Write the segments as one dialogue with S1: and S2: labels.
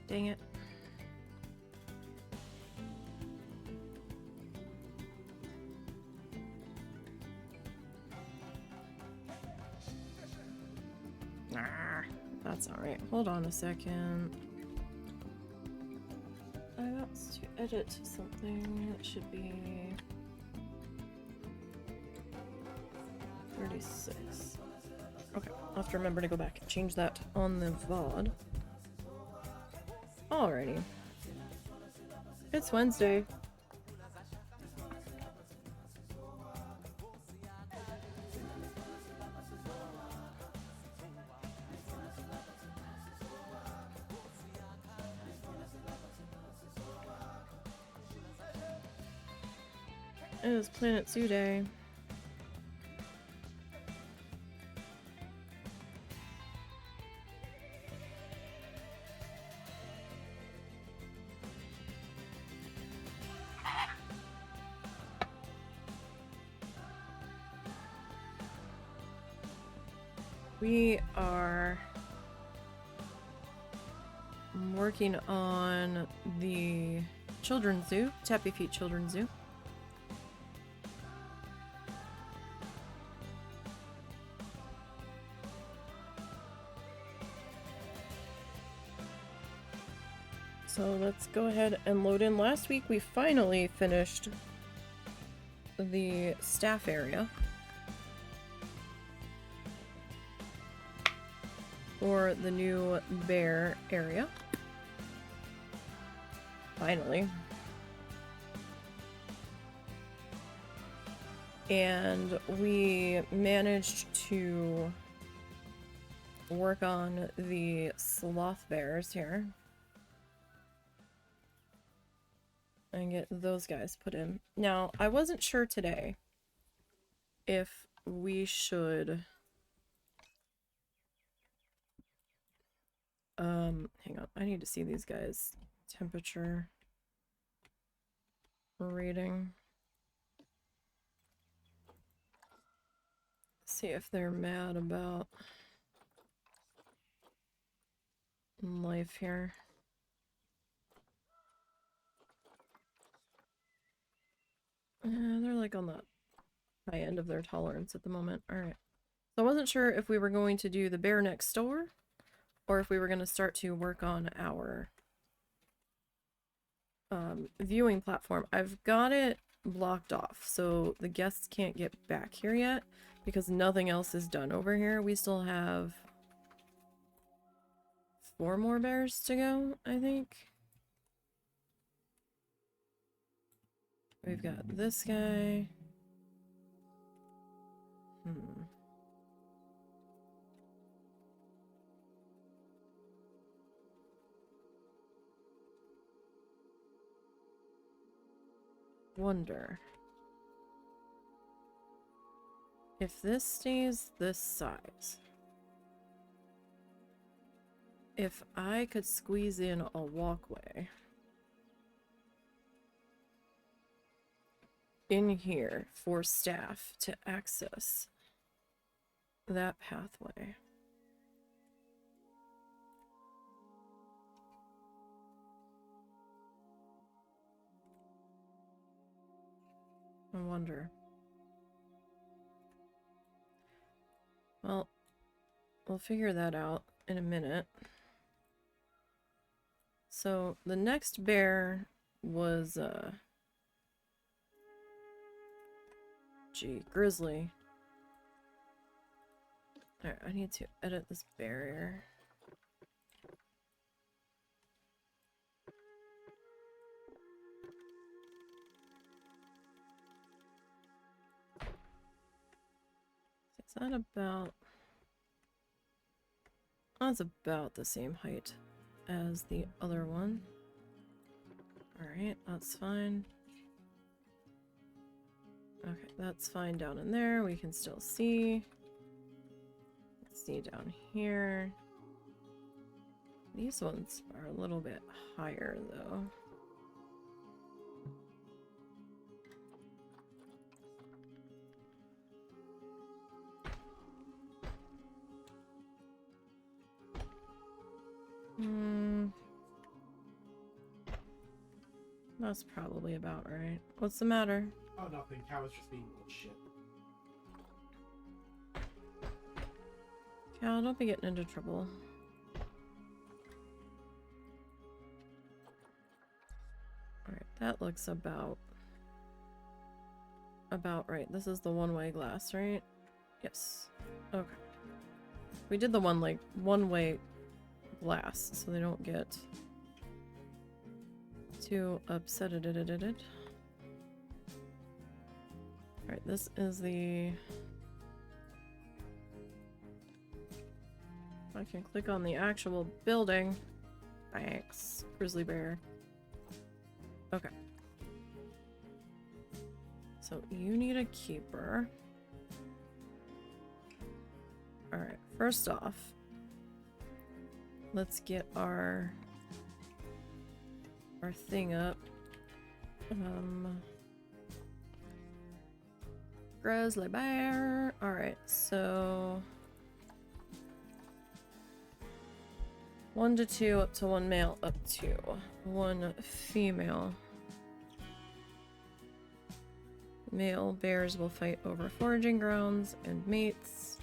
S1: Dang it. Ah, that's alright. Hold on a second. I got to edit something that should be 36. Okay, I'll have to remember to go back and change that on the VOD. Alrighty. It's Wednesday. It is Planet Zoo Day. We are working on the children's zoo, Tappy Feet Children's Zoo. So let's go ahead and load in. Last week we finally finished the staff area for the new bear area. Finally. And we managed to work on the sloth bears here. And get those guys put in. Now, I wasn't sure today if we should hang on, I need to see these guys' temperature reading. See if they're mad about life here. They're like on the high end of their tolerance at the moment. Alright. So I wasn't sure if we were going to do the bear next door or if we were going to start to work on our viewing platform. I've got it blocked off so the guests can't get back here yet because nothing else is done over here. We still have 4 more bears to go, I think. We've got this guy. Wonder if this stays this size. If I could squeeze in a walkway in here for staff to access that pathway. I wonder. Well, we'll figure that out in a minute. So the next bear was Grizzly. Alright, I need to edit this barrier. Is that about... That's about the same height as the other one. Alright, that's fine. Okay, that's fine down in there. We can still see. Let's see down here. These ones are a little bit higher, though. That's probably about right. What's the matter?
S2: Oh, nothing. Cow was just being a little shit.
S1: Cal, don't be getting into trouble. Alright, that looks about right. This is the one-way glass, right? Yes. Okay. We did the one-way glass, so they don't get too upset. Alright, this is the... I can click on the actual building. Thanks, grizzly bear. Okay. So you need a keeper. Alright, first off, let's get our thing up. Grizzly bear. Alright, so 1 to 2, up to 1 male, up to 1 female. Male bears will fight over foraging grounds and mates.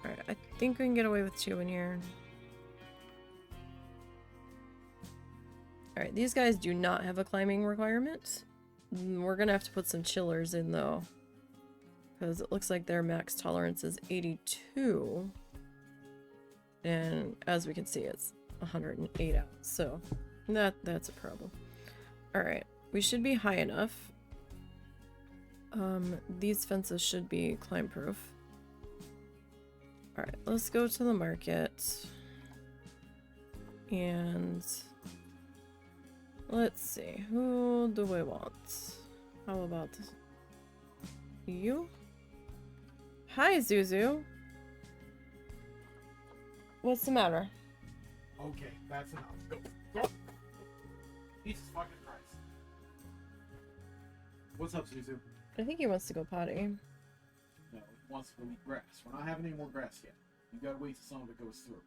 S1: Alright, I think we can get away with 2 in here. Alright, these guys do not have a climbing requirement. We're gonna have to put some chillers in though, because it looks like their max tolerance is 82. And as we can see, it's 108 out, so that's a problem. Alright, we should be high enough. These fences should be climb proof. Alright, let's go to the market. And let's see, who do we want? How about you? Hi, Zuzu. What's the matter?
S2: Okay, that's enough. Go. Jesus fucking Christ. What's up, Suzu?
S1: I think he wants to go potty.
S2: No, he wants to go eat grass. We're not having any more grass yet. You gotta wait till some of it goes through.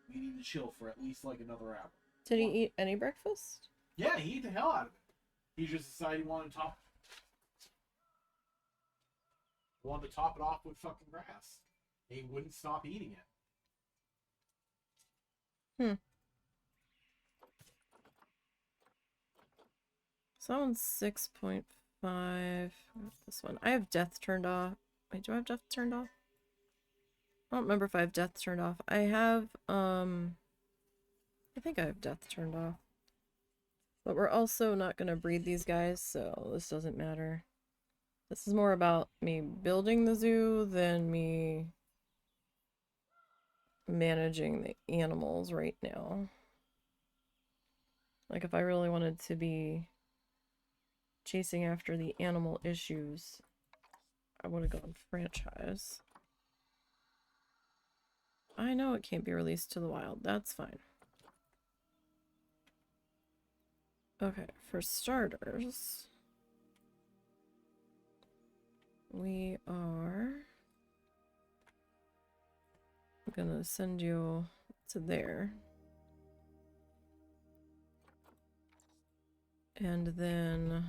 S2: We need to chill for at least like another hour.
S1: Did he eat any breakfast?
S2: Yeah, he ate the hell out of it. He just decided he wanted to top it off with fucking grass. He wouldn't stop eating it.
S1: So that one's 6.5. This one. I have death turned off. Wait, do I have death turned off? I don't remember if I have death turned off. I have, I think I have death turned off. But we're also not going to breed these guys, so this doesn't matter. This is more about me building the zoo than me managing the animals right now. Like, if I really wanted to be chasing after the animal issues, I would have gone franchise. I know it can't be released to the wild. That's fine. Okay, for starters, we are gonna send you to there. And then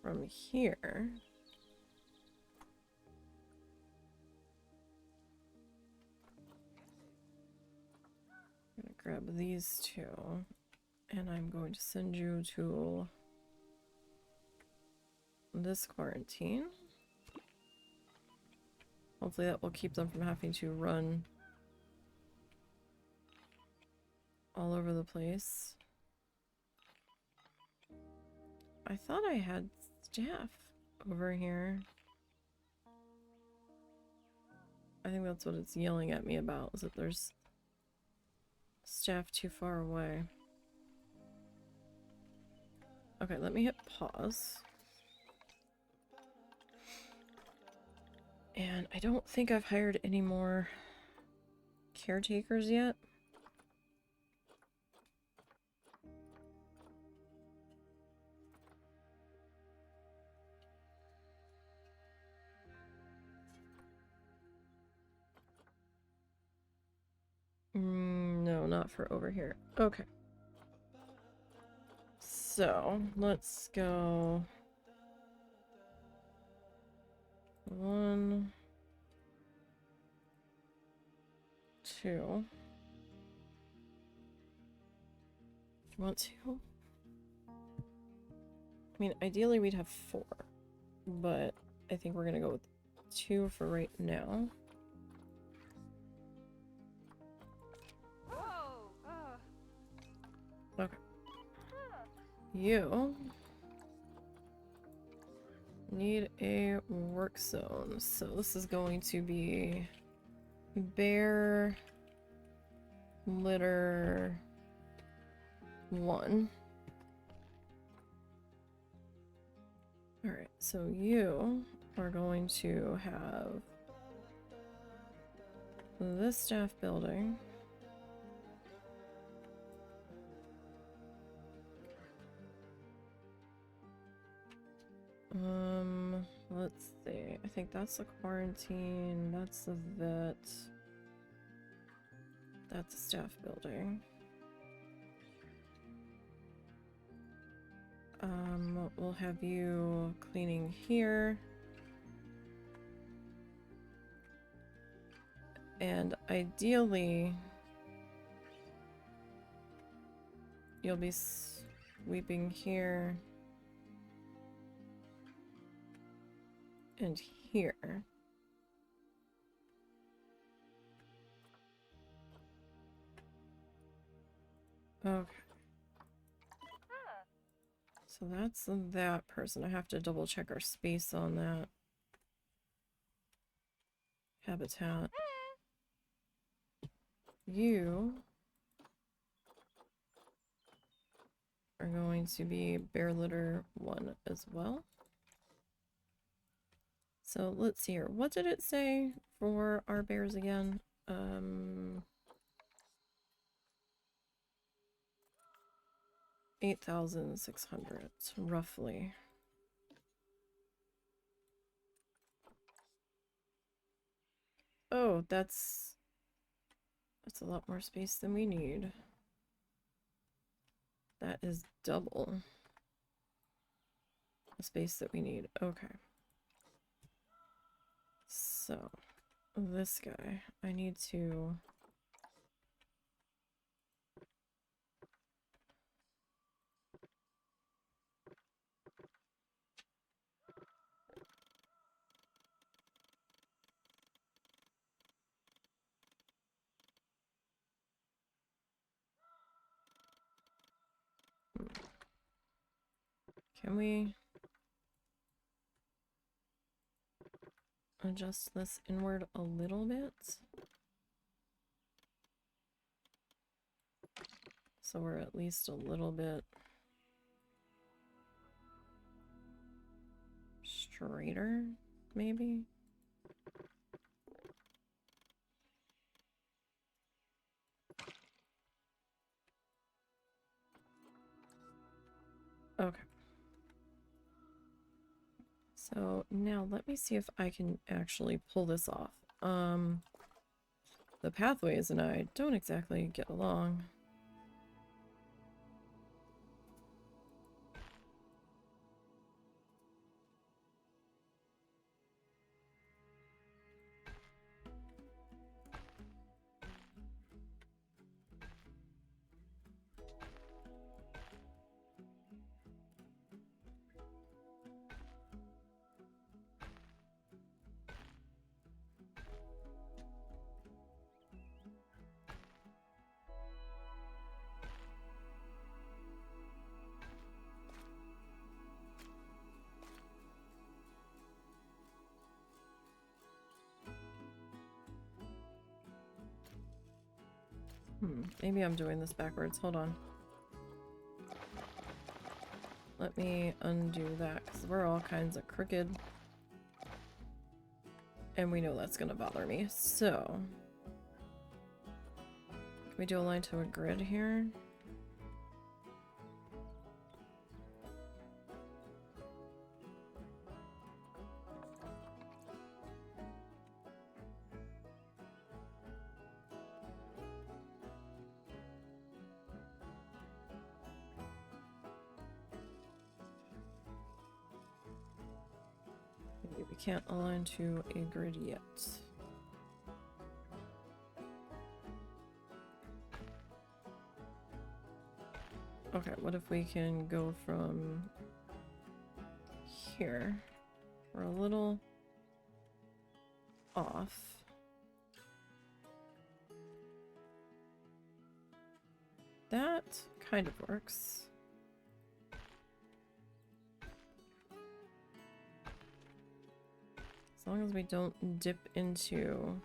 S1: from here, I'm gonna grab these two, and I'm going to send you to this quarantine. Hopefully that will keep them from having to run all over the place. I thought I had staff over here. I think that's what it's yelling at me about, is that there's staff too far away. Okay, let me hit pause. And I don't think I've hired any more caretakers yet. No, not for over here. Okay. So, let's go 1, 2. Do you want 2? I mean, ideally we'd have 4, but I think we're gonna go with 2 for right now. Okay. You need a work zone, so this is going to be bear litter 1. Alright, so you are going to have this staff building. Let's see. I think that's the quarantine, that's the vet. That's a staff building. We'll have you cleaning here. And ideally, you'll be sweeping here. And here. Okay. So that's that person. I have to double check our space on that. Habitat. You are going to be bear litter 1 as well. So let's see here. What did it say for our bears again? 8,600 roughly. Oh, that's a lot more space than we need. That is double the space that we need. Okay. So, this guy, I need to... Can we adjust this inward a little bit? So we're at least a little bit straighter, maybe? Okay. So now let me see if I can actually pull this off. The pathways and I don't exactly get along. Maybe I'm doing this backwards. Hold on. Let me undo that, because we're all kinds of crooked. And we know that's gonna bother me, so... Can we do a line to a grid here? We can't align to a grid yet. Okay, what if we can go from here? We're a little off. That kind of works. As long as we don't dip into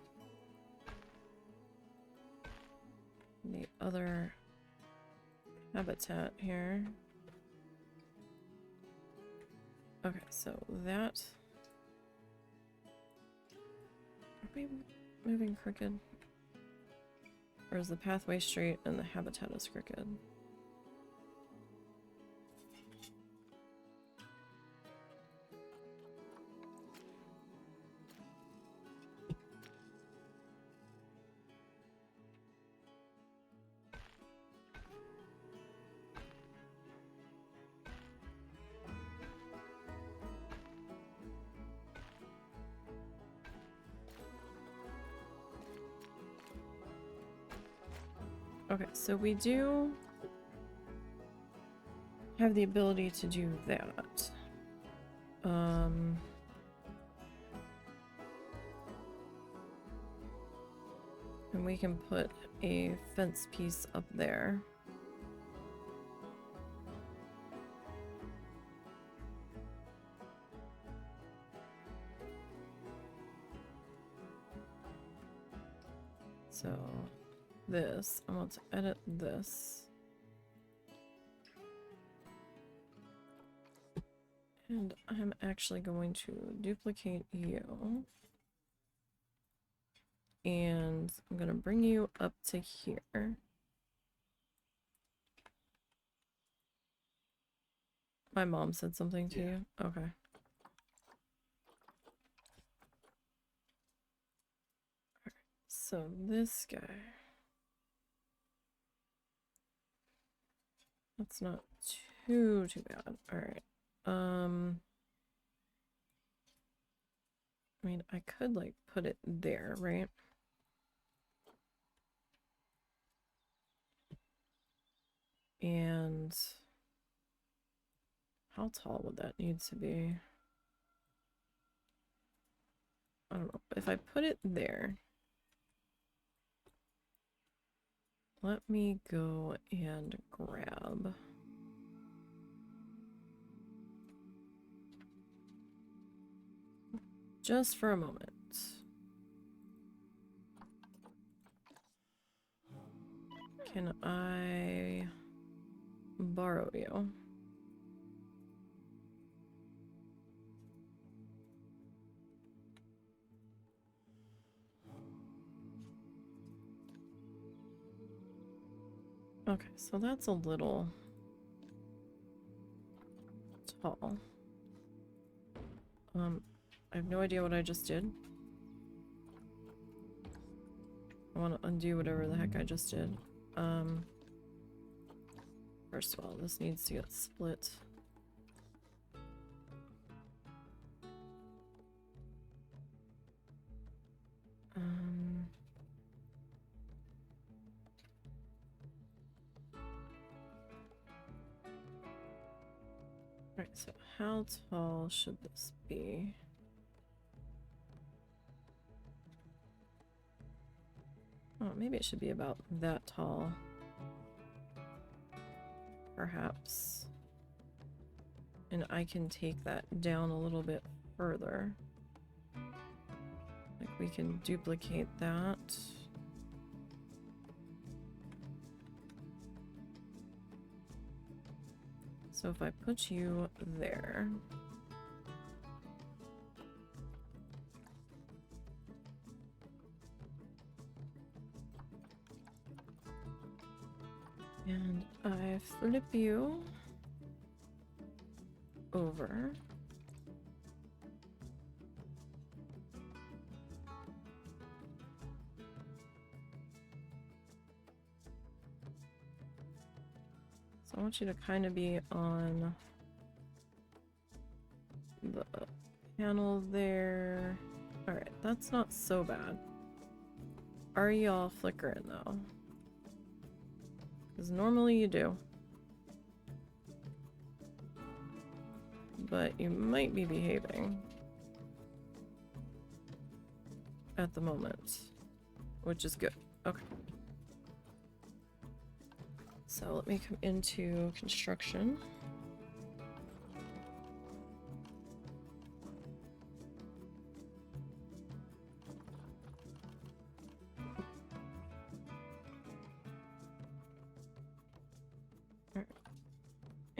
S1: the other habitat here. Okay, so that... Are we moving crooked? Or is the pathway straight and the habitat is crooked? Okay, so we do have the ability to do that. And we can put a fence piece up there. So this, I want to edit this. And I'm actually going to duplicate you. And I'm going to bring you up to here. My mom said something to you? Okay. So this guy. That's not too bad. Alright. I mean, I could like put it there, right? And how tall would that need to be? I don't know. If I put it there, let me go and grab just for a moment. Can I borrow you? Okay, so that's a little tall. I have no idea what I just did. I want to undo whatever the heck I just did. First of all, this needs to get split. Alright, so how tall should this be? Oh, maybe it should be about that tall. Perhaps. And I can take that down a little bit further. Like we can duplicate that. So if I put you there. And I flip you over. So I want you to kind of be on the Panel there. Alright, that's not so bad. Are y'all flickering though? Because normally you do. But you might be behaving at the moment, which is good. Okay. So let me come into construction.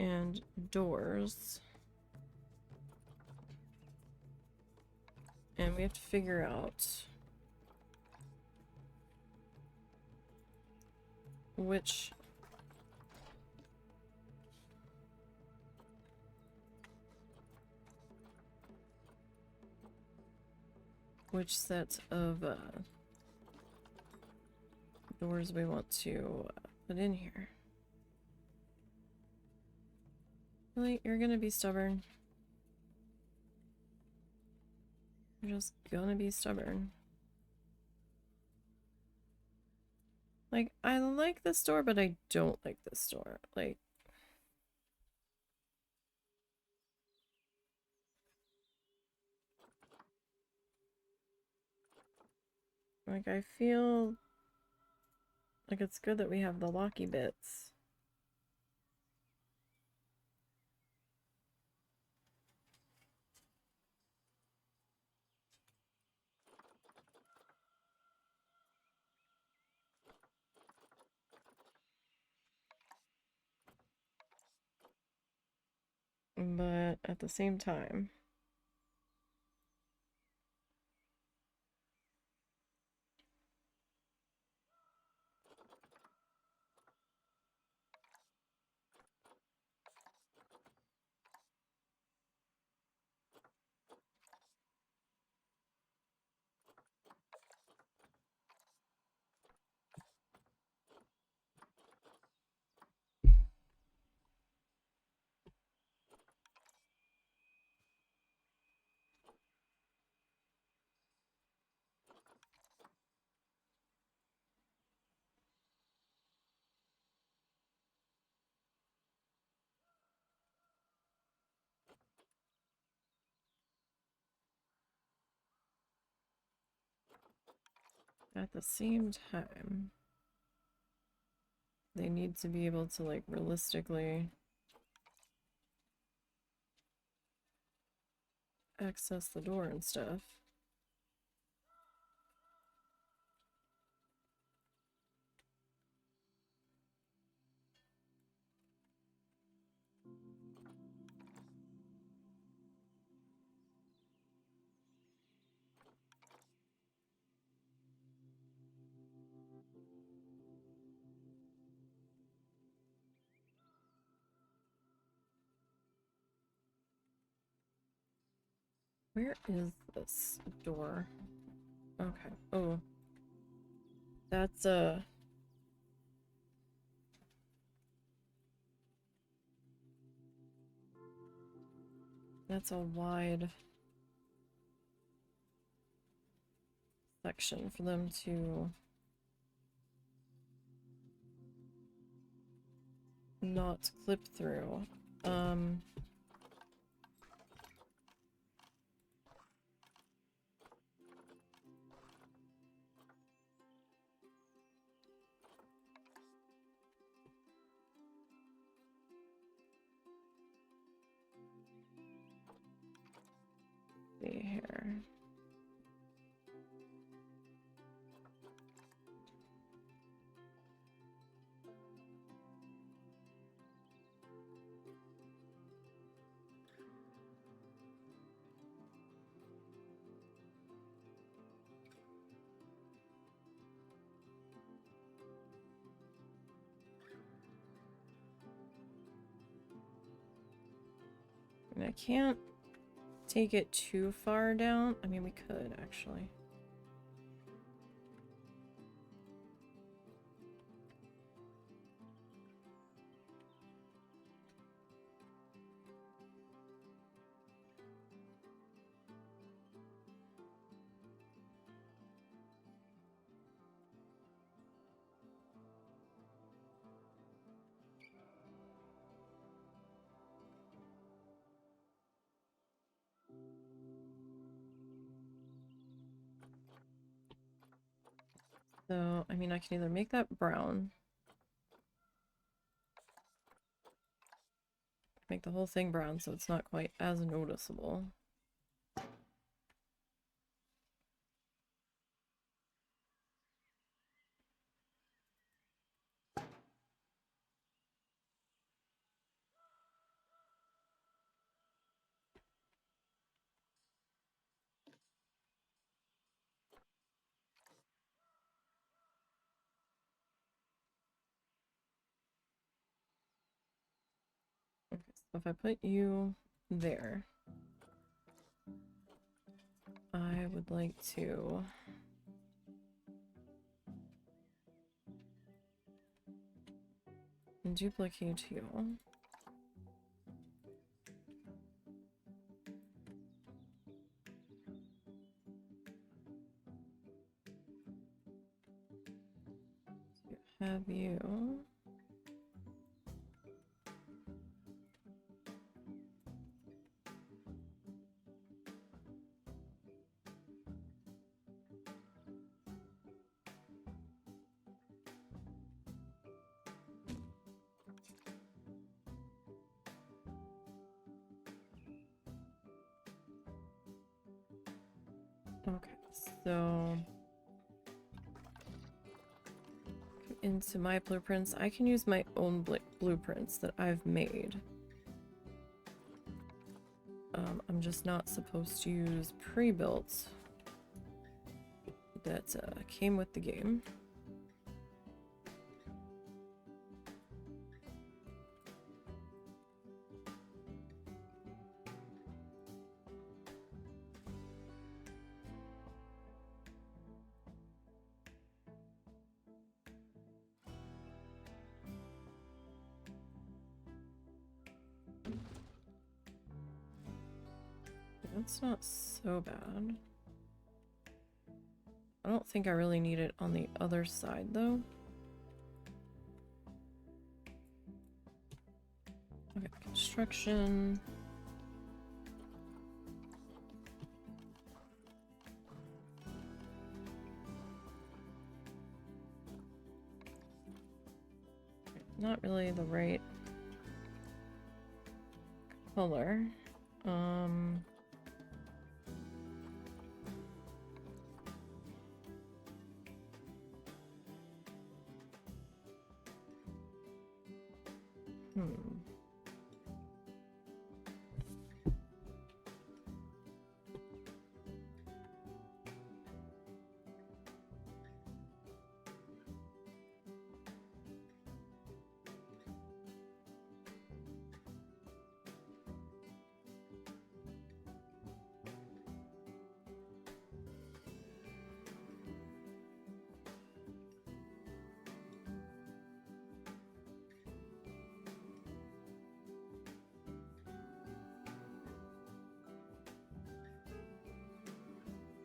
S1: And doors. And we have to figure out which set of doors we want to put in here. Really? You're gonna be stubborn? You're just gonna be stubborn. Like, I like this door, but I don't like this door. Like, I feel like it's good that we have the locky bits. But at the same time, they need to be able to, like, realistically access the door and stuff. Where is this door? Okay. Oh. That's a wide section for them to not clip through. See here. And I can't take it too far down. I mean, we could actually. So, I mean, I can either make that brown, make the whole thing brown so it's not quite as noticeable. Okay, so if I put you there, I would like to duplicate you. Have you. Okay, so into my blueprints, I can use my own blueprints that I've made. I'm just not supposed to use pre-built that came with the game. That's not so bad. I don't think I really need it on the other side, though. Okay, construction. Not really the right color.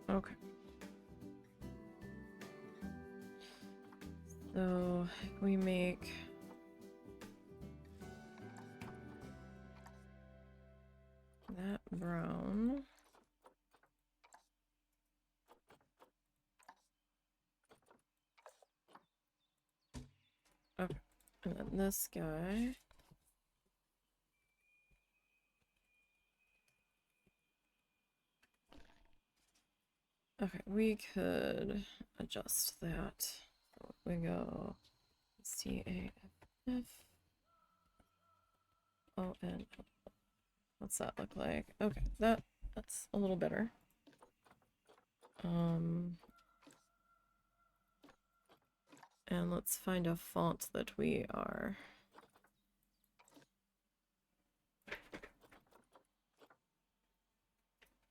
S1: Okay. So we make that brown. Okay. And then this guy. Okay, we could adjust that. We go CAFF. ON. What's that look like? Okay, that's a little better. And let's find a font that we are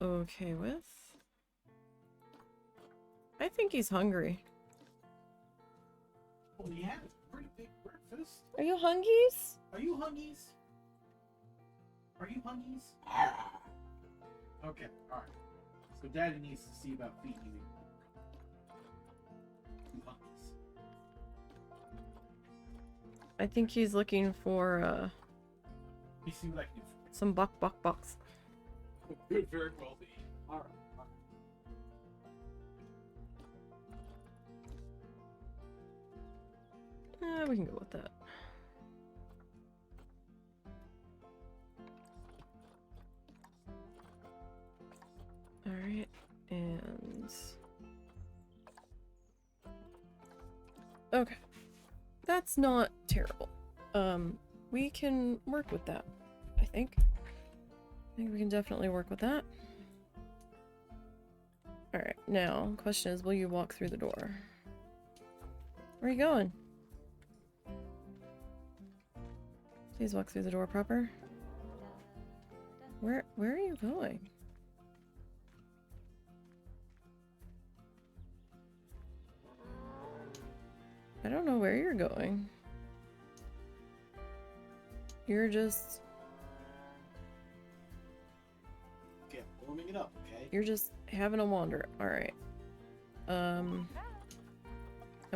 S1: okay with. I think he's hungry.
S2: Well, he had a pretty big breakfast.
S1: Are you hungies?
S2: Are you hungies? Are you hungies? Okay, alright. So Daddy needs to see about feeding you. You hungies.
S1: I think he's looking for
S2: Let me see what I can do for
S1: some bucks.
S2: you. Could very well be. Alright.
S1: We can go with that. Alright, and... Okay. That's not terrible. We can work with that, I think. I think we can definitely work with that. Alright, now, question is, will you walk through the door? Where are you going? Please walk through the door proper. Where are you going? I don't know where you're going. You're just...
S2: Okay, I'm warming it up, okay?
S1: You're just having a wander. Alright. I'm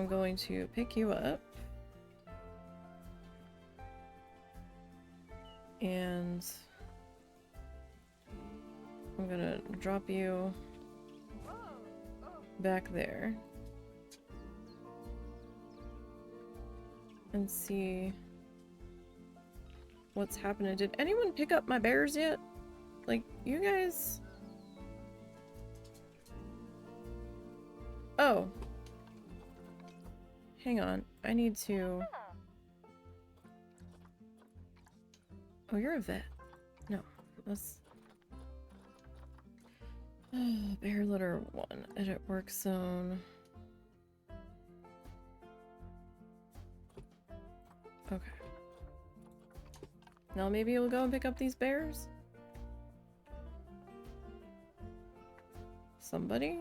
S1: going to pick you up. And... I'm gonna drop you back there. And see what's happening. Did anyone pick up my bears yet? Like, you guys... Oh. Hang on. I need to... Oh, you're a vet. No. That's... Bear litter 1. Edit work zone. Okay. Now maybe you'll go and pick up these bears? Somebody?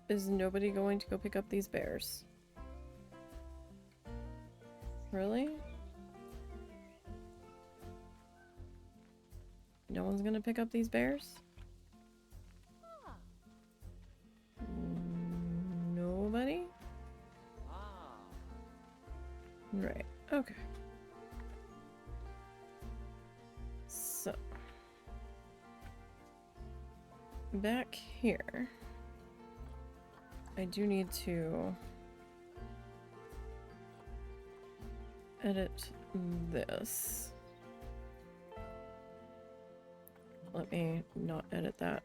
S1: Is nobody going to go pick up these bears? Really? No one's gonna pick up these bears? Nobody? Right, okay. So, back here, I do need to edit this. Let me not edit that.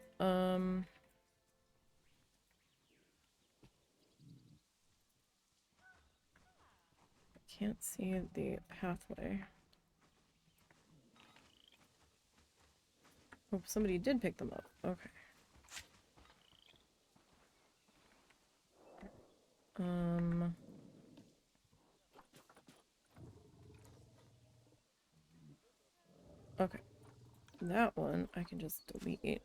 S1: Can't see the pathway. Oh, somebody did pick them up. Okay. Okay. That one I can just delete.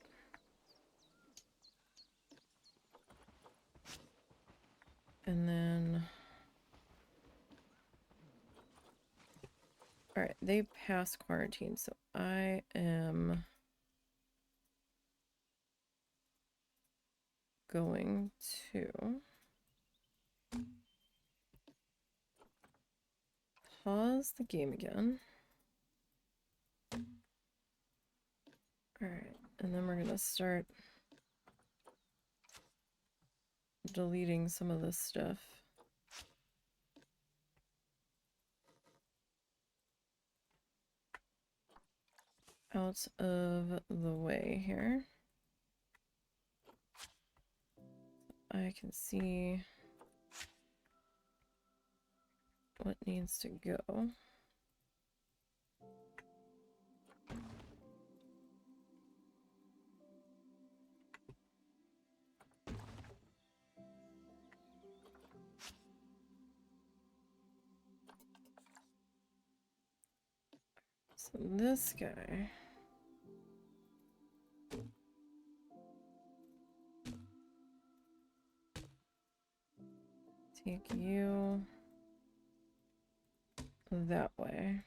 S1: And then... Alright, they passed quarantine, so I am going to pause the game again. Alright, and then we're gonna start deleting some of this stuff. Out of the way here. I can see what needs to go. So this guy. Take you that way.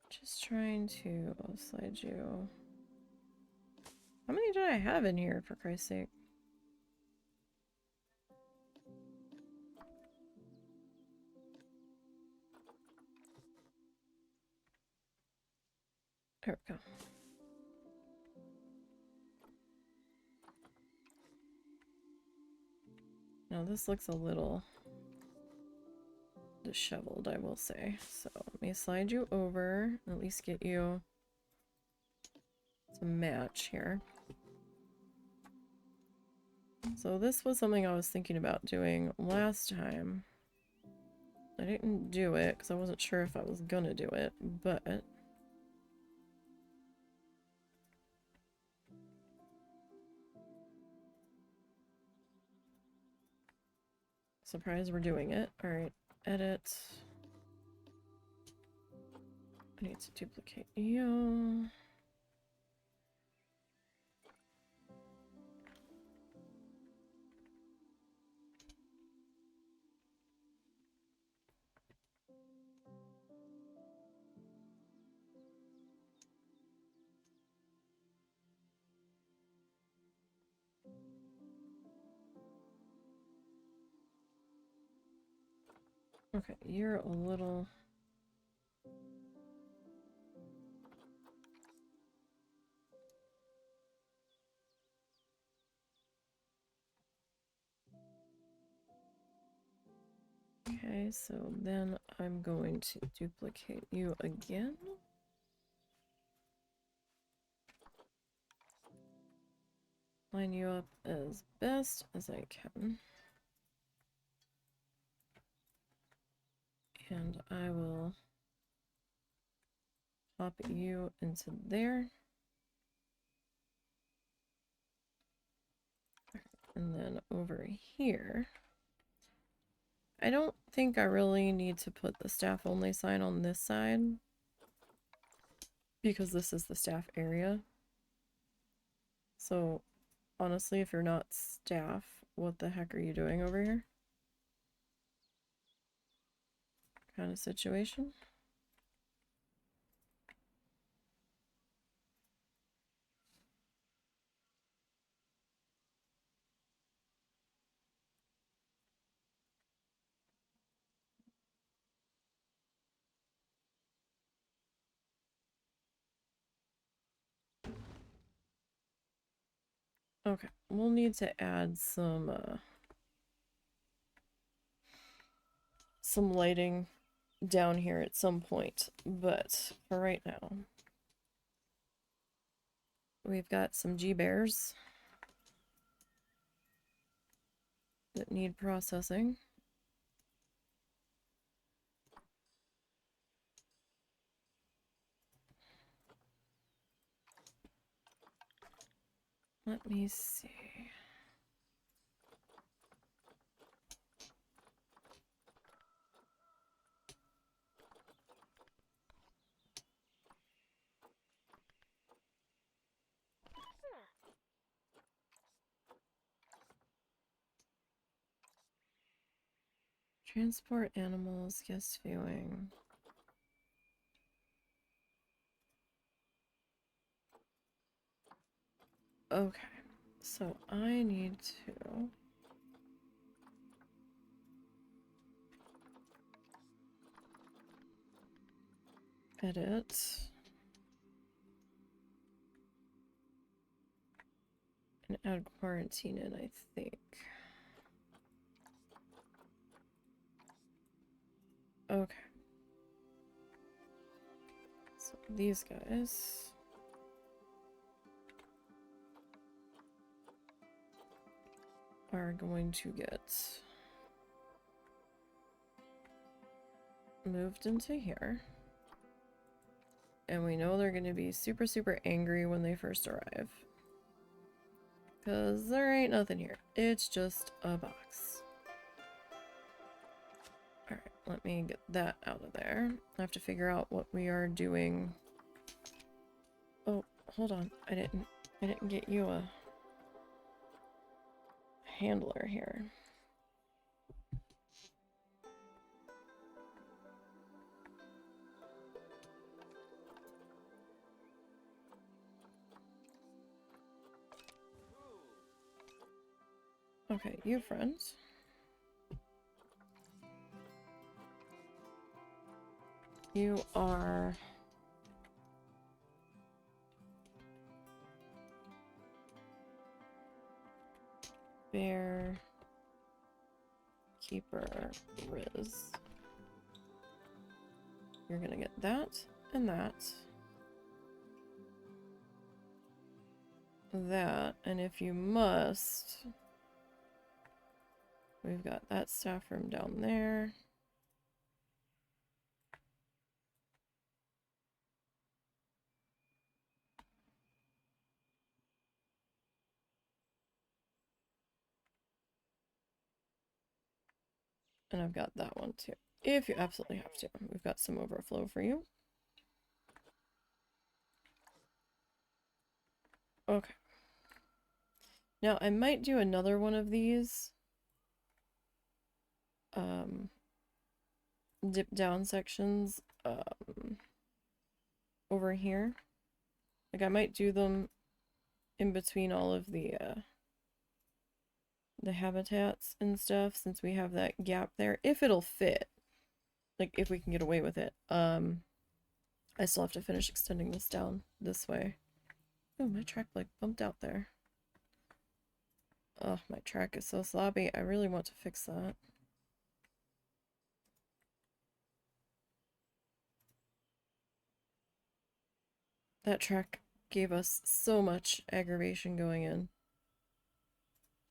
S1: Just trying to slide you. How many did I have in here, for Christ's sake? There we go. Now this looks a little disheveled, I will say. So let me slide you over, at least get you some match here. So this was something I was thinking about doing last time. I didn't do it because I wasn't sure if I was gonna do it, but surprise, we're doing it. Alright, edit. I need to duplicate you. Okay, you're a little... Okay, so then I'm going to duplicate you again. Line you up as best as I can. And I will pop you into there. And then over here, I don't think I really need to put the staff only sign on this side because this is the staff area. So honestly, if you're not staff, what the heck are you doing over here? Kind of situation. Okay, we'll need to add some lighting down here at some point, but for right now, we've got some G-bears that need processing. Let me see. Transport animals, guest viewing. Okay, so I need to edit and add quarantine in, I think. Okay. So these guys are going to get moved into here. And we know they're going to be super, super angry when they first arrive. Because there ain't nothing here. It's just a box. Alright, let me get that out of there. I have to figure out what we are doing. Oh, hold on. I didn't get you a handler here. Okay, you friends. You are Bear Keeper Riz. You're gonna get that and that. That, and if you must, we've got that staff room down there. And I've got that one too, if you absolutely have to. We've got some overflow for you. Okay. Now, I might do another one of these dip down sections over here. Like, I might do them in between all of the habitats and stuff, since we have that gap there, if it'll fit. Like, if we can get away with it. I still have to finish extending this down this way. Oh, my track like bumped out there. Oh, my track is so sloppy. I really want to fix that. That track gave us so much aggravation going in.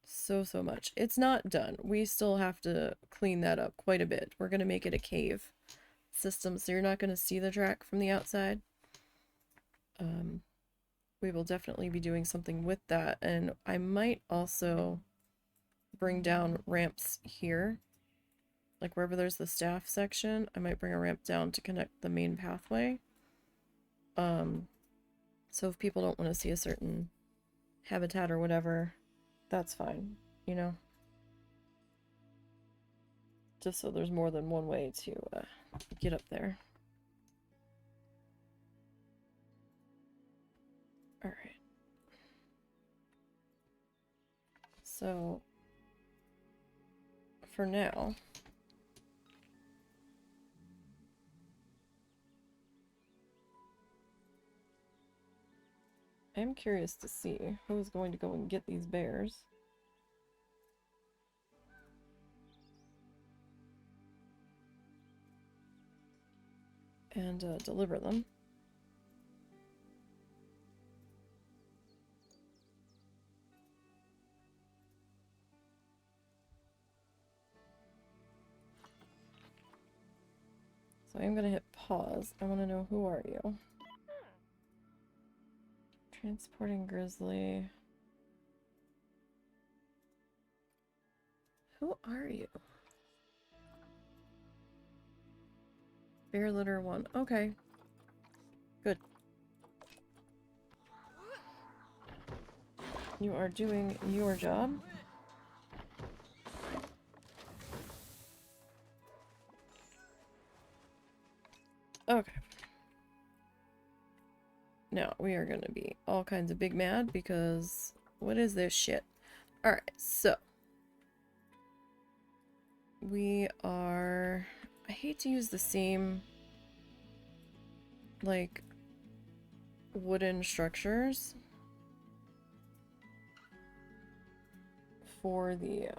S1: So much. It's not done. We still have to clean that up quite a bit. We're going to make it a cave system, so you're not going to see the track from the outside. We will definitely be doing something with that, and I might also bring down ramps here. Like wherever there's the staff section, I might bring a ramp down to connect the main pathway. So if people don't want to see a certain habitat or whatever, that's fine, you know? Just so there's more than one way to get up there. Alright. So, for now, I'm curious to see who's going to go and get these bears. And deliver them. So I'm gonna hit pause. I want to know, who are you? Transporting grizzly. Who are you? Bear litter 1. Okay. Good. You are doing your job. Okay. Now, we are going to be all kinds of big mad because what is this shit? Alright, so. We are... I hate to use the same, like, wooden structures for the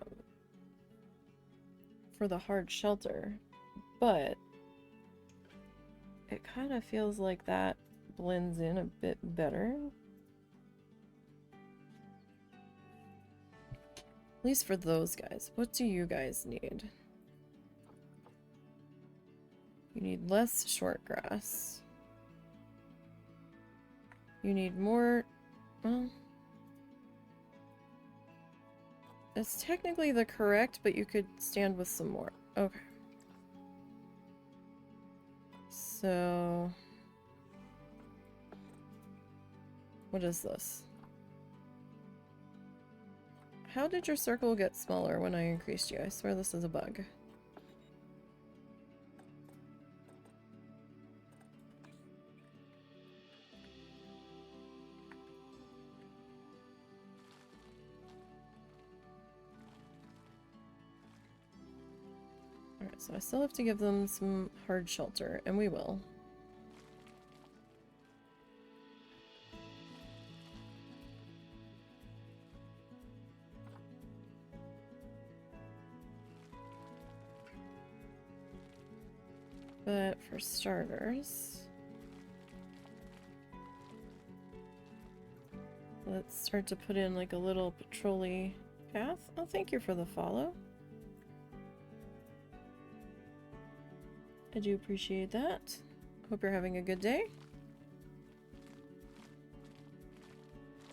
S1: hard shelter, but it kind of feels like that blends in a bit better. At least for those guys. What do you guys need? You need less short grass. You need more... Well... It's technically the correct, but you could stand with some more. Okay. So... What is this? How did your circle get smaller when I increased you? I swear this is a bug. Alright, so I still have to give them some hard shelter, and we will. But for starters, let's start to put in like a little patrol-y path. Oh, thank you for the follow. I do appreciate that. Hope you're having a good day.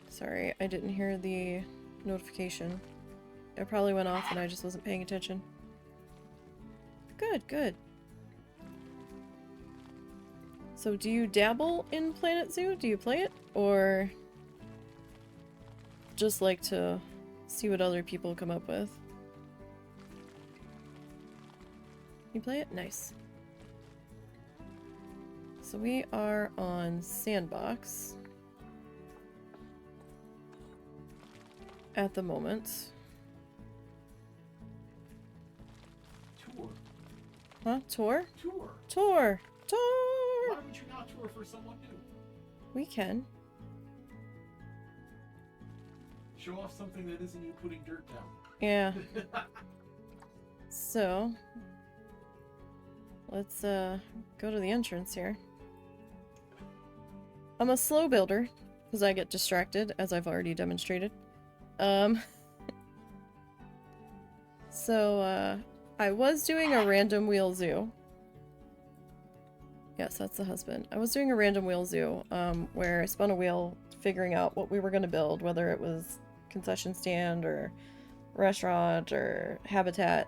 S1: Sorry, I didn't hear the notification. It probably went off and I just wasn't paying attention. Good, good. So do you dabble in Planet Zoo? Do you play it? Or just like to see what other people come up with? You play it? Nice. So we are on Sandbox at the moment.
S2: Tour.
S1: Huh? Tour?
S2: Tour.
S1: Tour! Tour!
S2: Why would you not tour for someone new?
S1: We can.
S2: Show off something that isn't you putting dirt down.
S1: Yeah. So, let's go to the entrance here. I'm a slow builder, because I get distracted, as I've already demonstrated. So, I was doing a random wheel zoo. Yes, that's the husband. I was doing a random wheel zoo, where I spun a wheel figuring out what we were going to build, whether it was concession stand or restaurant or habitat.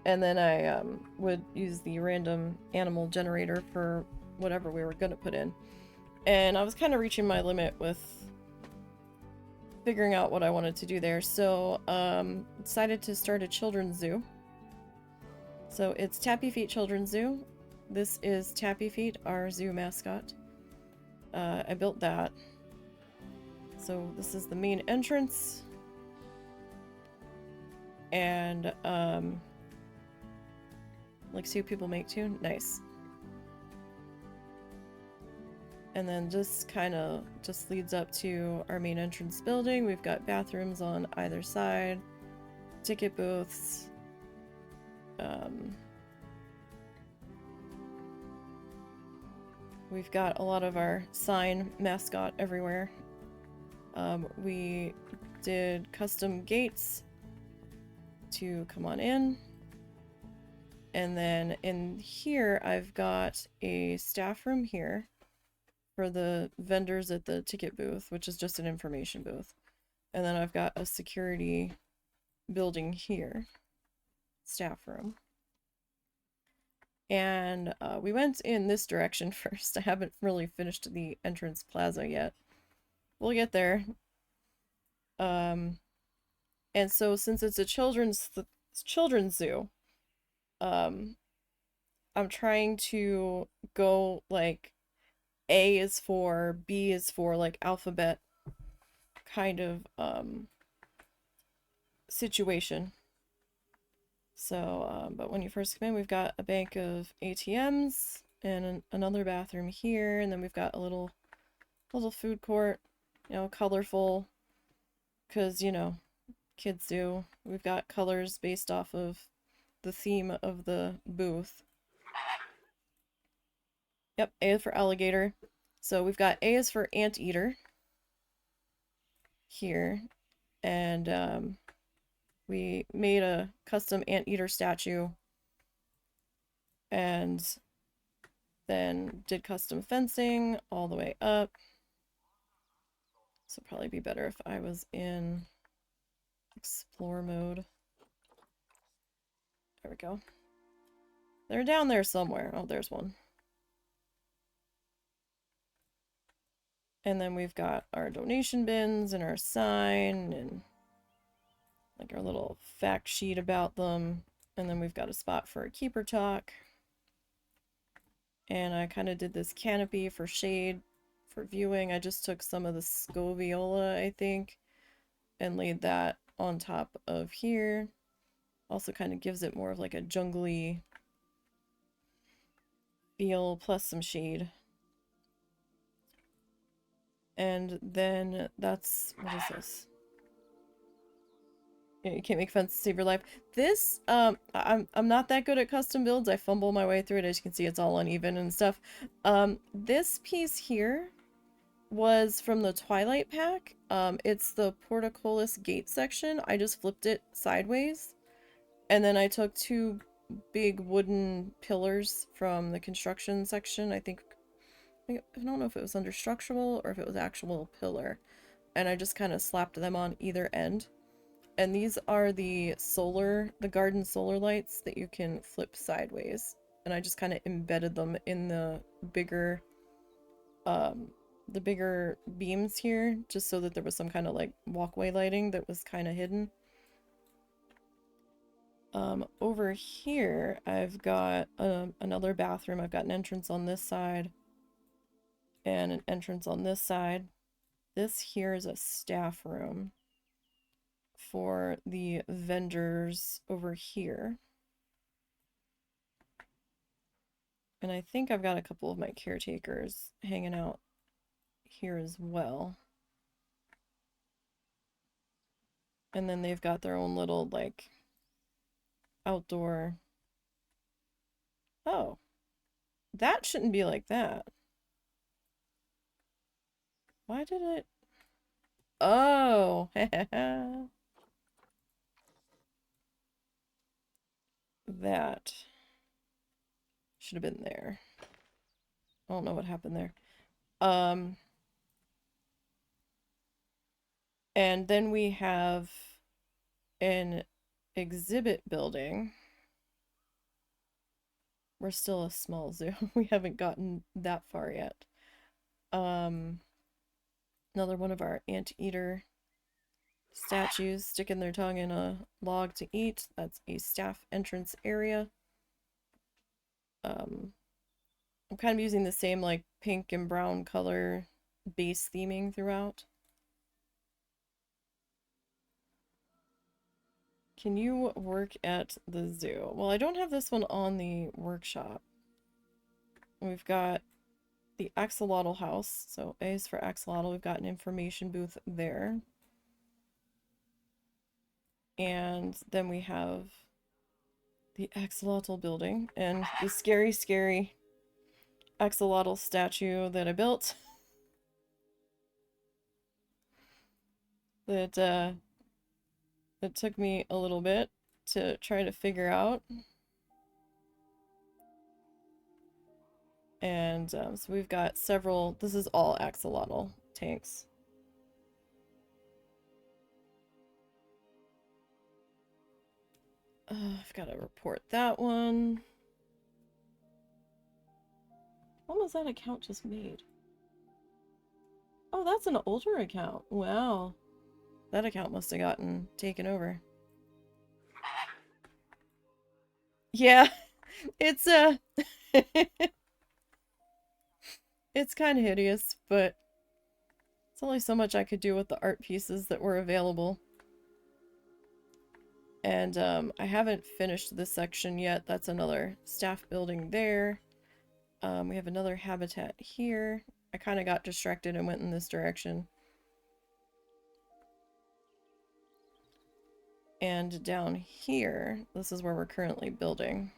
S1: And then I would use the random animal generator for whatever we were going to put in. And I was kind of reaching my limit with figuring out what I wanted to do there. So decided to start a children's zoo. So it's Tappy Feet Children's Zoo. This is Tappy Feet, our zoo mascot. I built that. So this is the main entrance. And like, see what people make too? Nice. And then this kind of just leads up to our main entrance building. We've got bathrooms on either side, ticket booths. We've got a lot of our sign mascot everywhere. We did custom gates to come on in. And then in here, I've got a staff room here for the vendors at the ticket booth, which is just an information booth. And then I've got a security building here, staff room. And we went in this direction first. I haven't really finished the entrance plaza yet. We'll get there. And so since it's a children's zoo, I'm trying to go like A is for, B is for, like alphabet kind of situation. So, but when you first come in, we've got a bank of ATMs and another bathroom here, and then we've got a little food court, you know, colorful, because, you know, kids do. We've got colors based off of the theme of the booth. Yep, A is for alligator. So we've got A is for anteater here, and we made a custom anteater statue and then did custom fencing all the way up. So probably be better if I was in explore mode. There we go. They're down there somewhere. Oh, there's one. And then we've got our donation bins and our sign and like our little fact sheet about them. And then we've got a spot for a keeper talk. And I kind of did this canopy for shade for viewing. I just took some of the scaoviola, I think, and laid that on top of here. Also kind of gives it more of like a jungly feel plus some shade. And then that's, what is this? Yeah, you can't make fence to save your life. This, I'm not that good at custom builds. I fumble my way through it. As you can see, it's all uneven and stuff. This piece here was from the Twilight pack. It's the Portcullis gate section. I just flipped it sideways. And then I took two big wooden pillars from the construction section. I don't know if it was under structural or if it was actual pillar. And I just kind of slapped them on either end. And these are the garden solar lights that you can flip sideways. And I just kind of embedded them in bigger, the bigger beams here, just so that there was some kind of like walkway lighting that was kind of hidden. Over here, I've got another bathroom. I've got an entrance on this side and an entrance on this side. This here is a staff room for the vendors over here. And I think I've got a couple of my caretakers hanging out here as well. And then they've got their own little, like, outdoor... Oh. That shouldn't be like that. Why did it... Oh! That should have been there. I don't know what happened there. And then we have an exhibit building. We're still a small zoo. We haven't gotten that far yet. Another one of our anteater statues sticking their tongue in a log to eat. That's a staff entrance area. I'm kind of using the same like pink and brown color base theming throughout. Can you work at the zoo? Well, I don't have this one on the workshop. We've got the axolotl house. So A is for axolotl. We've got an information booth there. And then we have the axolotl building and the scary, scary axolotl statue that I built. That took me a little bit to try to figure out. And so we've got several, this is all axolotl tanks. I've got to report that one. When was that account just made? Oh, that's an older account. Wow. That account must have gotten taken over. Yeah, it's it's kind of hideous, but it's only so much I could do with the art pieces that were available. And I haven't finished this section yet. That's another staff building there. We have another habitat here. I kind of got distracted and went in this direction. And down here, this is where we're currently building.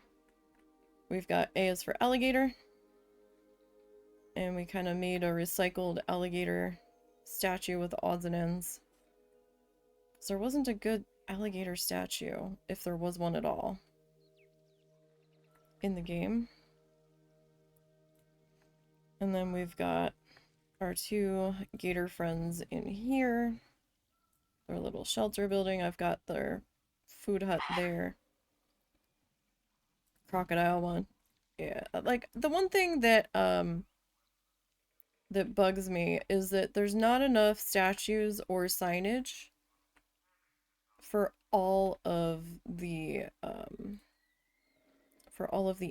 S1: We've got A is for alligator. And we kind of made a recycled alligator statue with odds and ends. So there wasn't a good alligator statue, if there was one at all, in the game. And then we've got our two gator friends in here. Their little shelter building. I've got their food hut there. Crocodile one. Yeah, like the one thing that that bugs me is that there's not enough statues or signage for all of the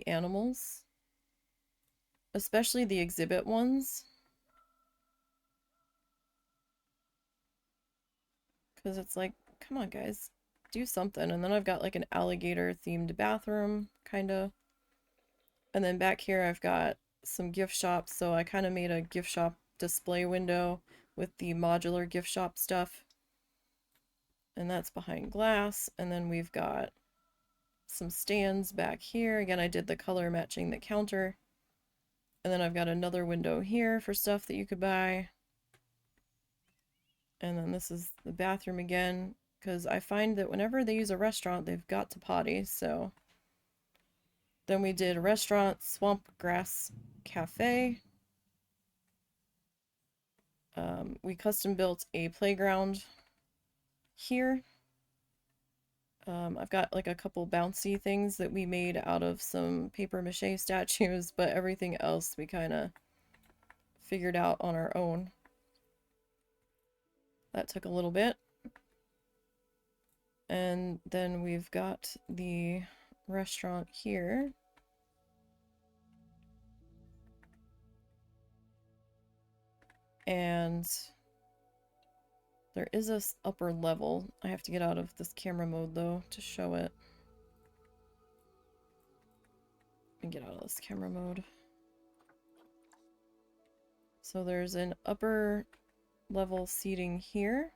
S1: animals, especially the exhibit ones. Because it's like, come on guys, do something. And then I've got like an alligator themed bathroom, kind of. And then back here I've got some gift shops, so I kind of made a gift shop display window with the modular gift shop stuff. and that's behind glass. And then we've got some stands back here. Again, I did the color matching the counter. And then I've got another window here for stuff that you could buy. And then this is the bathroom again, because I find that whenever they use a restaurant, they've got to potty, so. Then we did a restaurant, swamp grass cafe. We custom built a playground here. I've got like a couple bouncy things that we made out of some paper mache statues, but everything else we kind of figured out on our own. That took a little bit. And then we've got the restaurant here. And there is a upper level. I have to get out of this camera mode though to show it. And get out of this camera mode. So there's an upper level seating here.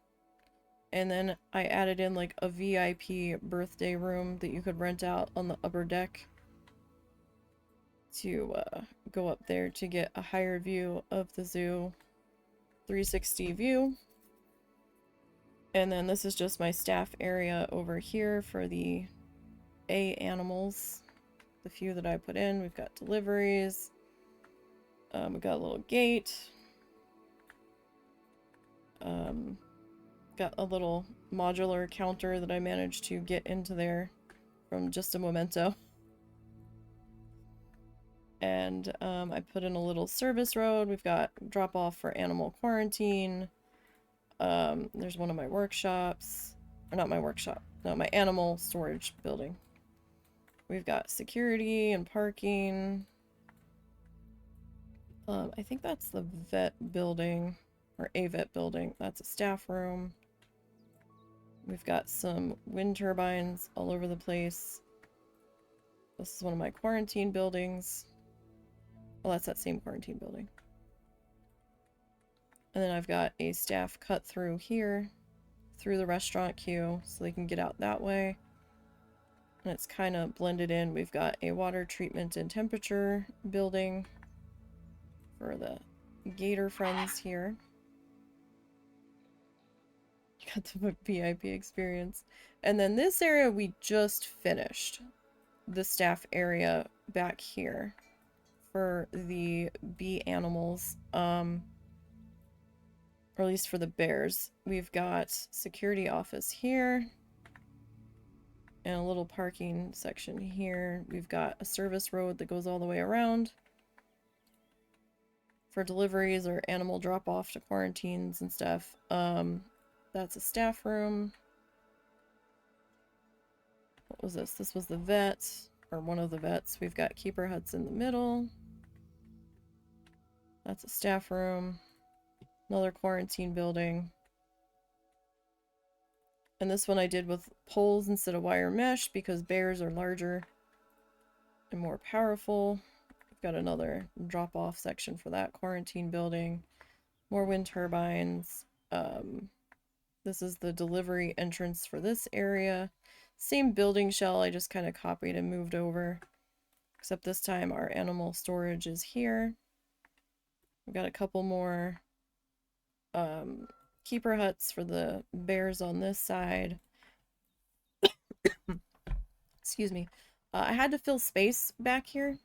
S1: And then I added in like a VIP birthday room that you could rent out on the upper deck to go up there to get a higher view of the zoo, 360 view. And then this is just my staff area over here for the A animals, the few that I put in. We've got deliveries. We've got a little gate. Got a little modular counter that I managed to get into there from just a memento. And I put in a little service road. We've got drop off for animal quarantine. There's one of my workshops. Or not my workshop. No, my animal storage building. We've got security and parking. I think that's the vet building. Or a vet building. That's a staff room. We've got some wind turbines all over the place. This is one of my quarantine buildings. Well, that's that same quarantine building. And then I've got a staff cut through here, through the restaurant queue, so they can get out that way. And it's kind of blended in. We've got a water treatment and temperature building for the gator friends here. You got the VIP experience. And then this area we just finished. The staff area back here for the bee animals, or at least for the bears. We've got security office here and a little parking section here. We've got a service road that goes all the way around for deliveries or animal drop off to quarantines and stuff. That's a staff room. What was this? This was the vet, or one of the vets. We've got keeper huts in the middle. That's a staff room. Another quarantine building. And this one I did with poles instead of wire mesh because bears are larger and more powerful. We've got another drop-off section for that quarantine building. More wind turbines. This is the delivery entrance for this area. Same building shell, I just kind of copied and moved over. Except this time our animal storage is here. We've got a couple more keeper huts for the bears on this side. Excuse me. I had to fill space back here.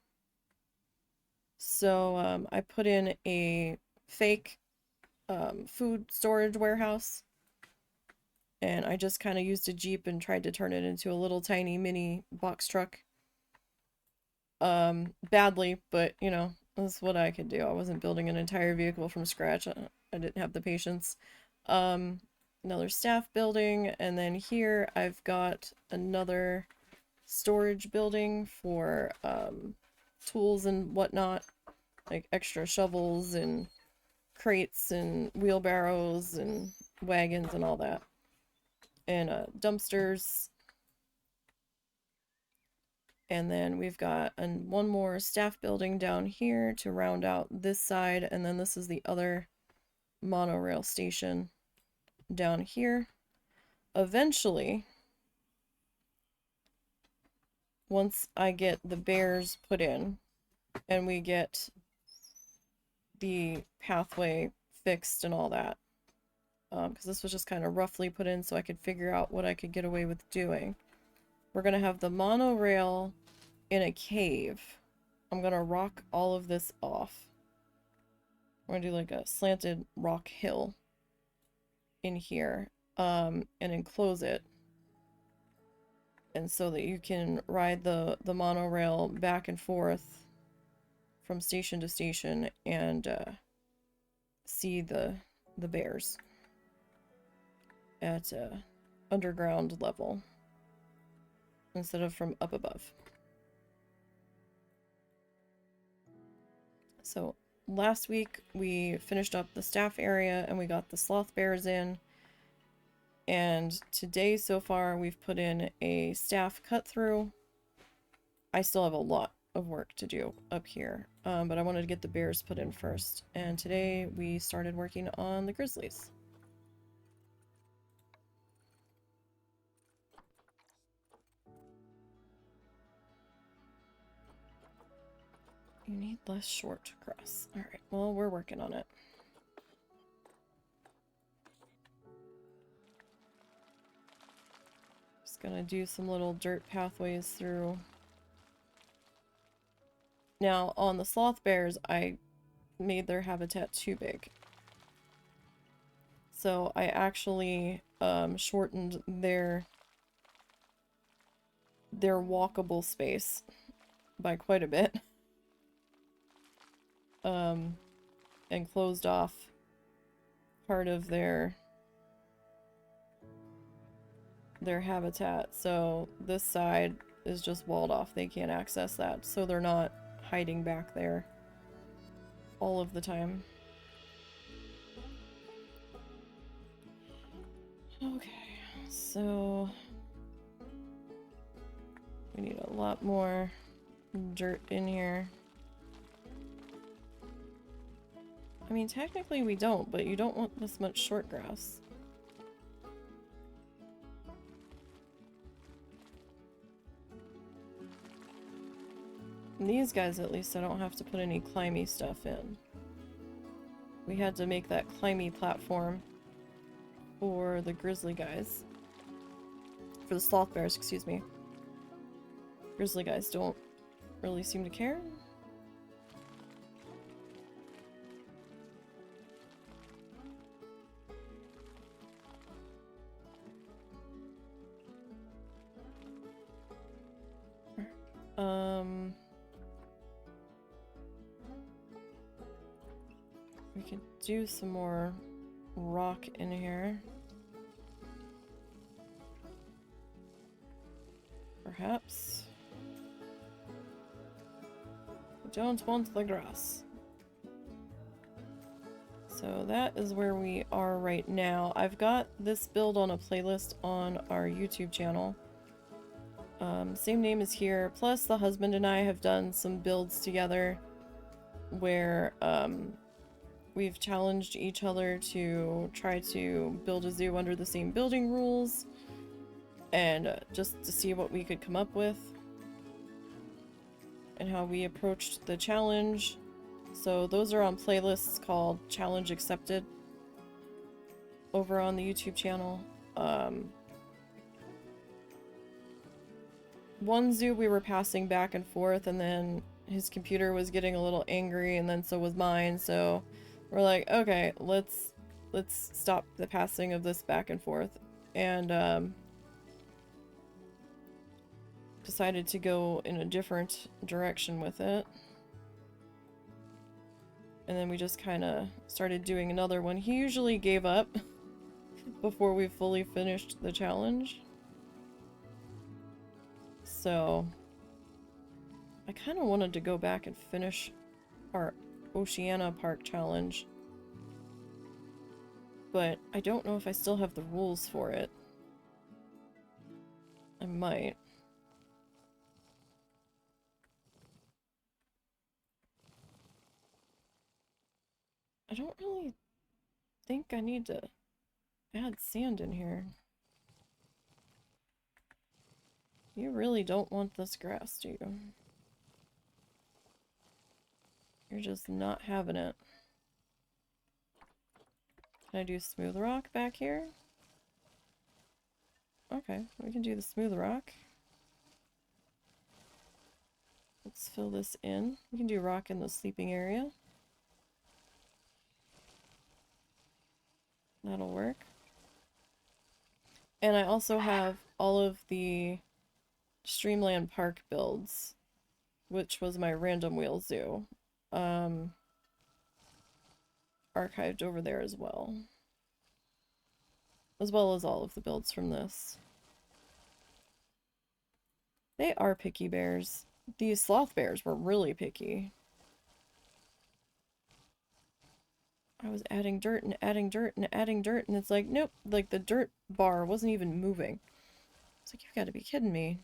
S1: So I put in a fake food storage warehouse. And I just kind of used a Jeep and tried to turn it into a little tiny mini box truck. Badly, but you know, that's what I could do. I wasn't building an entire vehicle from scratch. I didn't have the patience. Another staff building, and then here I've got another storage building for tools and whatnot, like extra shovels and crates and wheelbarrows and wagons and all that. And dumpsters. And then we've got one more staff building down here to round out this side. And then this is the other monorail station down here. eventually, once I get the bears put in and we get the pathway fixed and all that, because this was just kind of roughly put in so I could figure out what I could get away with doing. We're going to have the monorail in a cave. I'm going to rock all of this off. We're going to do like a slanted rock hill in here, and enclose it. And so that you can ride the monorail back and forth from station to station and see the bears at underground level instead of from up above. So last week we finished up the staff area and we got the sloth bears in. And today so far we've put in a staff cut through. I still have a lot of work to do up here, but I wanted to get the bears put in first. And today we started working on the grizzlies. You need less short grass. Alright, well, we're working on it. Just gonna do some little dirt pathways through. Now, on the sloth bears, I made their habitat too big. So I actually shortened their walkable space by quite a bit. And closed off part of their habitat. So this side is just walled off. They can't access that. So they're not hiding back there all of the time. Okay, so we need a lot more dirt in here. I mean, technically we don't, but you don't want this much short grass. And these guys, at least, I don't have to put any climby stuff in. We had to make that climby platform for the grizzly guys. For the sloth bears, excuse me. Grizzly guys don't really seem to care. We could do some more rock in here. Perhaps. We don't want the grass. So that is where we are right now. I've got this build on a playlist on our YouTube channel. Same name as here. Plus the husband and I have done some builds together where we've challenged each other to try to build a zoo under the same building rules and just to see what we could come up with and how we approached the challenge. So those are on playlists called Challenge Accepted over on the YouTube channel. One zoo we were passing back and forth, and then his computer was getting a little angry, and then so was mine, so we're like, okay, let's stop the passing of this back and forth, and decided to go in a different direction with it. And then we just kind of started doing another one. He usually gave up before we fully finished the challenge. So I kind of wanted to go back and finish our Oceana Park challenge. But I don't know if I still have the rules for it. I might. I don't really think I need to add sand in here. You really don't want this grass, do you? You're just not having it. Can I do smooth rock back here? Okay, we can do the smooth rock. Let's fill this in. We can do rock in the sleeping area. That'll work. And I also have all of the Streamland Park builds, which was my random wheel zoo, archived over there as well as all of the builds from this. They are picky bears. These sloth bears were really picky. I was adding dirt and adding dirt and adding dirt, and it's like, nope, like the dirt bar wasn't even moving. It's like, you've got to be kidding me.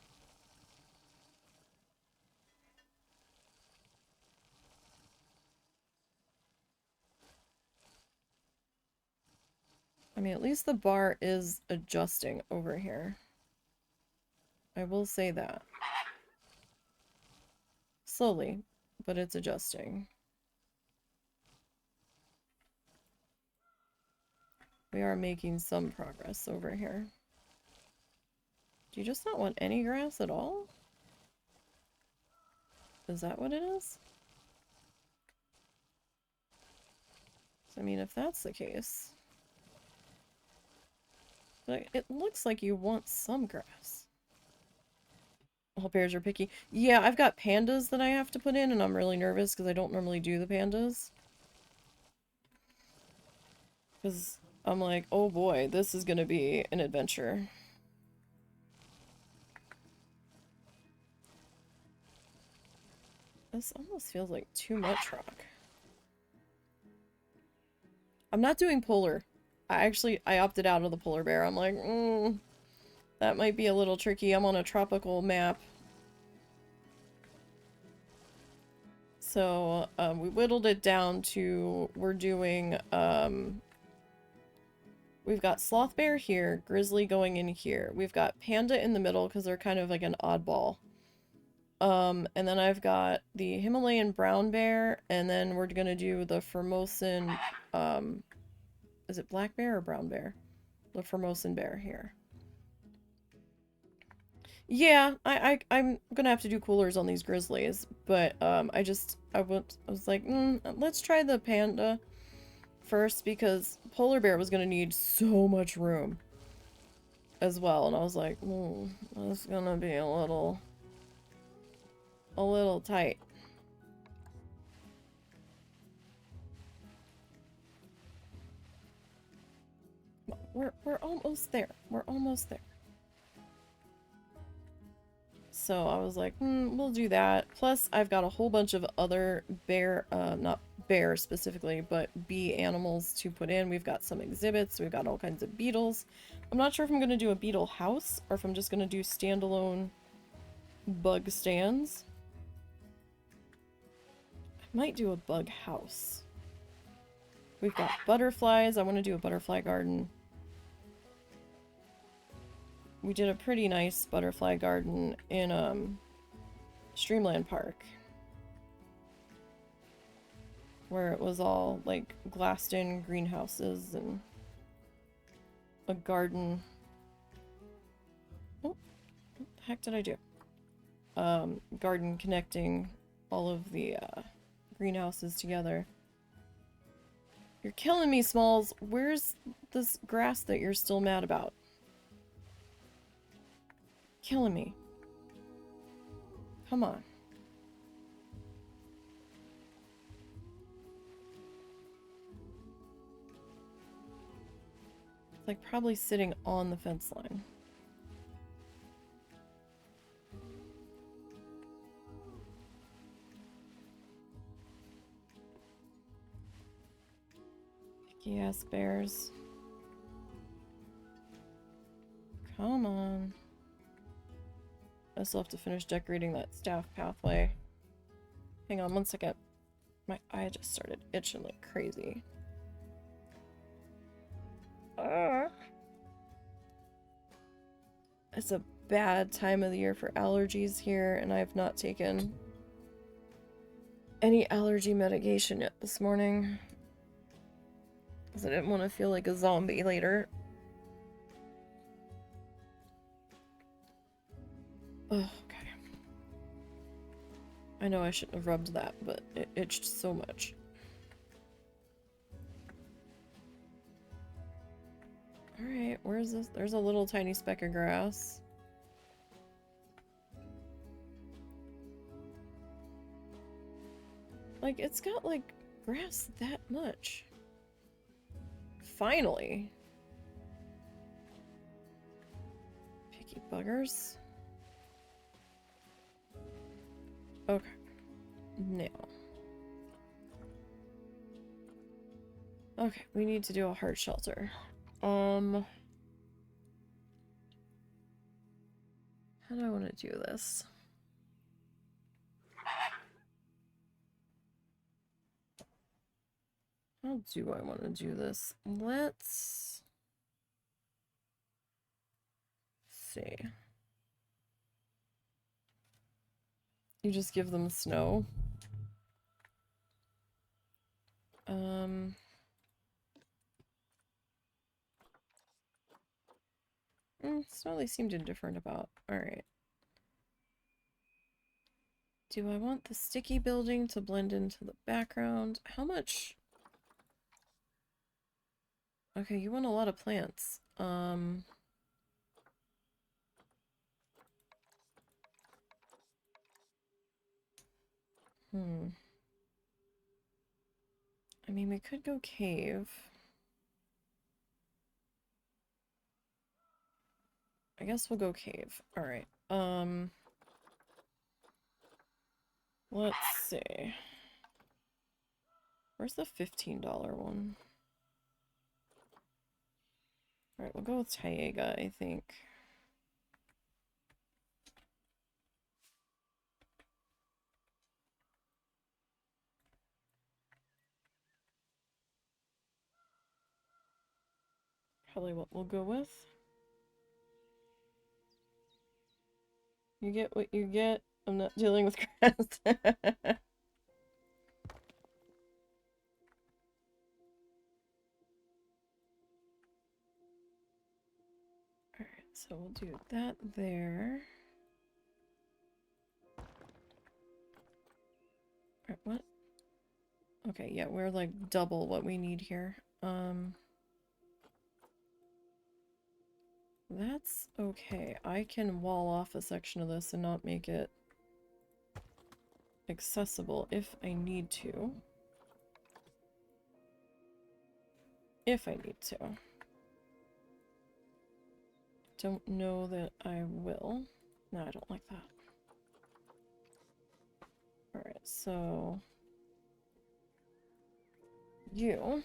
S1: I mean, at least the bar is adjusting over here. I will say that. Slowly, but it's adjusting. We are making some progress over here. Do you just not want any grass at all? Is that what it is? So, I mean, if that's the case... But it looks like you want some grass. All bears are picky. Yeah, I've got pandas that I have to put in, and I'm really nervous because I don't normally do the pandas. Because I'm like, oh boy, this is going to be an adventure. This almost feels like too much rock. I'm not doing polar. I opted out of the polar bear. I'm like, that might be a little tricky. I'm on a tropical map. So, we whittled it down to, we're doing, we've got sloth bear here, grizzly going in here. We've got panda in the middle because they're kind of like an oddball. And then I've got the Himalayan brown bear, and then we're gonna do the Formosan, is it black bear or brown bear? The Formosan bear here. Yeah, I'm gonna have to do coolers on these grizzlies, but I was like, let's try the panda first because polar bear was gonna need so much room as well, and I was like, that's gonna be a little tight. We're almost there. We're almost there. So I was like, we'll do that. Plus, I've got a whole bunch of other bear, not bear specifically, but bee animals to put in. We've got some exhibits. We've got all kinds of beetles. I'm not sure if I'm going to do a beetle house or if I'm just going to do standalone bug stands. I might do a bug house. We've got butterflies. I want to do a butterfly garden. We did a pretty nice butterfly garden in Streamland Park, where it was all like glassed in greenhouses and a garden. Oh, what the heck did I do? Garden connecting all of the greenhouses together. You're killing me, Smalls. Where's this grass that you're still mad about? Killing me. Come on. It's like probably sitting on the fence line. Picky ass bears. Come on. I still have to finish decorating that staff pathway. Hang on one second. My eye just started itching like crazy. It's a bad time of the year for allergies here, and I have not taken any allergy medication yet this morning. Because I didn't want to feel like a zombie later. Oh, okay. I know I shouldn't have rubbed that, but it itched so much. Alright, where's this? There's a little tiny speck of grass. Like, it's got, like, grass that much. Finally. Picky buggers. Okay. Now. Okay, we need to do a heart shelter. How do I want to do this? How do I want to do this? Let's see. You just give them snow. Snow they seemed indifferent about. Alright. Do I want the sticky building to blend into the background? How much? Okay, you want a lot of plants. I mean, we could go cave. I guess we'll go cave. Alright. Let's see. Where's the $15 one? Alright, we'll go with Taiga, I think. Probably what we'll go with. You get what you get. I'm not dealing with grass. Alright, so we'll do that there. Alright, what? Okay, yeah, we're like double what we need here. That's okay. I can wall off a section of this and not make it accessible if I need to. If I need to. Don't know that I will. No, I don't like that. Alright, so... you...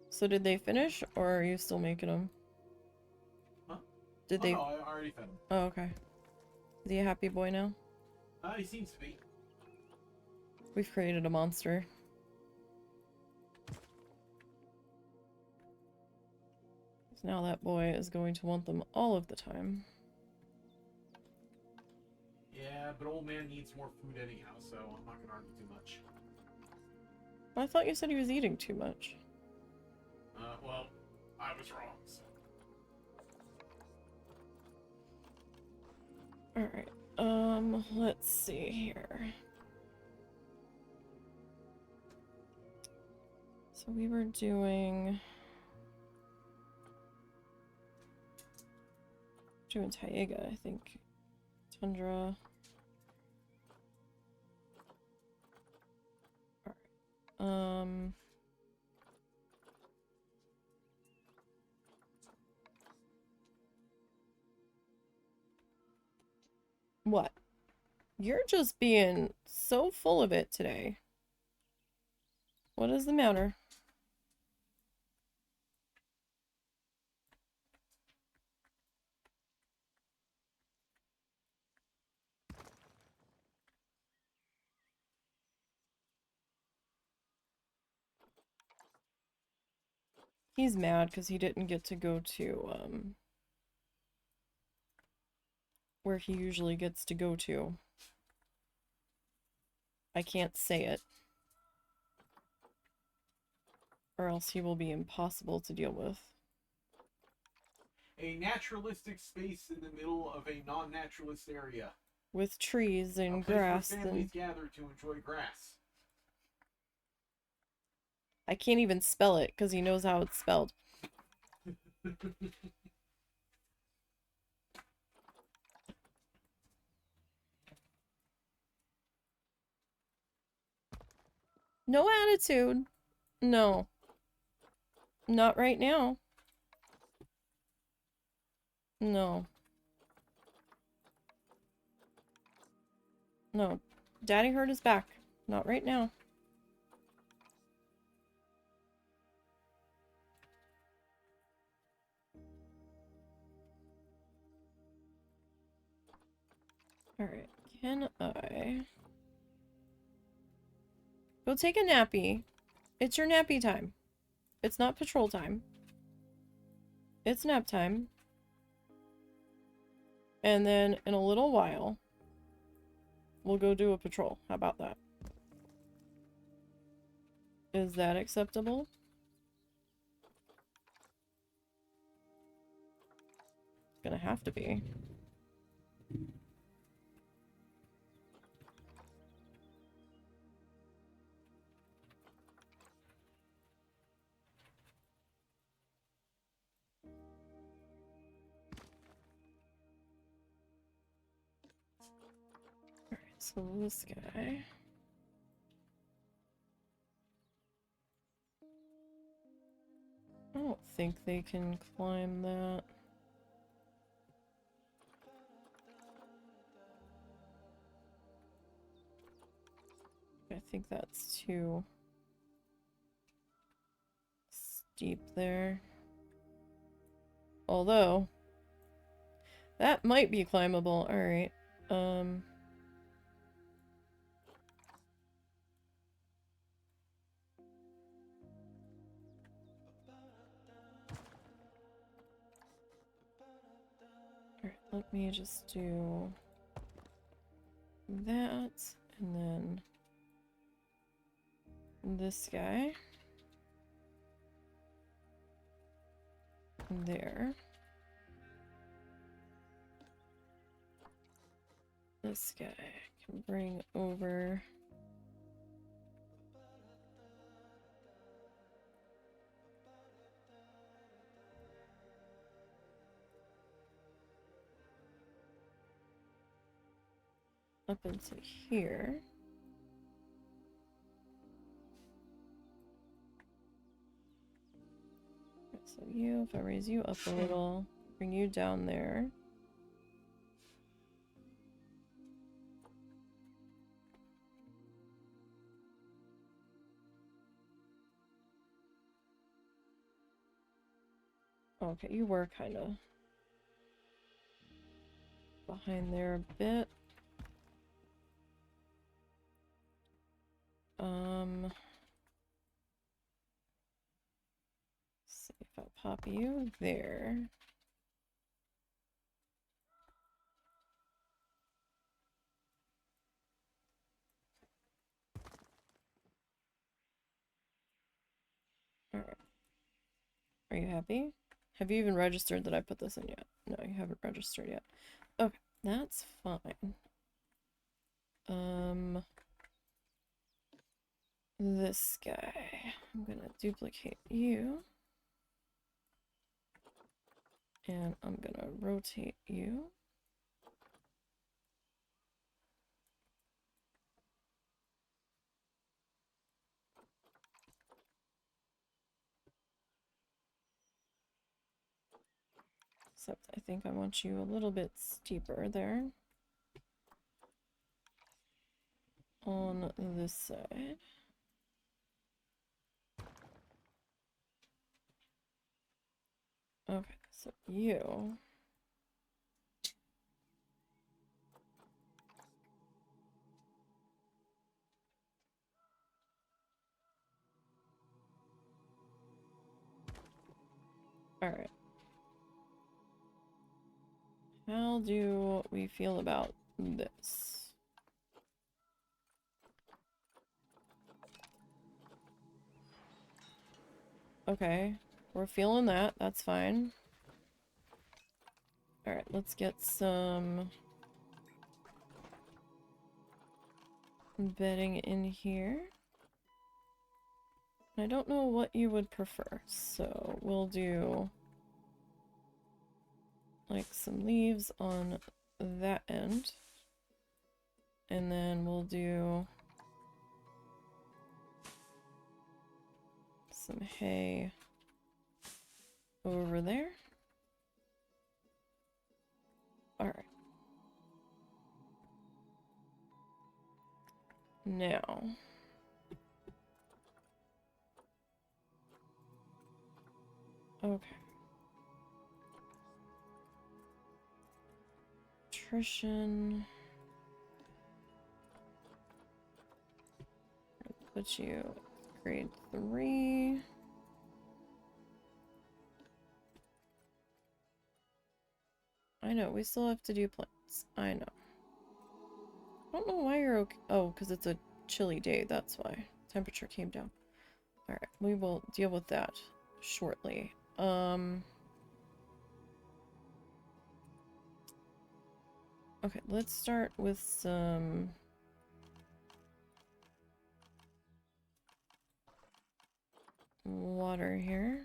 S1: So did they finish, or are you still making them?
S2: Huh?
S1: Did they...
S2: No, I already fed him.
S1: Oh, okay. Is he a happy boy now?
S2: He seems to be.
S1: We've created a monster. Now that boy is going to want them all of the time.
S2: Yeah, but old man needs more food anyhow, so I'm not gonna argue too much.
S1: I thought you said he was eating too much.
S2: Well, I was wrong, so.
S1: Alright, let's see here. So we were doing Taiga, I think. Tundra. Alright. What? You're just being so full of it today. What is the matter? He's mad because he didn't get to go to, where he usually gets to go to. I can't say it. Or else he will be impossible to deal with.
S2: A naturalistic space in the middle of a non-naturalist area.
S1: With trees and
S2: a place
S1: grass
S2: where families gather to enjoy grass.
S1: I can't even spell it because he knows how it's spelled. No attitude. No. Not right now. No. No. Daddy hurt his back. Not right now. Alright. Can I... Go take a nappy. It's your nappy time. It's not patrol time. It's nap time. And then in a little while, we'll go do a patrol. How about that? Is that acceptable? It's gonna have to be. Alright, so this guy... I don't think they can climb that. I think that's too steep there. Although, that might be climbable. Alright. Alright, let me just do that, and then this guy. There. This guy can bring over... up into here. So you, if I raise you up a little, bring you down there. Okay, you were kind of behind there a bit. See if I pop you there. Alright. Are you happy? Have you even registered that I put this in yet? No, you haven't registered yet. Okay, that's fine. This guy. I'm gonna duplicate you. And I'm gonna rotate you. Except I think I want you a little bit steeper there. On this side. Okay, so you... Alright. How do we feel about this? Okay, we're feeling that. That's fine. Alright, let's get some bedding in here. I don't know what you would prefer, so we'll do like some leaves on that end. And then we'll do some hay over there. Alright. Now. Okay. Nutrition. Put you grade 3. I know, we still have to do plants. I know. I don't know why you're okay. Oh, because it's a chilly day, that's why. Temperature came down. Alright, we will deal with that shortly. Okay, let's start with some water here.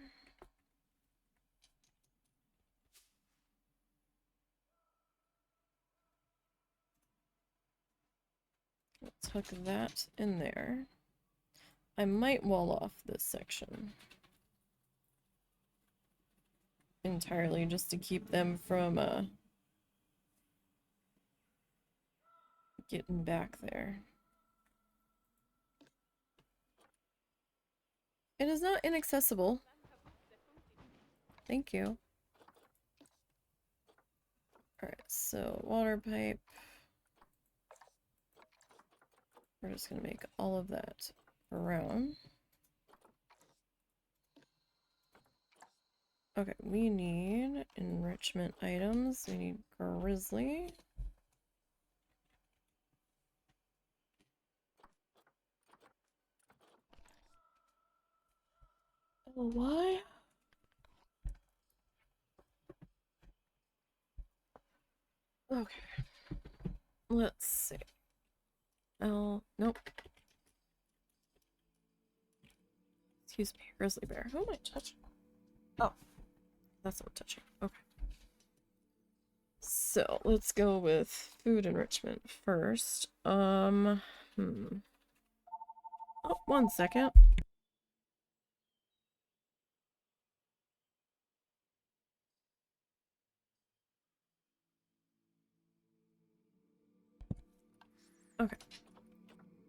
S1: Let's hook that in there. I might wall off this section entirely just to keep them from getting back there. It is not inaccessible. Thank you. Alright, so water pipe. We're just gonna make all of that brown. Okay, we need enrichment items. We need grizzly. Why? Okay. Let's see. Oh, nope. Excuse me, grizzly bear. Who am I touching? Oh, that's not touching. Okay. So, let's go with food enrichment first. Oh, 1 second. Okay.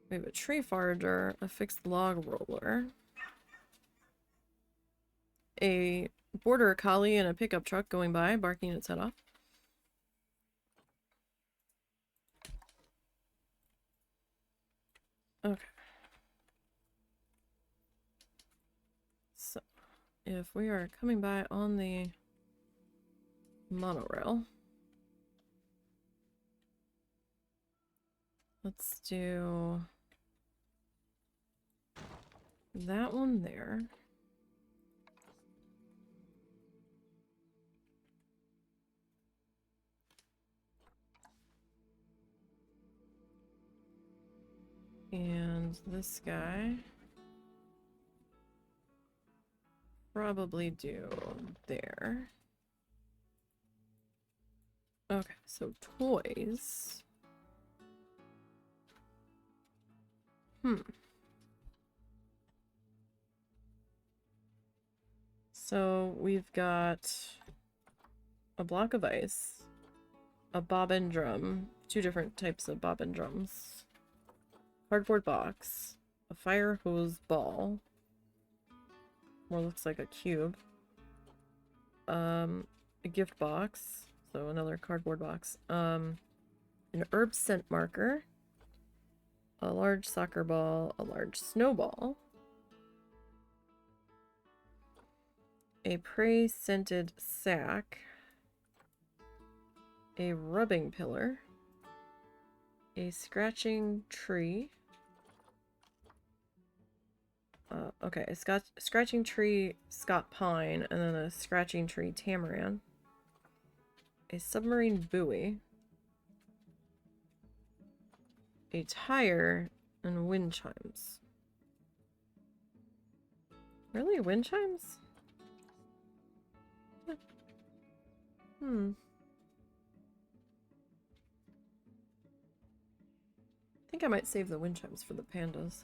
S1: We have a tree forager, a fixed log roller, a border collie and a pickup truck going by, barking its head off. Okay. So, if we are coming by on the monorail, let's do that one there. And this guy. Probably do there. Okay, so toys. So we've got a block of ice, a bobbin drum, 2 different types of bobbin drums, cardboard box, a fire hose ball, more looks like a cube, a gift box, so another cardboard box, an herb scent marker, a large soccer ball, a large snowball, a prey scented sack, a rubbing pillar, a scratching tree. Okay, a scratching tree Scott pine, and then a scratching tree tamarin. A submarine buoy. A tire, and wind chimes. Really? Wind chimes? Hmm. I think I might save the wind chimes for the pandas.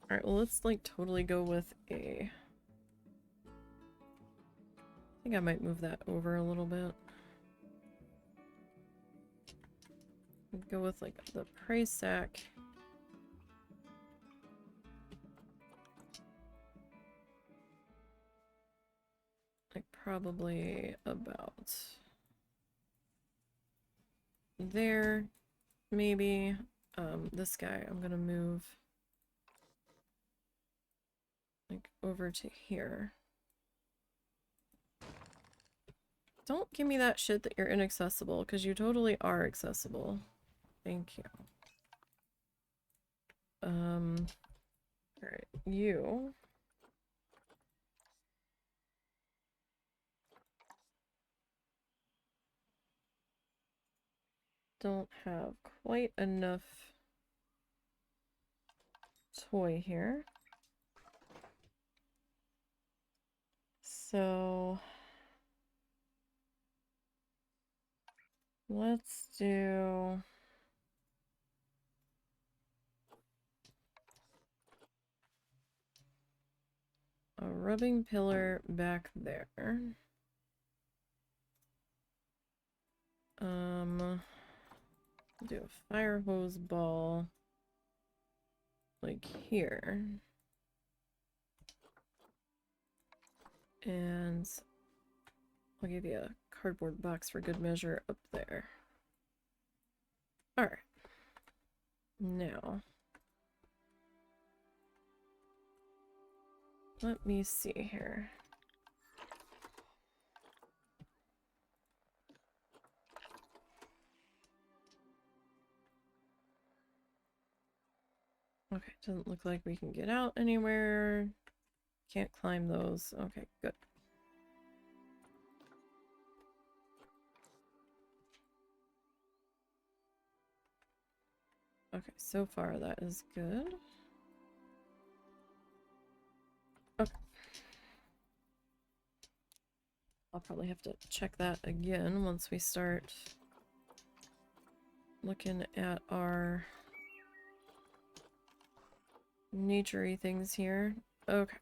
S1: Alright, well, let's like totally go with a... I think I might move that over a little bit. Go with like the prey sack. Like probably about there, maybe. This guy I'm gonna move like over to here. Don't give me that shit that you're inaccessible, because you totally are accessible. Thank you. Alright, you. Don't have quite enough toy here. So let's do a rubbing pillar back there. Do a fire hose ball like here. And I'll give you a cardboard box for good measure up there. Alright. Now, let me see here. Okay, doesn't look like we can get out anywhere. Can't climb those. Okay, good. Okay, so far that is good. Okay. I'll probably have to check that again once we start looking at our nature-y things here. Okay.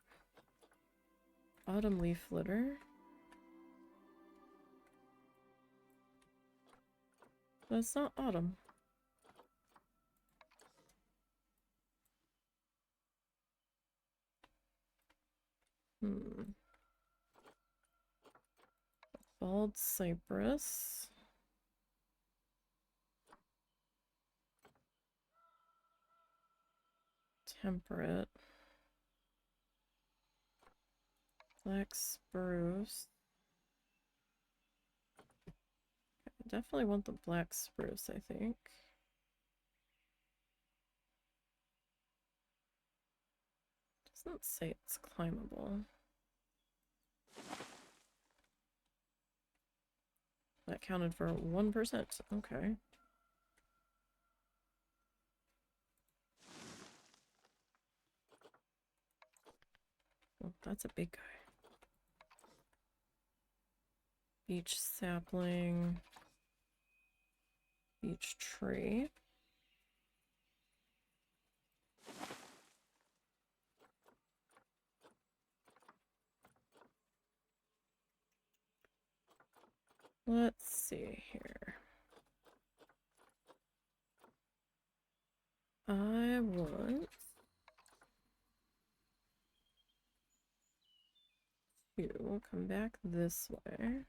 S1: Autumn leaf litter. That's not autumn. Bald cypress. Temperate. Black spruce. I definitely want the black spruce, I think. Doesn't say it's climbable. That counted for 1%. Okay. Well, that's a big guy. Beech sapling. Beech tree. Let's see here. I want to come back this way.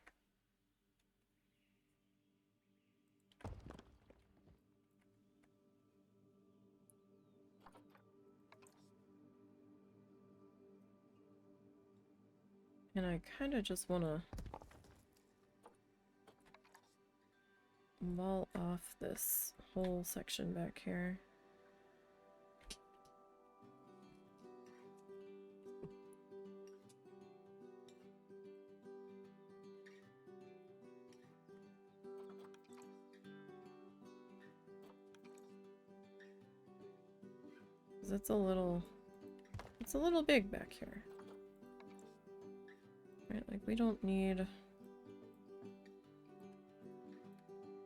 S1: And I kind of just want to wall off this whole section back here. It's a little big back here. Right, like we don't need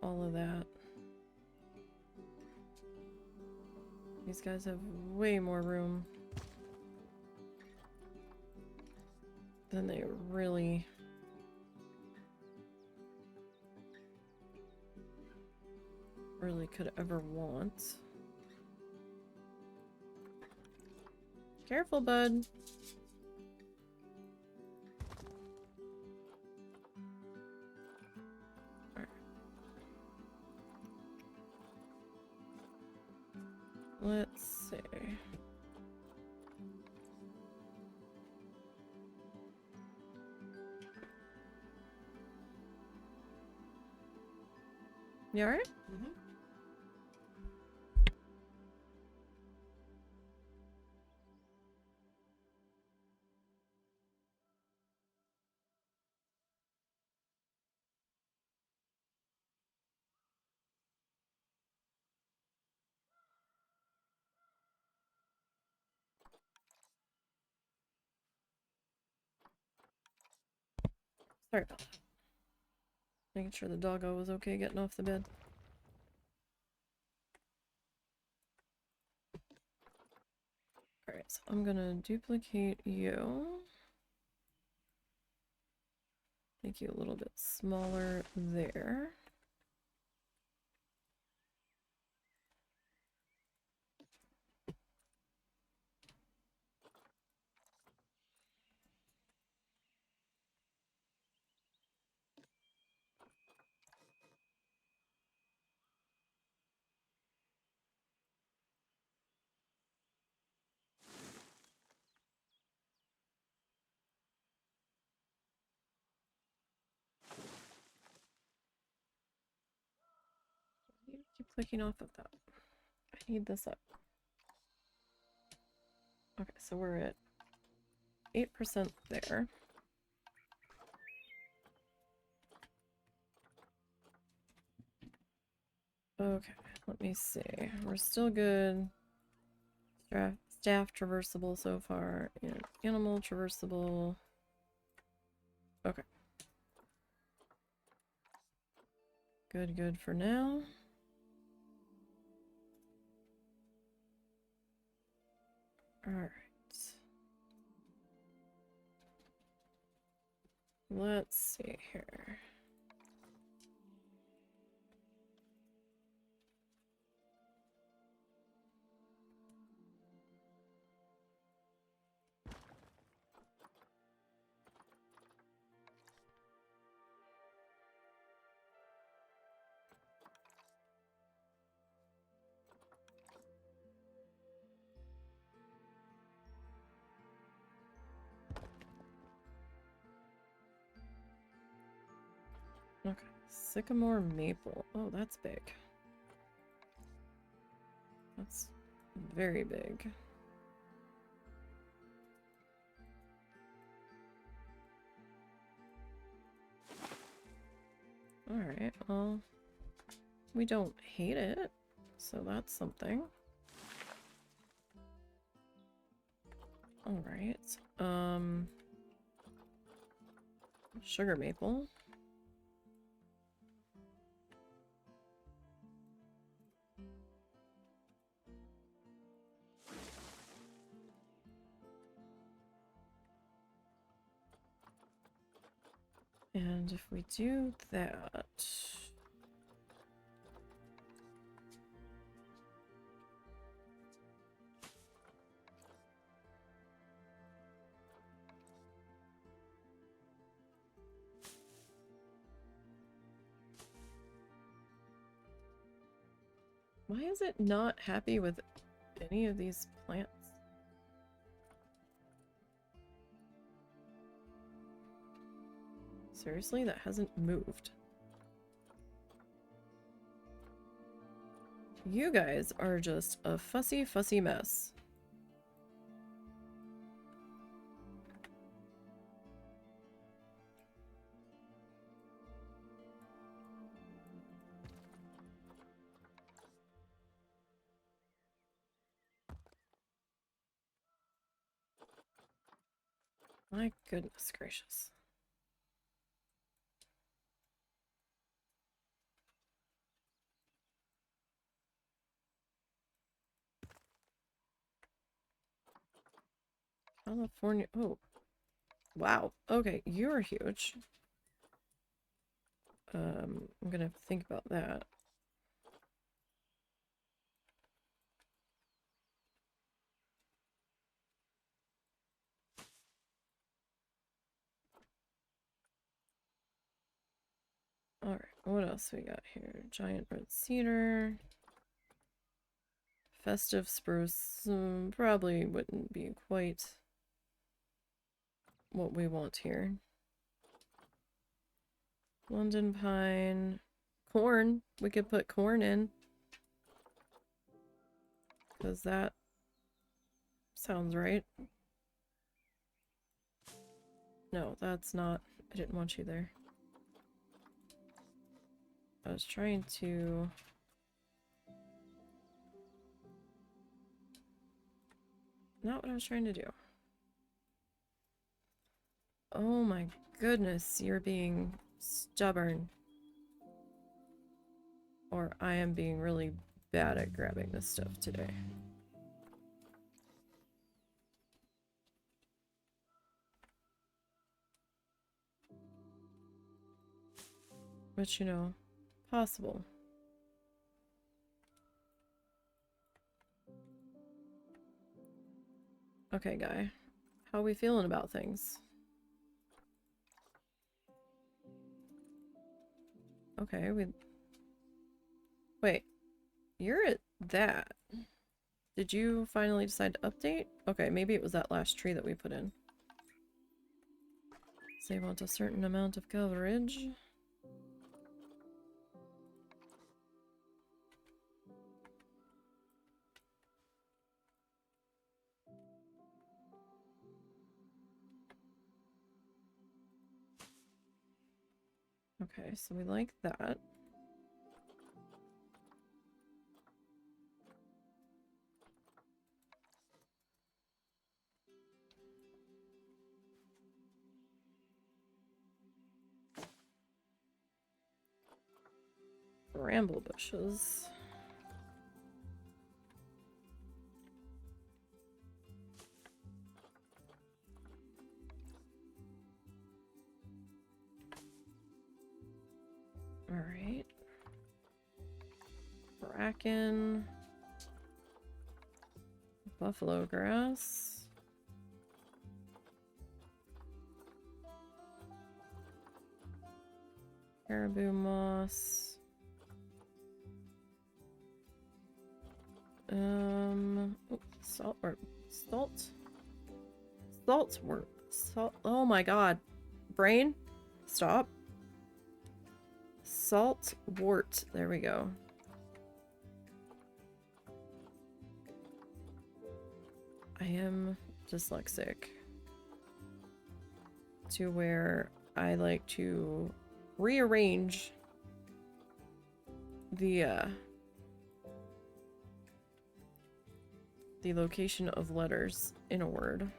S1: all of that. These guys have way more room than they really could ever want. Careful, bud. Alright. Let's see. You alright?
S2: Mm-hmm.
S1: Sorry about that. Making sure the doggo was okay getting off the bed. Alright, so I'm gonna duplicate you. Make you a little bit smaller there. You keep clicking off of that. I need this up. Okay, so we're at 8% there. Okay, let me see. We're still good. Staff traversable so far, and animal traversable. Okay. Good for now. Alright. Let's see here. Okay, sycamore maple. Oh, that's big. That's very big. Alright, well, we don't hate it, so that's something. Alright, sugar maple. And if we do that... Why is it not happy with any of these plants? Seriously, that hasn't moved. You guys are just a fussy, fussy mess. My goodness gracious. California. Oh, wow. Okay, you're huge. I'm gonna have to think about that. Alright, what else we got here? Giant red cedar. Festive spruce. Probably wouldn't be quite what we want here. London pine. Corn. We could put corn in. Because that sounds right. No, that's not. I didn't want you there. I was trying to... Not what I was trying to do. Oh my goodness, you're being stubborn. Or I am being really bad at grabbing this stuff today. But you know, possible. Okay, guy. How are we feeling about things? Okay, we... Wait. You're at that. Did you finally decide to update? Okay, maybe it was that last tree that we put in. So they want a certain amount of coverage. Okay, so we like that. Bramble bushes. Alright. Bracken. Buffalo grass. Caribou moss. Saltwort. Oh my god. Brain? Stop. Saltwort. There we go. I am dyslexic. To where I like to rearrange the location of letters in a word.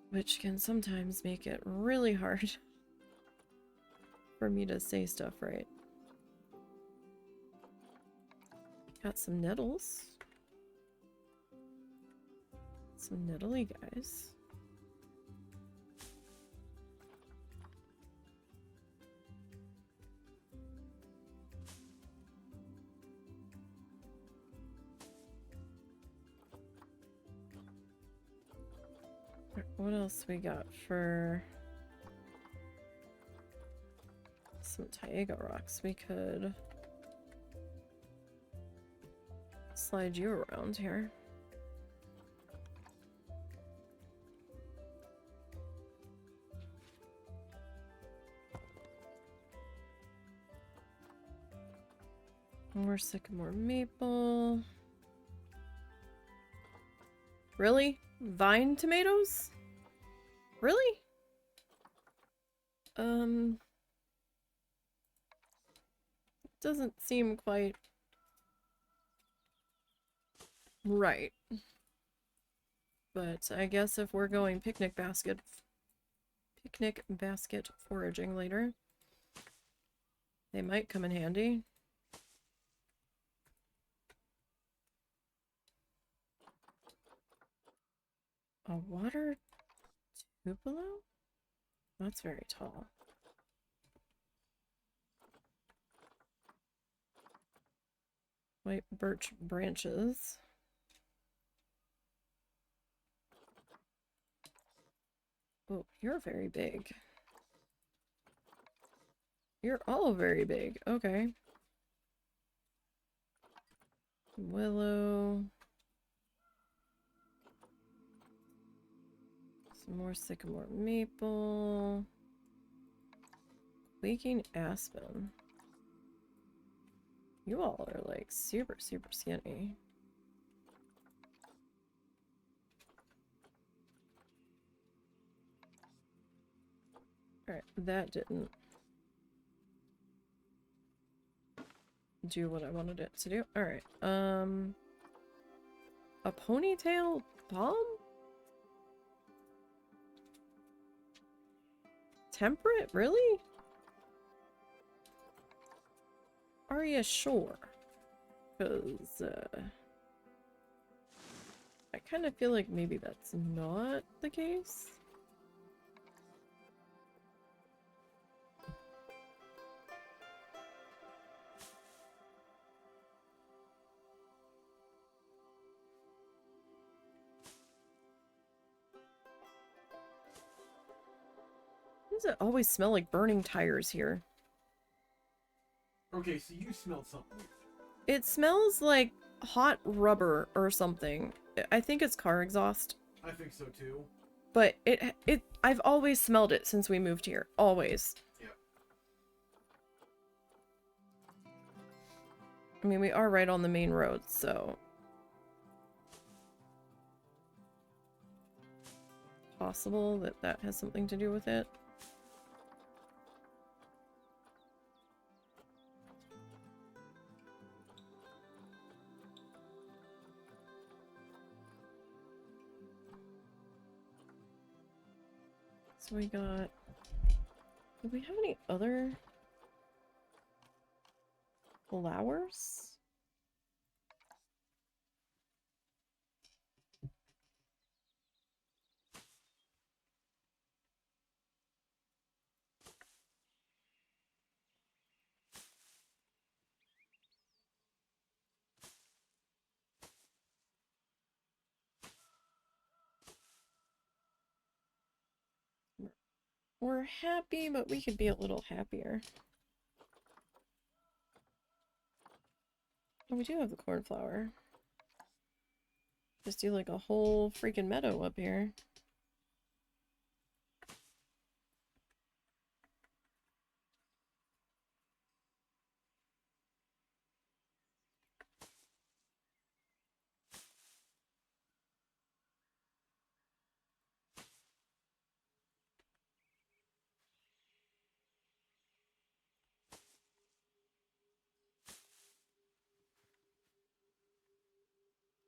S1: Which can sometimes make it really hard for me to say stuff right. Got some nettles. Some nettly guys. What else we got for some Taiga rocks? We could slide you around here. More sycamore maple. Really? Vine tomatoes? Really? Doesn't seem quite right. But I guess if we're going picnic basket foraging later, they might come in handy. A water tupelo? That's very tall. White birch branches. Oh, you're very big. You're all very big. Okay. Willow. Some more sycamore maple. Quaking aspen. You all are like super, super skinny. Alright, that didn't do what I wanted it to do. Alright, a ponytail palm? Temperate? Really? Are you sure? Because, I kind of feel like maybe that's not the case. Why does it always smell like burning tires here?
S2: Okay, so you smelled something.
S1: It smells like hot rubber or something. I think it's car exhaust.
S2: I think so too.
S1: But I've always smelled it since we moved here. Always.
S2: Yep.
S1: I mean, we are right on the main road, so... possible that that has something to do with it. So we got... do we have any other flowers? We're happy, but we could be a little happier. Oh, we do have the cornflower. Just do like a whole freaking meadow up here.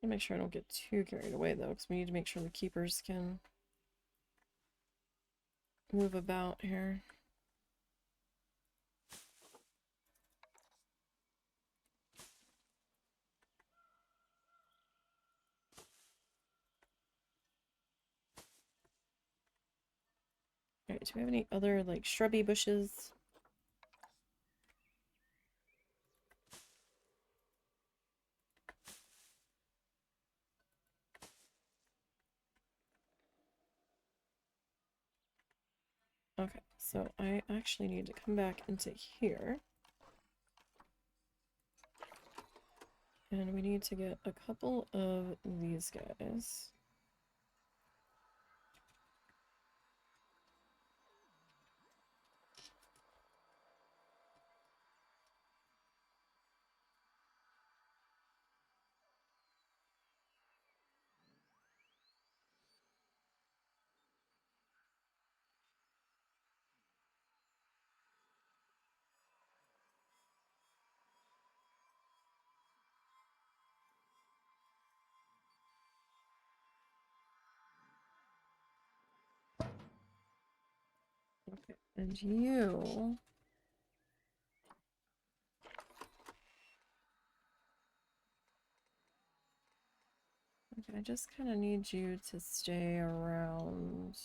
S1: I'll make sure I don't get too carried away though, because we need to make sure the keepers can move about here. Alright, do we have any other like shrubby bushes? Okay, so I actually need to come back into here. And we need to get a couple of these guys. And you... Okay, I just kind of need you to stay around.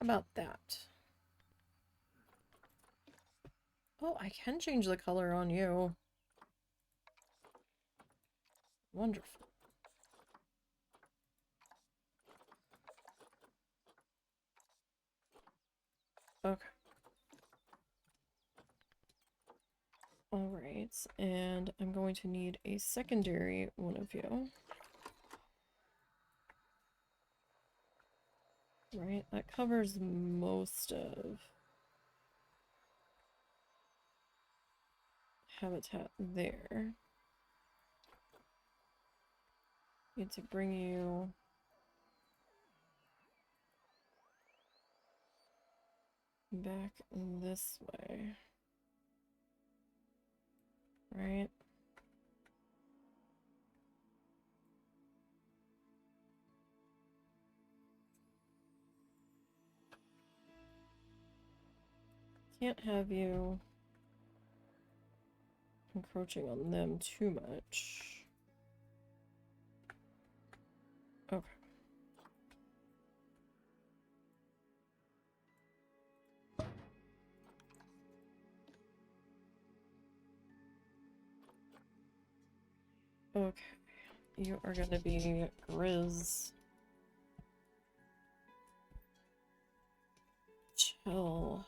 S1: How about that? Oh, I can change the color on you. Wonderful. Okay. Alright, and I'm going to need a secondary one of you. Right, that covers most of habitat there. Need to bring you back this way. Right? Can't have you encroaching on them too much. Okay. Okay. You are gonna be Grizz. Chill.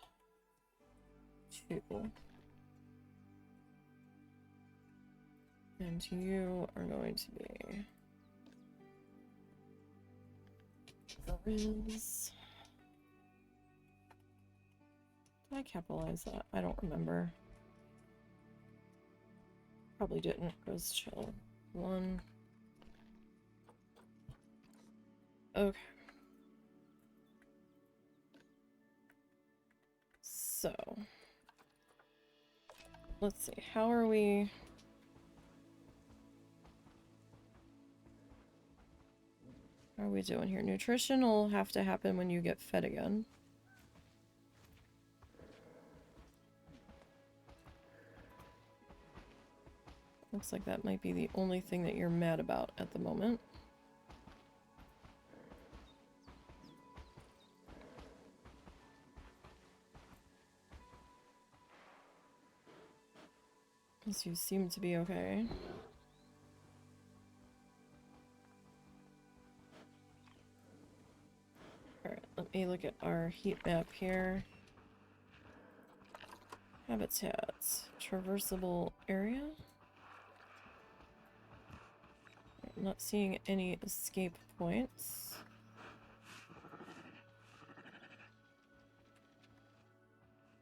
S1: 2. And you are going to be Grizz. Did I capitalize that? I don't remember. Probably didn't. Grizz chill. 1. Okay. So, let's see. How are we? How are we doing here? Nutrition will have to happen when you get fed again. Looks like that might be the only thing that you're mad about at the moment. Because you seem to be okay. Alright, let me look at our heat map here. Habitats. Traversable area. I'm not seeing any escape points.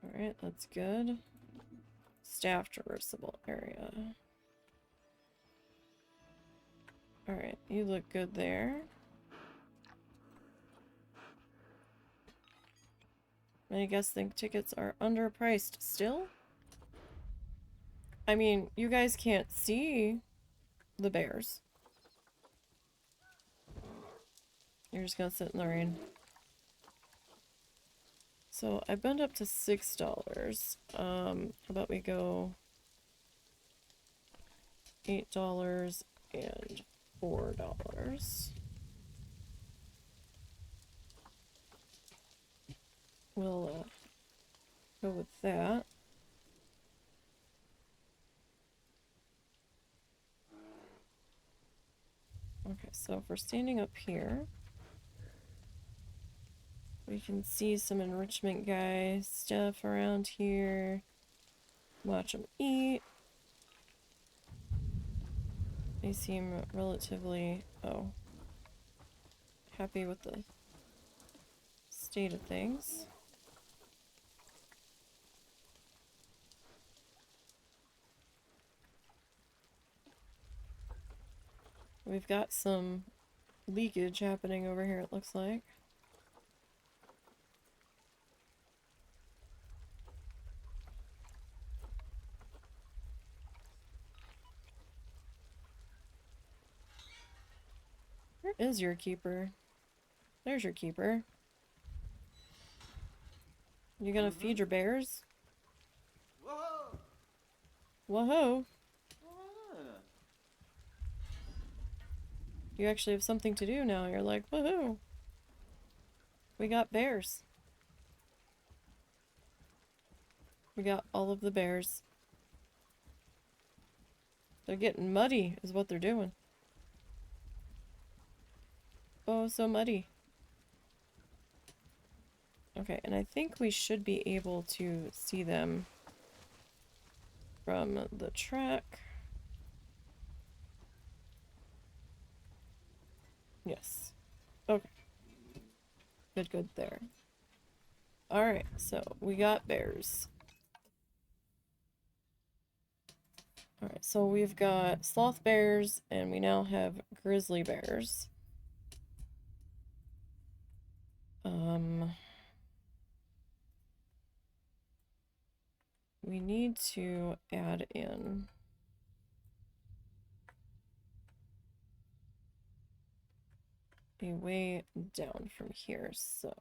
S1: Alright, that's good. Staff traversable area. Alright, you look good there. Many guests think tickets are underpriced still? I mean, you guys can't see the bears. You're just gonna sit in the rain. So I bumped up to $6. How about we go $8 and $4. We'll go with that. Okay, so if we're standing up here, we can see some enrichment guy stuff around here. Watch them eat. They seem relatively, happy with the state of things. We've got some leakage happening over here, it looks like. is your keeper? There's your keeper. You gonna feed your bears?
S3: Whoa!
S1: Whoa!
S3: What?
S1: You actually have something to do now. You're like, woohoo! We got bears. We got all of the bears. They're getting muddy, is what they're doing. Oh, so muddy. Okay, and I think we should be able to see them from the track. Yes. Okay. Good, good there. Alright, so we got bears. Alright, so we've got sloth bears, and we now have grizzly bears. We need to add in a way down from here, so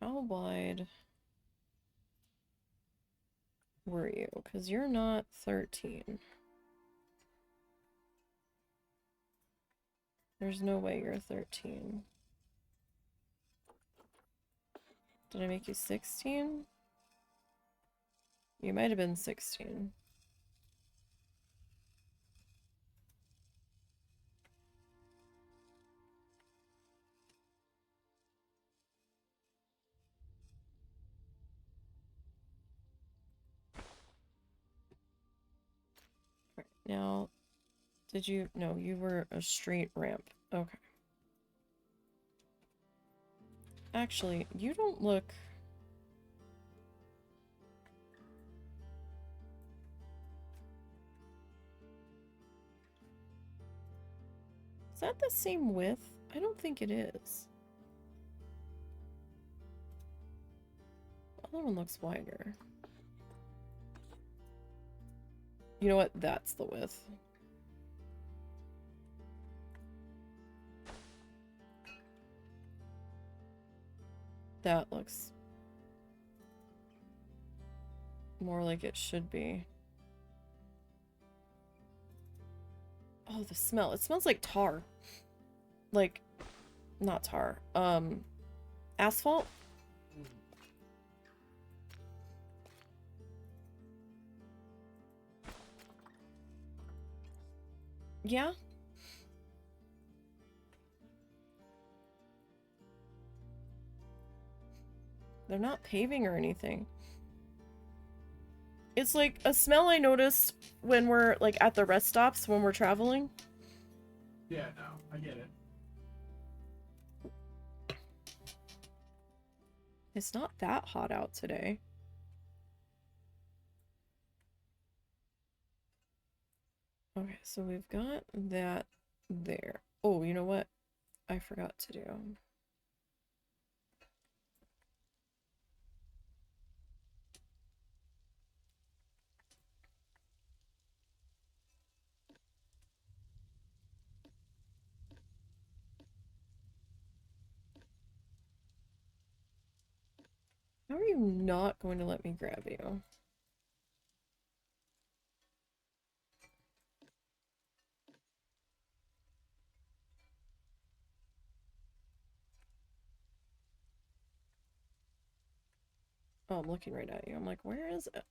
S1: how wide were you? Because you're not 13. There's no way you're 13. Did I make you 16? You might have been 16. Right, now, did you? No, you were a straight ramp. Okay. Actually, you don't look... Is that the same width? I don't think it is. The other one looks wider. You know what? That's the width. That looks more like it should be. Oh, the smell. It smells like tar. Like, not tar. Asphalt? Yeah? They're not paving or anything. It's like a smell I noticed when we're like at the rest stops when we're traveling.
S2: Yeah, no, I get it.
S1: It's not that hot out today. Okay, so we've got that there. Oh, you know what? I forgot to do. How are you not going to let me grab you? Oh, I'm looking right at you. I'm like, where is it?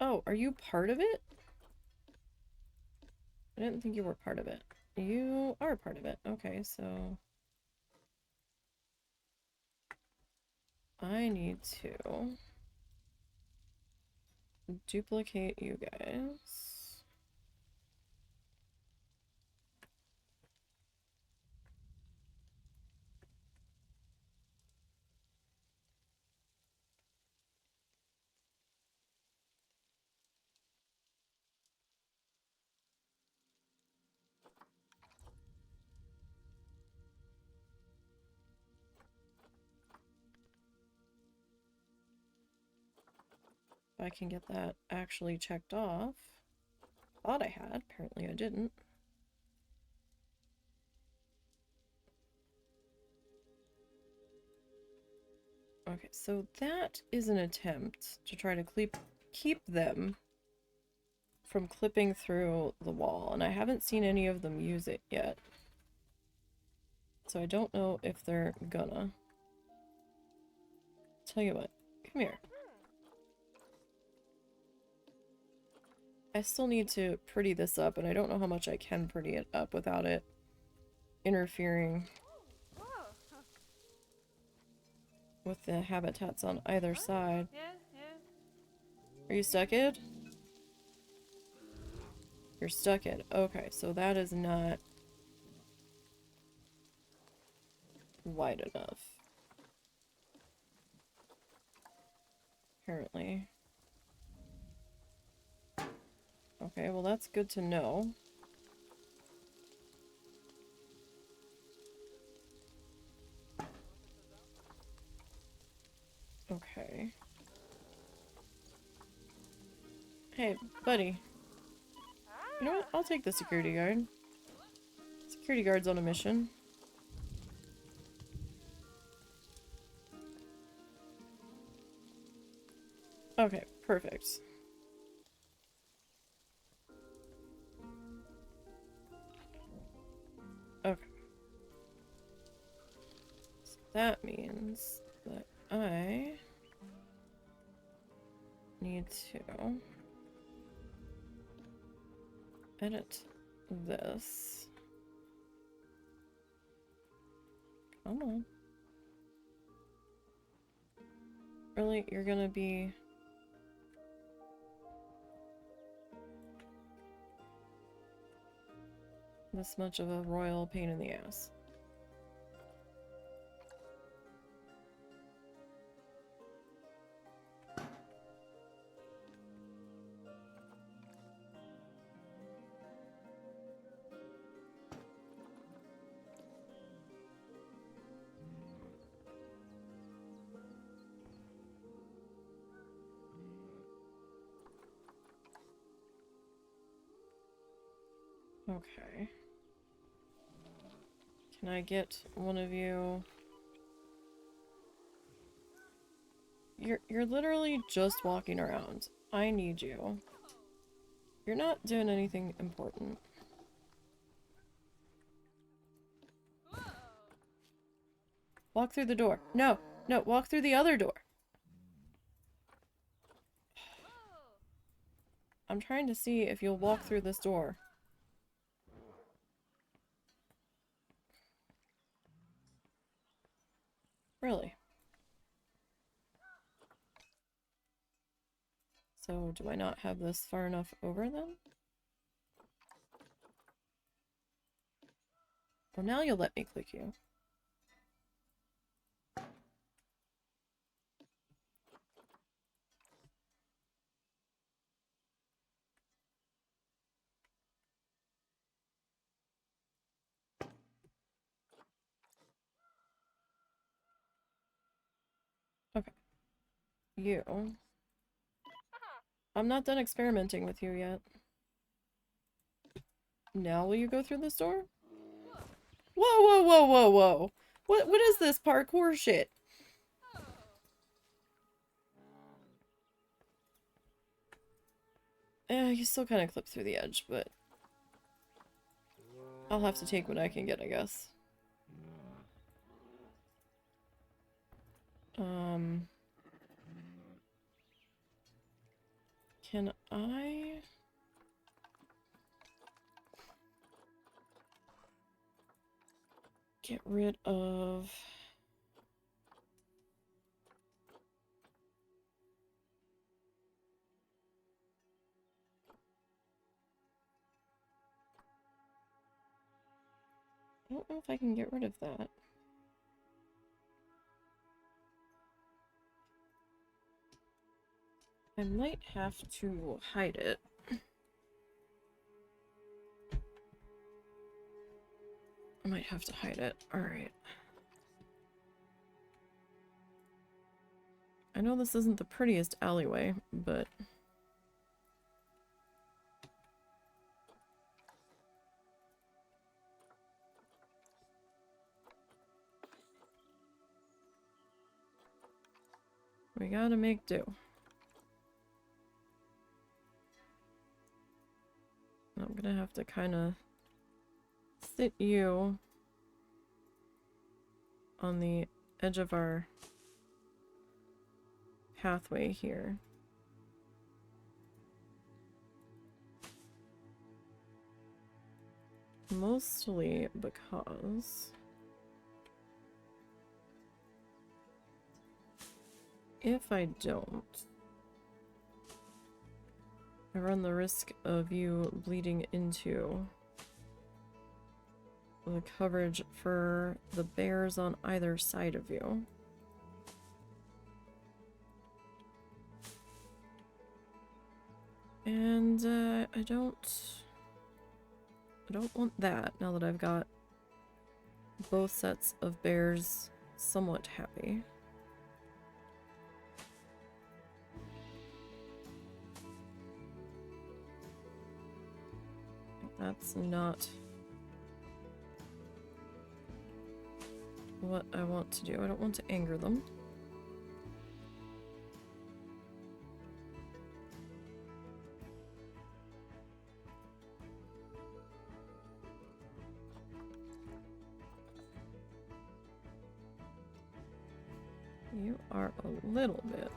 S1: Oh, are you part of it? I didn't think you were part of it. You are part of it. Okay, so I need to duplicate you guys. If I can get that actually checked off. Thought I had, apparently I didn't. Okay, so that is an attempt to try to keep them from clipping through the wall, and I haven't seen any of them use it yet. So I don't know if they're gonna. Tell you what, come here. I still need to pretty this up, and I don't know how much I can pretty it up without it interfering with the habitats on either side. Are you stuck, Ed? You're stuck, Ed. Okay, so that is not wide enough. Apparently. Okay, well that's good to know. Okay. Hey, buddy. You know what? I'll take the security guard. Security guard's on a mission. Okay, perfect. Okay. So that means that I need to edit this. Come on. Really? You're gonna be... this much of a royal pain in the ass. Okay. Can I get one of you? You're literally just walking around. I need you. You're not doing anything important. Walk through the door. No, no, walk through the other door. I'm trying to see if you'll walk through this door. Really? So, do I not have this far enough over then? Well, now you'll let me click you. Okay. You. I'm not done experimenting with you yet. Now will you go through this door? Whoa, whoa, whoa, whoa, whoa! What is this parkour shit? You still kind of clip through the edge, but I'll have to take what I can get, I guess. Can I... get rid of... I don't know if I can get rid of that. I might have to hide it. I might have to hide it. Alright. I know this isn't the prettiest alleyway, but we gotta make do. I'm gonna have to kind of sit you on the edge of our pathway here. Mostly because if I don't, I run the risk of you bleeding into the coverage for the bears on either side of you. And I don't want that now that I've got both sets of bears somewhat happy. That's not what I want to do. I don't want to anger them. You are a little bit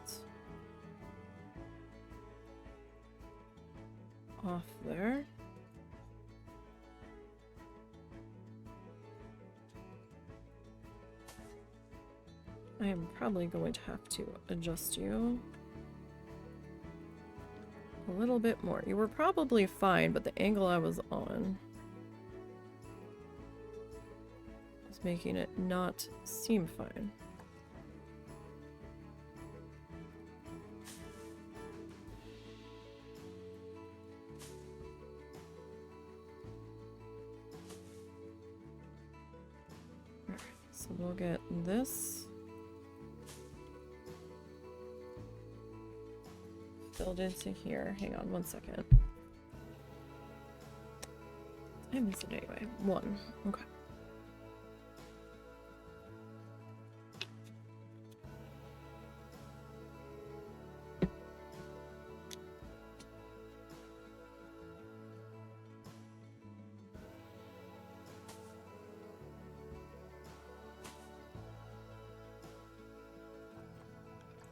S1: off there. I am probably going to have to adjust you a little bit more. You were probably fine, but the angle I was on was making it not seem fine. Alright, so we'll get this filled into here. Hang on one second. I missed it anyway. One. Okay.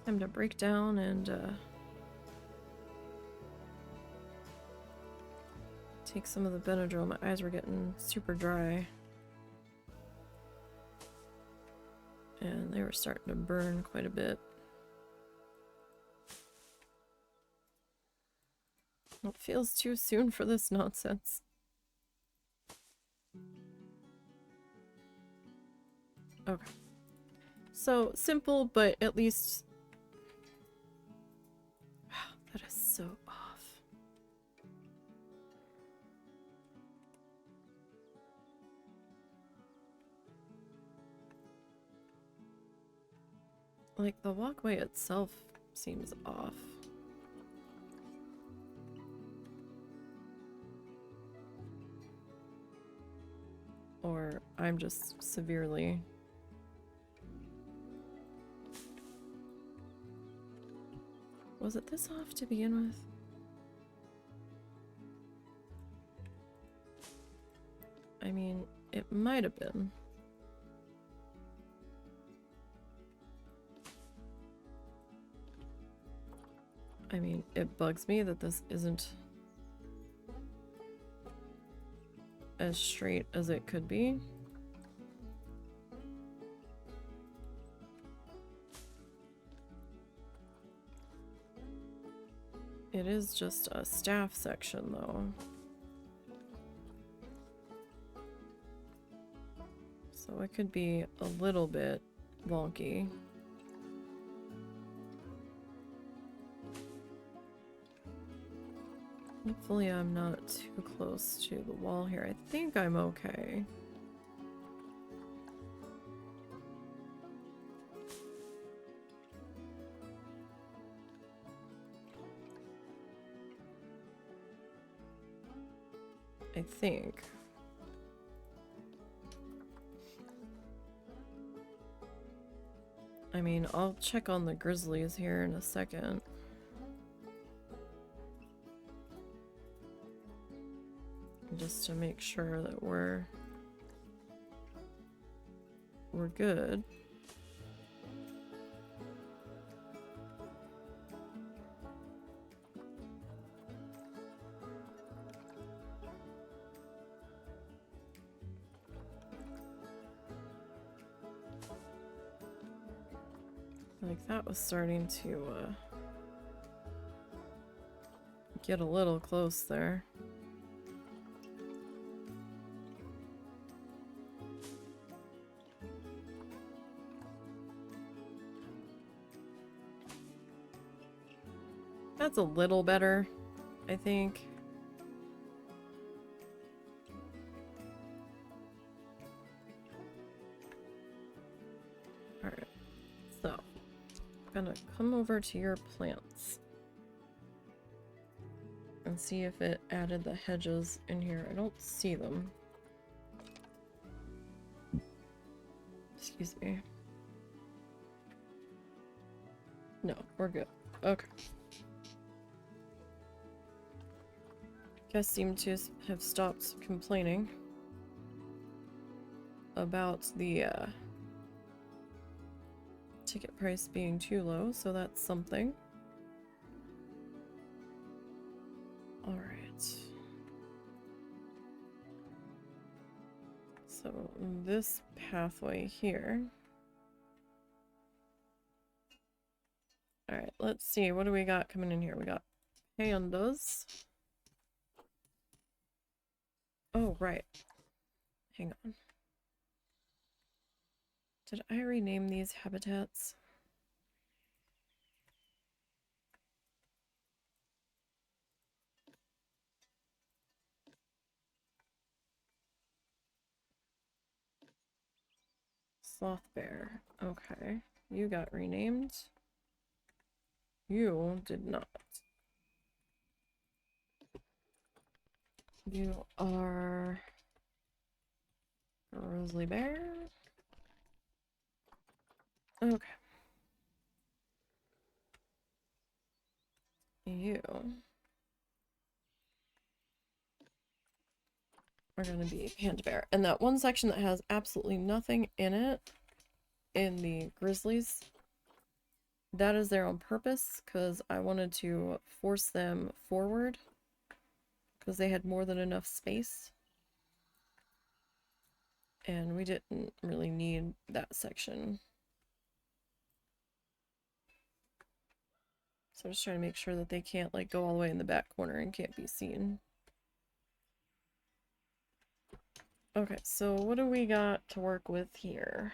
S1: Time to break down and take some of the Benadryl. My eyes were getting super dry. And they were starting to burn quite a bit. It feels too soon for this nonsense. Okay. So, simple, but at least... Wow, that is so off. Like, the walkway itself seems off. Or I'm just severely... Was it this off to begin with? I mean, it might have been. I mean, it bugs me that this isn't as straight as it could be. It is just a staff section, though. So it could be a little bit wonky. Hopefully I'm not too close to the wall here. I think I'm okay. I think. I mean, I'll check on the grizzlies here in a second. Just to make sure that we're good. Like that was starting to get a little close there. That's a little better, I think. Alright, so I'm gonna come over to your plants and see if it added the hedges in here. I don't see them. Excuse me. No, we're good. Okay. Guys seem to have stopped complaining about the ticket price being too low, so that's something. Alright. So this pathway here. Alright, let's see. What do we got coming in here? We got pandas. Oh, right. Hang on. Did I rename these habitats? Sloth bear. Okay. You got renamed. You did not. You are grizzly bear. Okay. You are going to be panda bear. And that one section that has absolutely nothing in it, in the grizzlies, that is there on purpose because I wanted to force them forward because they had more than enough space. And we didn't really need that section. So I'm just trying to make sure that they can't like go all the way in the back corner and can't be seen. Okay, so what do we got to work with here?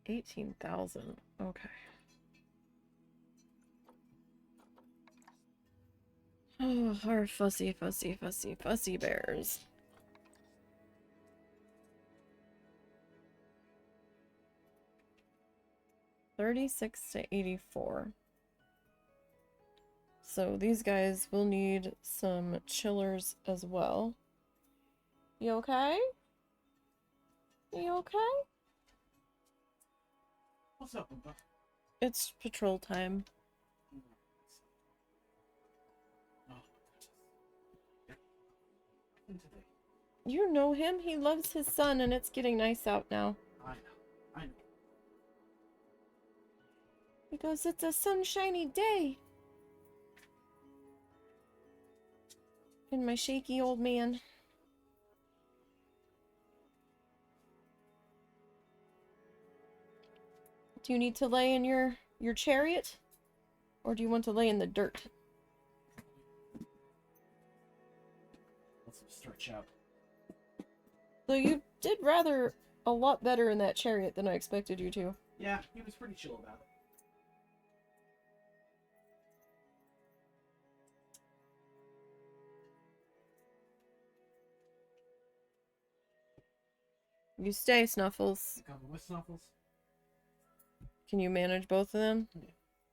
S1: 18,000. Okay. Oh, our fussy bears. $36 to $84. So these guys will need some chillers as well. You okay? You okay?
S2: What's up, Papa?
S1: It's patrol time. You know him. He loves his son, and it's getting nice out now.
S2: I know.
S1: He goes, it's a sunshiny day. And my shaky old man. Do you need to lay in your chariot? Or do you want to lay in the dirt?
S2: Let's stretch out.
S1: So you did rather a lot better in that chariot than I expected you to.
S2: Yeah, he was pretty chill about it.
S1: You stay, Snuffles.
S2: You coming with Snuffles?
S1: Can you manage both of them?
S2: Yeah.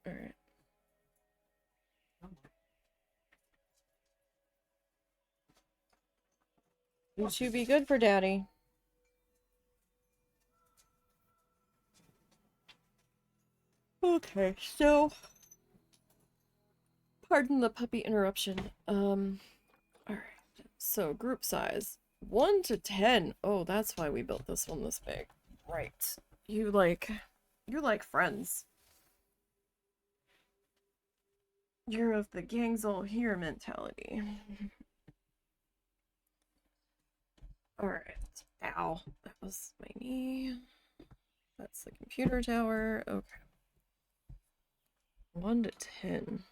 S1: Alright. You should be good for daddy. Okay, so pardon the puppy interruption. Alright. So group size 1 to 10. Oh, that's why we built this one this big. Right. You're like friends. You're of the gang's all here mentality. Alright. Ow. That was my knee. That's the computer tower. Okay. 1 to 10.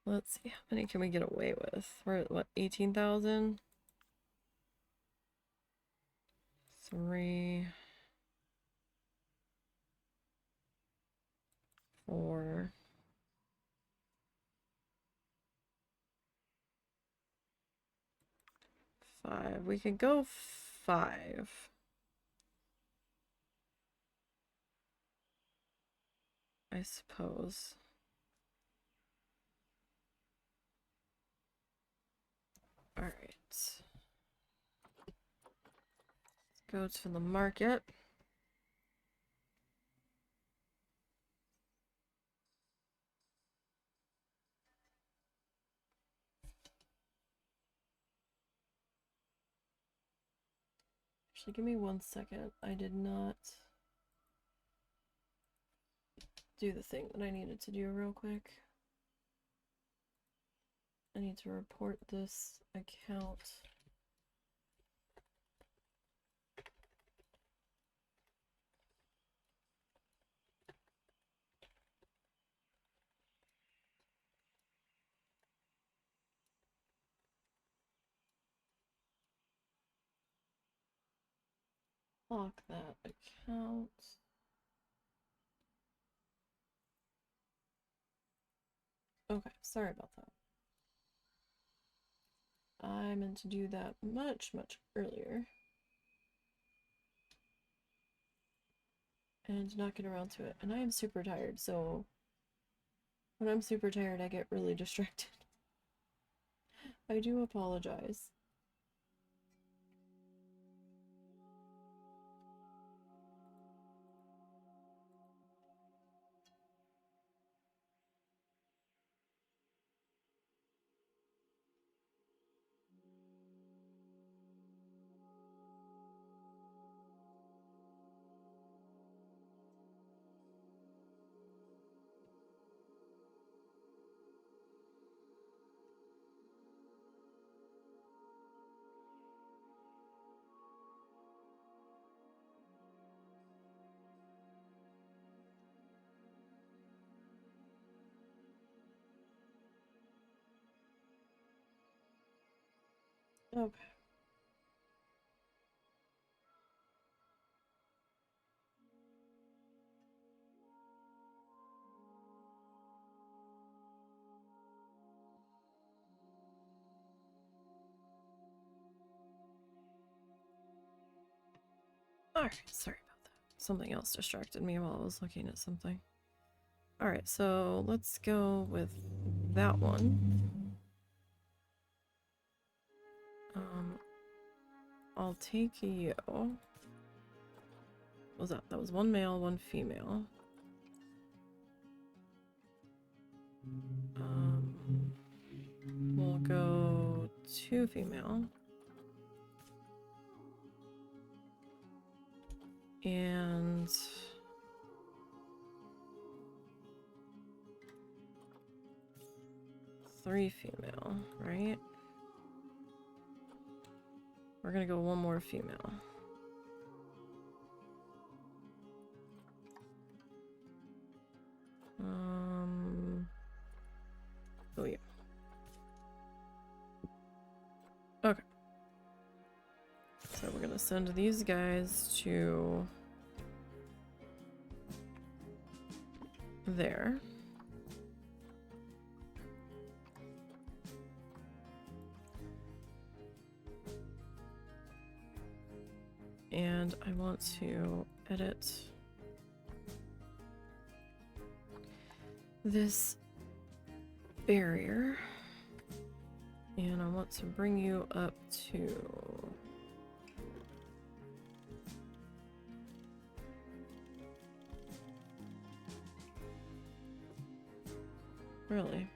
S1: Let's see, how many can we get away with? We're at what, 18,000? 3, 4. 5. We could go 5. I suppose. All right. Let's go to the market. Actually, give me 1 second. I did not do the thing that I needed to do real quick. I need to report this account. Lock that account. Okay, sorry about that. I meant to do that much earlier. And did not get around to it. And I am super tired, so when I'm super tired, I get really distracted. I do apologize. Okay. Alright, sorry about that. Something else distracted me while I was looking at something. Alright, so let's go with that one. I'll take you. What was that? That was 1 male, 1 female. We'll go 2 female. And 3 female, right? We're gonna go 1 more female. Oh yeah. Okay. So we're gonna send these guys to there. And I want to edit this barrier. And I want to bring you up to... Really?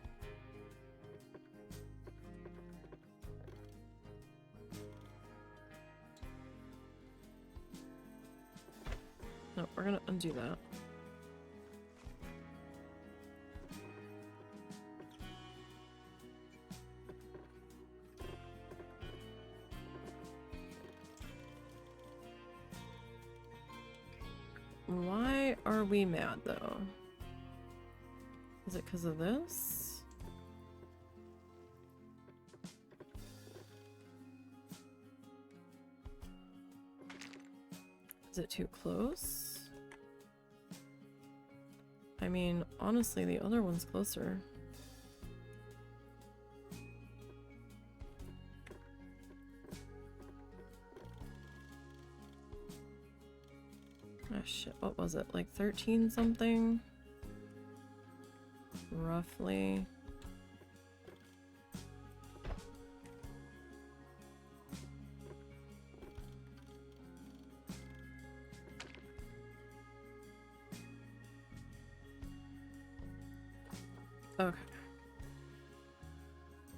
S1: No, we're gonna undo that. Why are we mad though? Is it because of this? Is it too close? I mean, honestly, the other one's closer. Oh shit, what was it? Like 13 something? Roughly. Okay.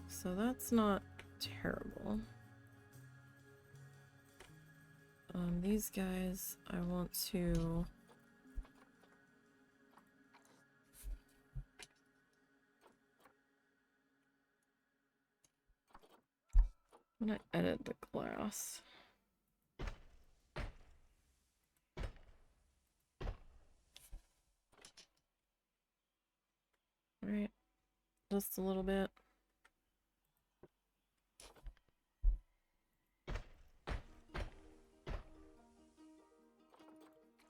S1: So that's not terrible. These guys, I want to... I'm gonna edit the glass. Alright, just a little bit.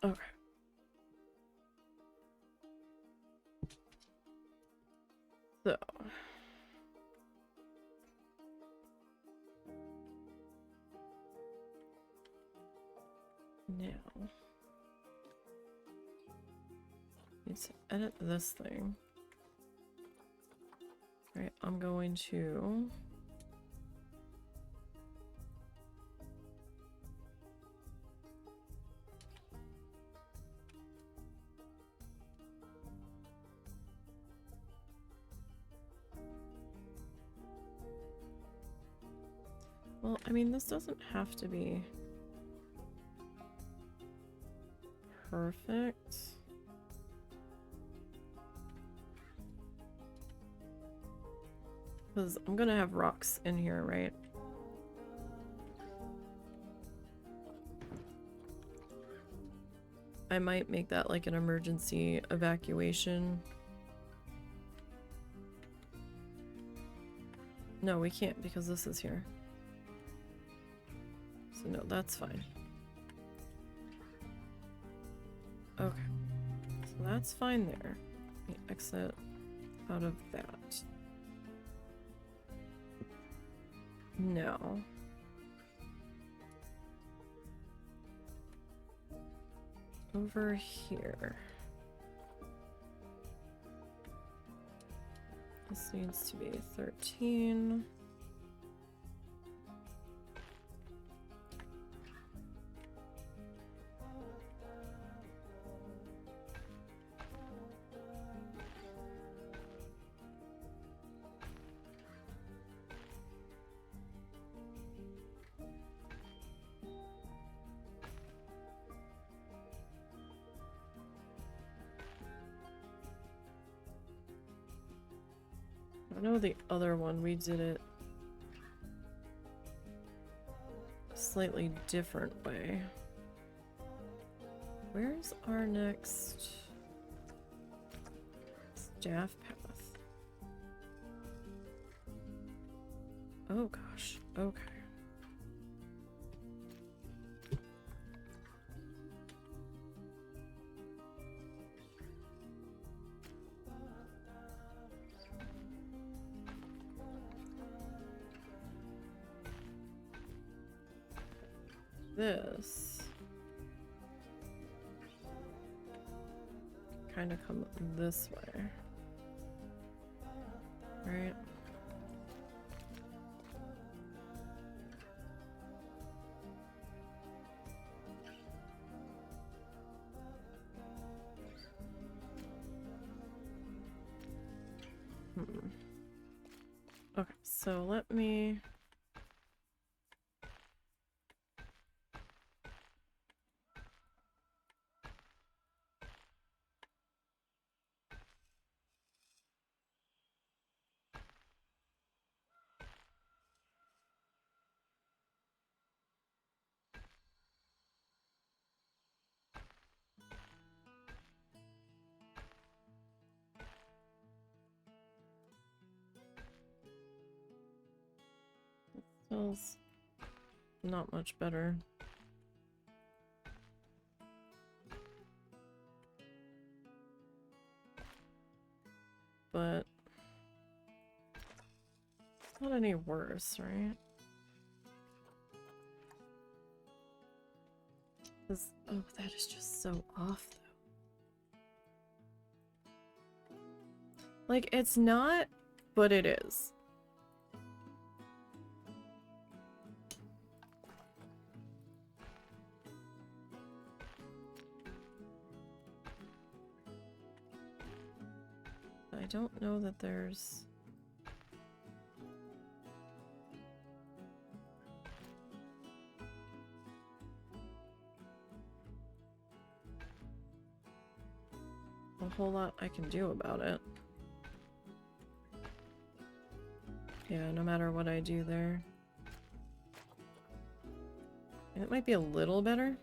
S1: Okay. So. Now. Need to edit this thing. Alright, I'm going to... Well, I mean, this doesn't have to be perfect. Because I'm gonna have rocks in here, right? I might make that like an emergency evacuation. No, we can't because this is here. So no, that's fine. Okay. So that's fine there. Let me exit out of that. Now. Over here. This needs to be 13. I know the other one, we did it a slightly different way. Where's our next staff path? Oh gosh, okay. This kind of come this way. Right? Okay, so let me... Smells not much better. But it's not any worse, right? Oh, that is just so off, though. Like, it's not, but it is. I don't know that there's... a whole lot I can do about it. Yeah, no matter what I do there. And it might be a little better.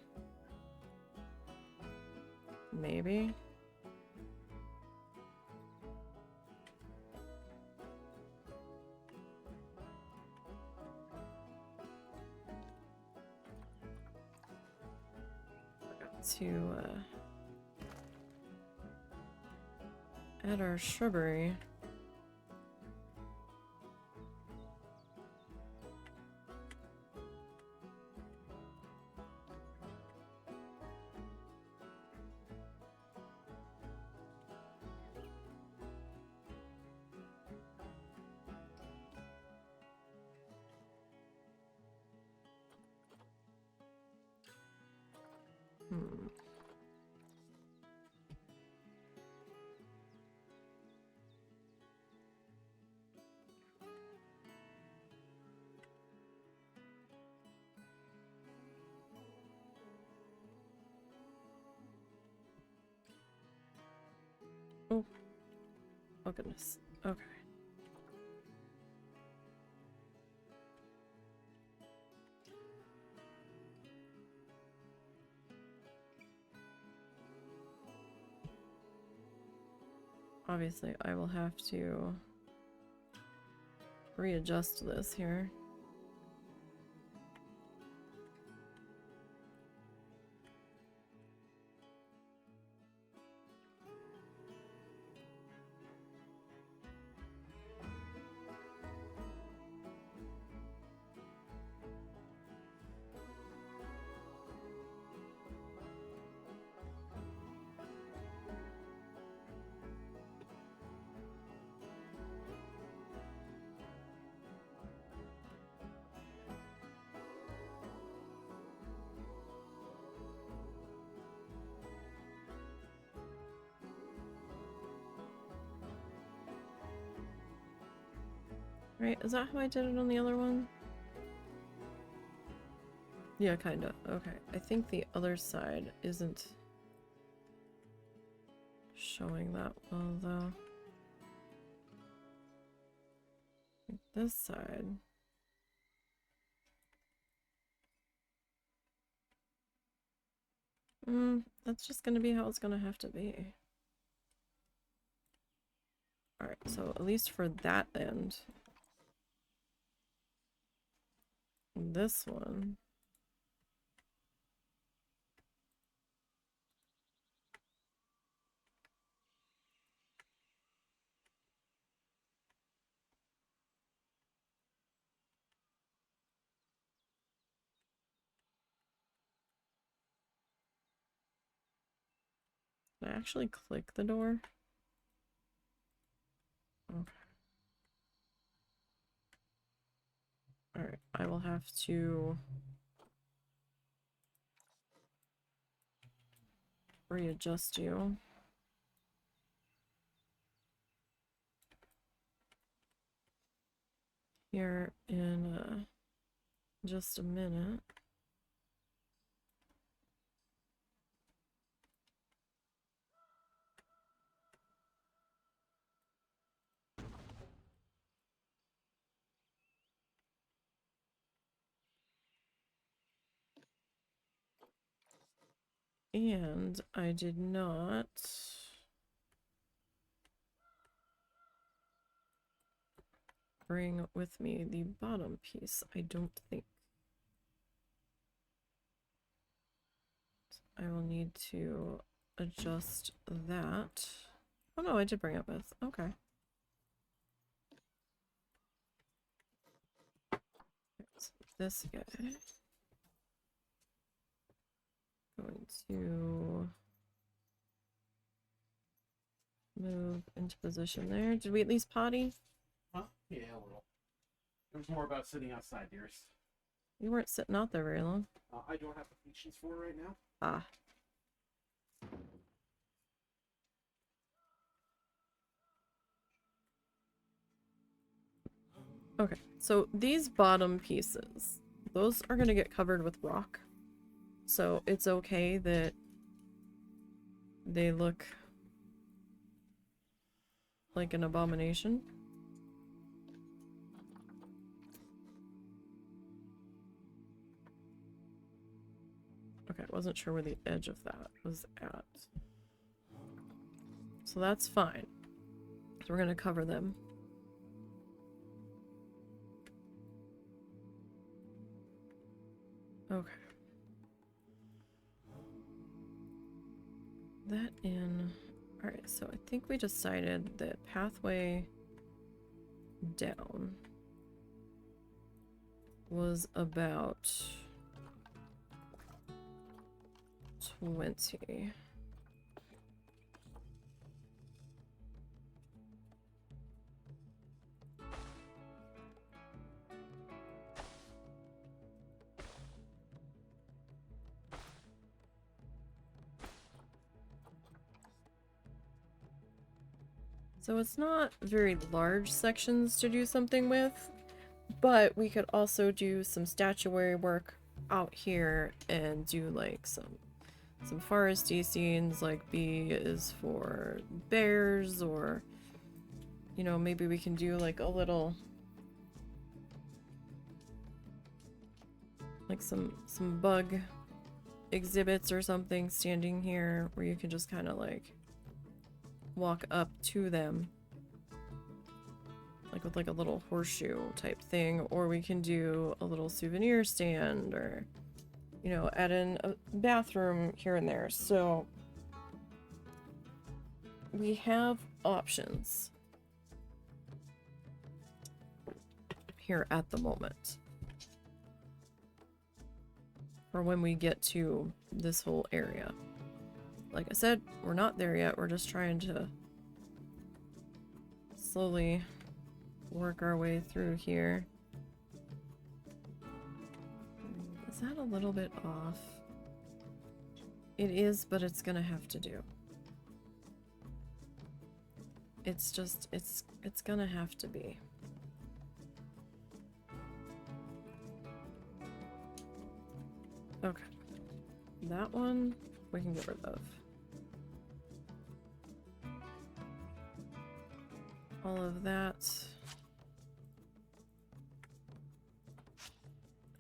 S1: Maybe. To add our shrubbery. Oh. Oh goodness. Okay. Obviously, I will have to readjust this here. Right, is that how I did it on the other one? Yeah, kinda. Okay. I think the other side isn't showing that well, though. I think this side. That's just gonna be how it's gonna have to be. Alright, so at least for that end. This one. Can I actually click the door? Okay. Alright, I will have to readjust you. Here in just a minute. And I did not bring with me the bottom piece, I don't think. I will need to adjust that. Oh no, I did bring it with. Okay. So this guy. Going to move into position there. Did we at least potty?
S2: Huh? Yeah, a little. It was more about sitting outside, dearest.
S1: You weren't sitting out there very long.
S2: I don't have the patience for it right now.
S1: Ah. Okay, so these bottom pieces, those are going to get covered with rock. So it's okay that they look like an abomination. Okay, I wasn't sure where the edge of that was at. So that's fine. So we're going to cover them. Okay. That in. Alright, so I think we decided that pathway down was about 20. So it's not very large sections to do something with, but we could also do some statuary work out here and do like some foresty scenes, like B is for bears, or you know, maybe we can do like a little like some bug exhibits or something standing here where you can just kind of like walk up to them, like with like a little horseshoe type thing, or we can do a little souvenir stand, or you know, add in a bathroom here and there. So we have options here at the moment for when we get to this whole area. Like I said, we're not there yet. We're just trying to slowly work our way through here. Is that a little bit off? It is, but it's gonna have to do. It's just, it's gonna have to be. Okay. That one we can get rid of. All of that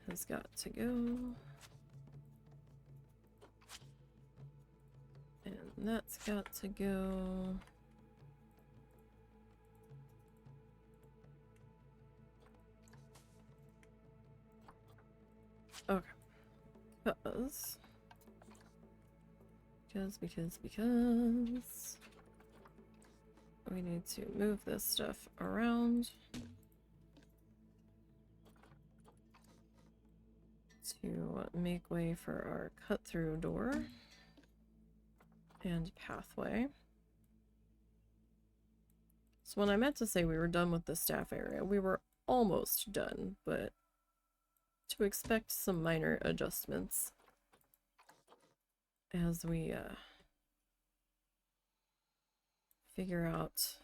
S1: has got to go. And that's got to go. Okay. Because we need to move this stuff around to make way for our cut-through door. And pathway. So when I meant to say we were done with the staff area, we were almost done, but to expect some minor adjustments as we figure out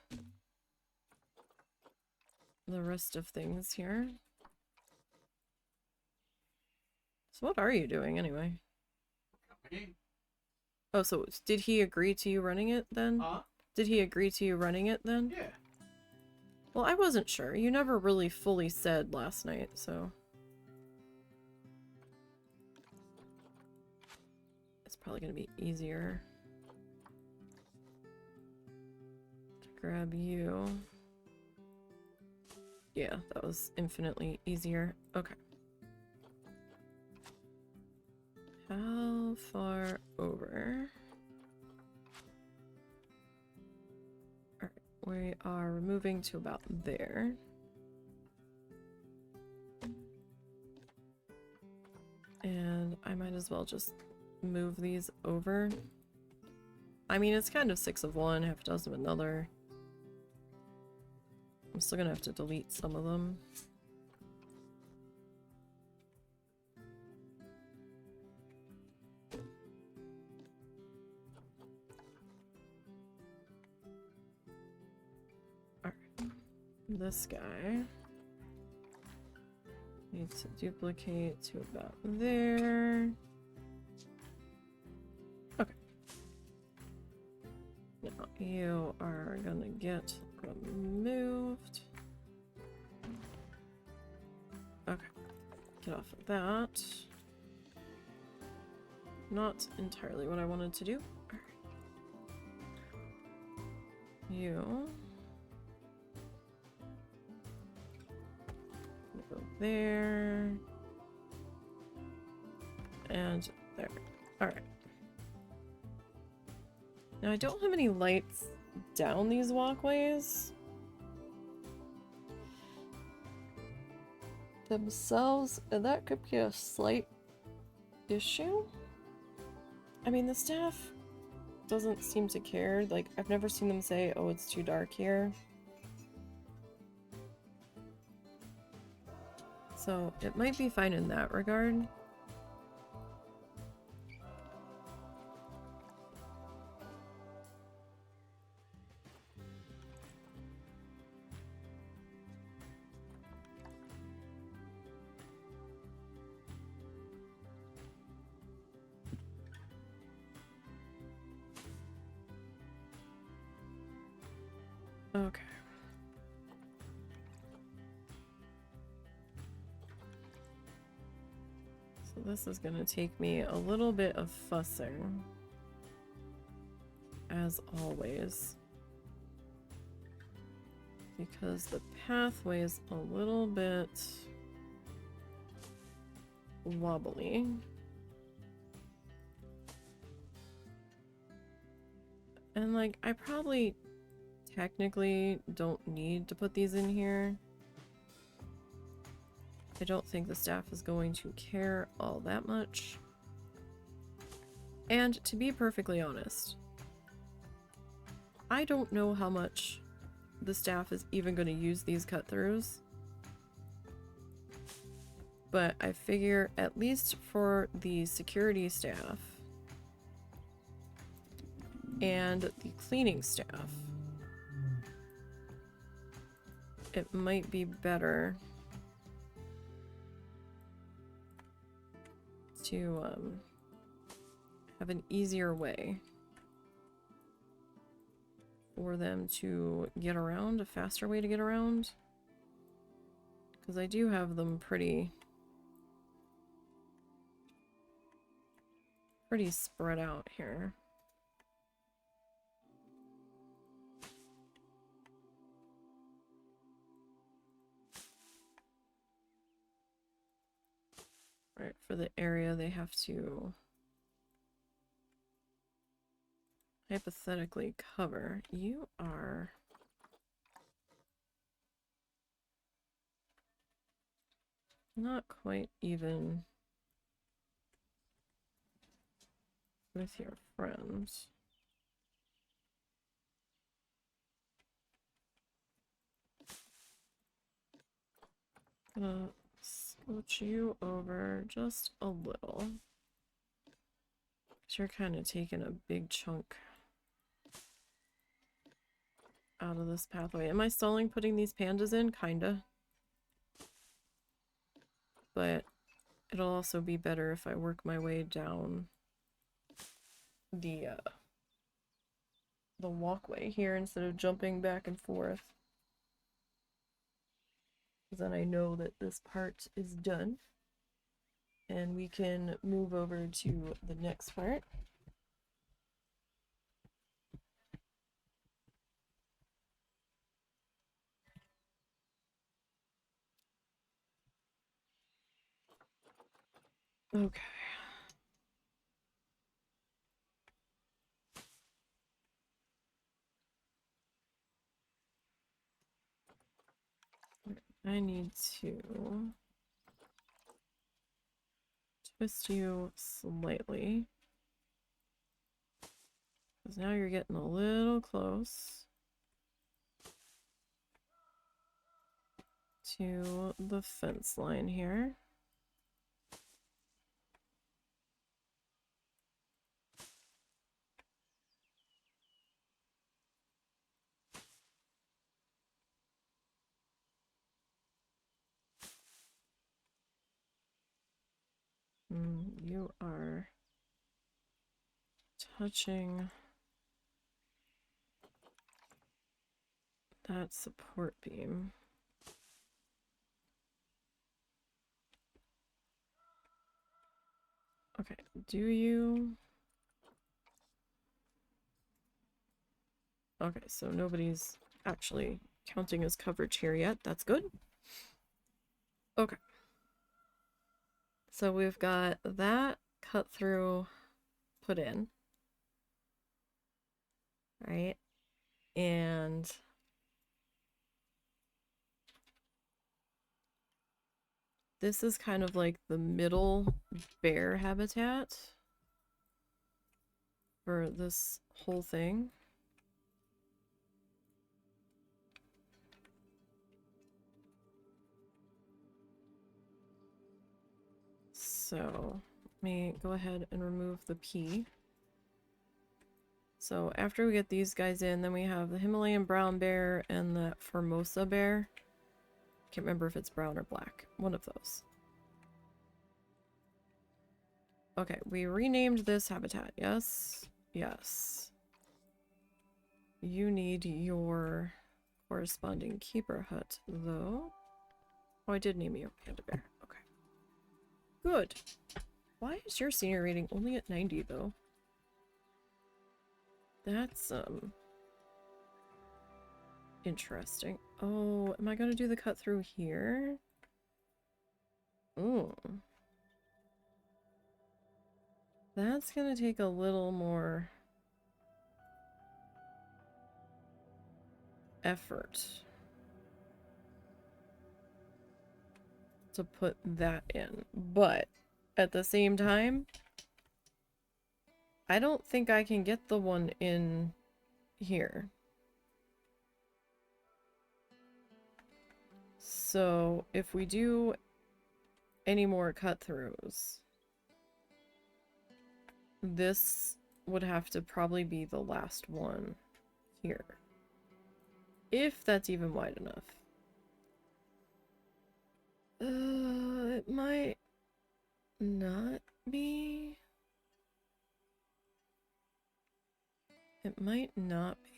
S1: the rest of things here. So what are you doing anyway?
S2: Okay.
S1: Oh, so did he agree to you running it then? Did he agree to you running it then?
S2: Yeah.
S1: Well, I wasn't sure. You never really fully said last night, so... It's probably gonna be easier to grab you. Yeah, that was infinitely easier. Okay. How far over? Alright, we are moving to about there. And I might as well just move these over. I mean, it's kind of 6 of one, half a dozen of another. I'm still gonna have to delete some of them. Alright. This guy needs to duplicate to about there. Okay. Now you are gonna get removed. Okay. Get off of that. Not entirely what I wanted to do. Alright. You go there. And there. Alright. Now I don't have any lights down these walkways themselves, and that could be a slight issue. I mean, the staff doesn't seem to care. Like, I've never seen them say, oh, it's too dark here. So it might be fine in that regard. Okay. So this is gonna take me a little bit of fussing, as always, because the pathway is a little bit wobbly. And like, I probably technically don't need to put these in here. I don't think the staff is going to care all that much. And to be perfectly honest, I don't know how much the staff is even going to use these cut-throughs. But I figure, at least for the security staff and the cleaning staff, it might be better to have an easier way for them to get around, a faster way to get around. Because I do have them pretty spread out here. Right, for the area they have to hypothetically cover. You are not quite even with your friends. Gonna scooch you over just a little. 'Cause you're kind of taking a big chunk out of this pathway. Am I stalling putting these pandas in? Kinda. But it'll also be better if I work my way down the walkway here instead of jumping back and forth. Because then I know that this part is done. And we can move over to the next part. Okay. I need to twist you slightly. Because now you're getting a little close to the fence line here. You are touching that support beam. Okay, do you... Okay, so nobody's actually counting as coverage here yet. That's good. Okay. So we've got that cut through put in. Right? And this is kind of like the middle bear habitat for this whole thing. So let me go ahead and remove the P. So after we get these guys in, then we have the Himalayan brown bear and the Formosa bear. Can't remember if it's brown or black. One of those. Okay, we renamed this habitat. Yes. Yes. You need your corresponding keeper hut, though. Oh, I did name you Panda Bear. Okay. Good. Why is your senior rating only at 90, though? That's, interesting. Oh, am I gonna do the cut through here? Ooh. That's gonna take a little more effort to put that in. But at the same time, I don't think I can get the one in here. So if we do any more cut-throughs, this would have to probably be the last one here. If that's even wide enough. It might not be. It might not be.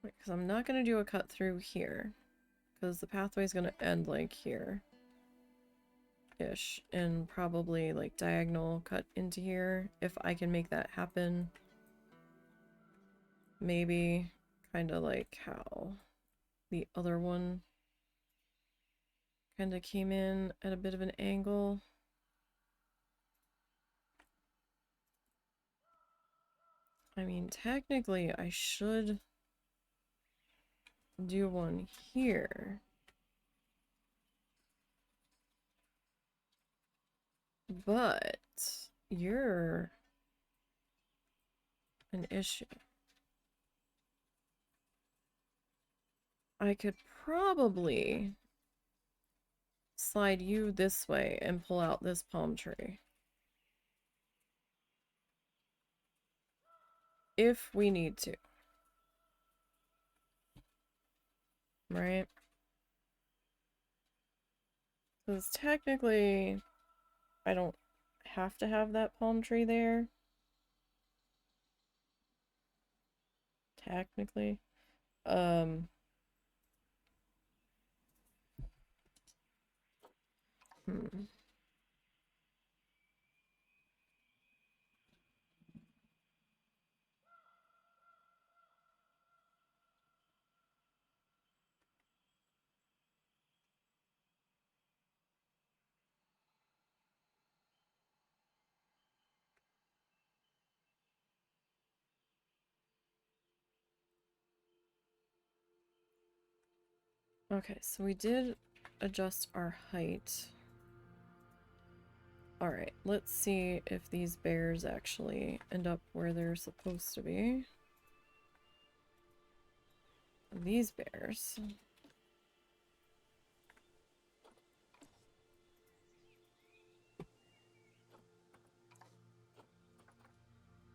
S1: Wait, because I'm not going to do a cut through here. Because the pathway is going to end like here. Ish. And probably like diagonal cut into here. If I can make that happen. Maybe. Kind of like how the other one kind of came in at a bit of an angle. I mean, technically, I should do one here. But you're an issue. I could probably slide you this way and pull out this palm tree. If we need to. Right? Because technically, I don't have to have that palm tree there. Technically. Hmm. Okay, so we did adjust our height. Alright, let's see if these bears actually end up where they're supposed to be. These bears.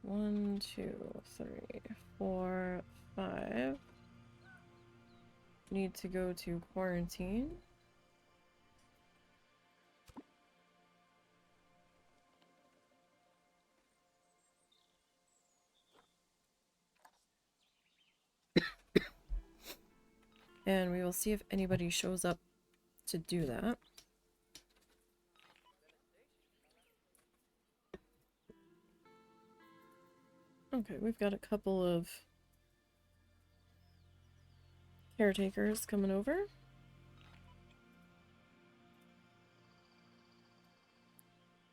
S1: One, two, three, four, five. Need to go to quarantine. And we will see if anybody shows up to do that. Okay, we've got a couple of caretakers coming over.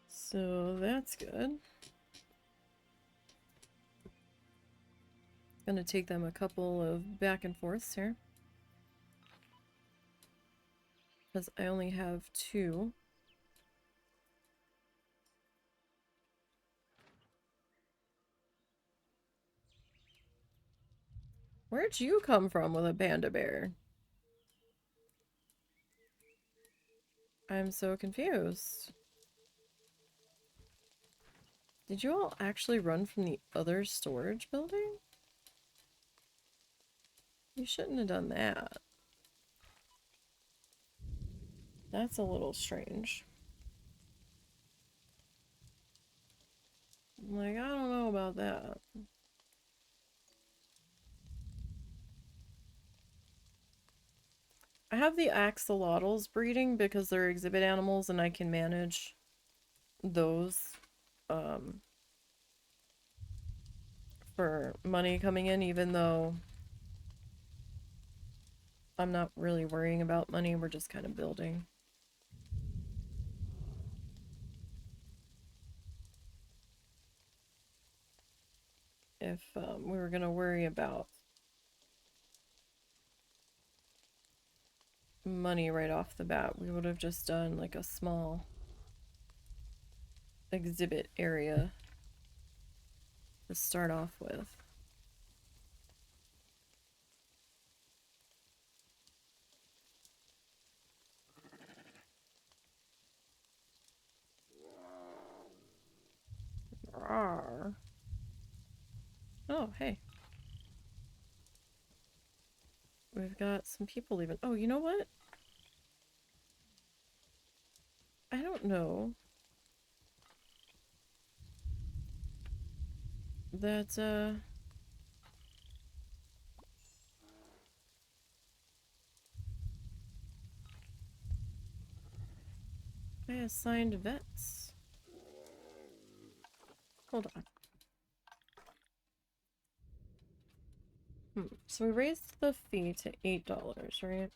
S1: So that's good. Gonna take them a couple of back and forths here. Because I only have two. Where'd you come from with a panda bear? I'm so confused. Did you all actually run from the other storage building? You shouldn't have done that. That's a little strange. Like, I don't know about that. I have the axolotls breeding because they're exhibit animals and I can manage those for money coming in, even though I'm not really worrying about money. We're just kind of building. If we were going to worry about money right off the bat, we would have just done like a small exhibit area to start off with. Rawr. Oh, hey. We've got some people leaving. Oh, you know what? I don't know. That, I assigned vets. Hold on. So we raised the fee to $8, right?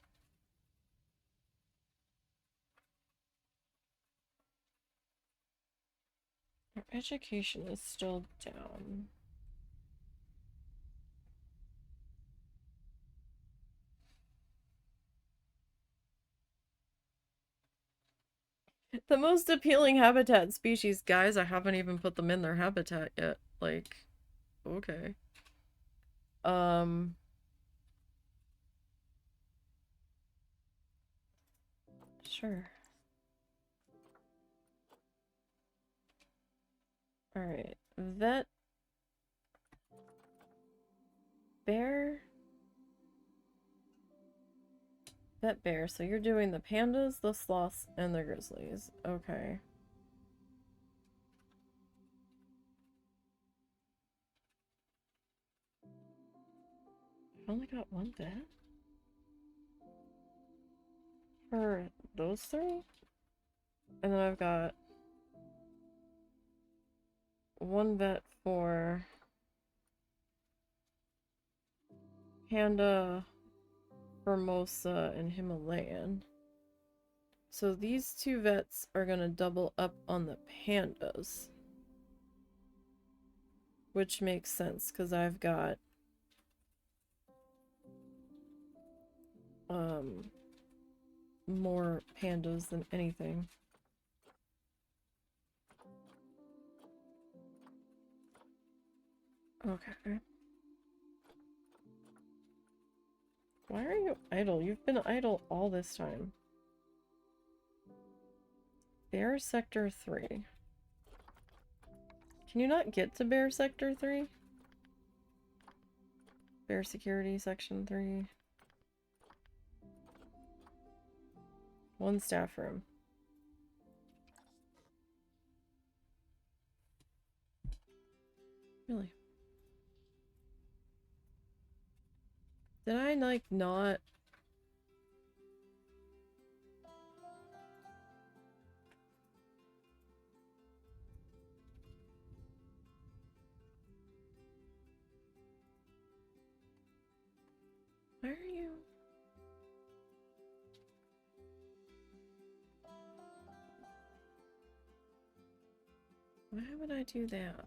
S1: Our education is still down. The most appealing habitat species, guys, I haven't even put them in their habitat yet. Like, okay. Sure. Alright. Vet. Bear. Vet bear. So you're doing the pandas, the sloths, and the grizzlies. Okay. I only got one vet? For those three? And then I've got one vet for Panda, Formosa, and Himalayan. So these two vets are gonna double up on the pandas. Which makes sense, because I've got more pandas than anything. Okay. Why are you idle? You've been idle all this time. Bear Sector 3. Can you not get to Bear Sector 3? Bear Security Section 3. One staff room. Really? Did I, like, not... Why are you... Why would I do that?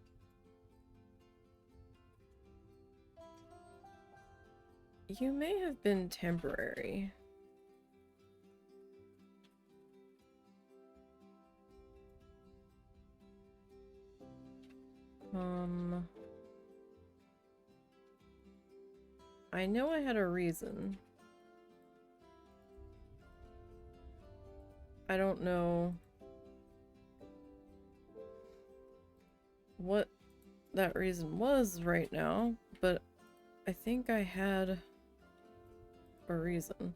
S1: You may have been temporary. I know I had a reason. I don't know what that reason was right now, but I think I had a reason.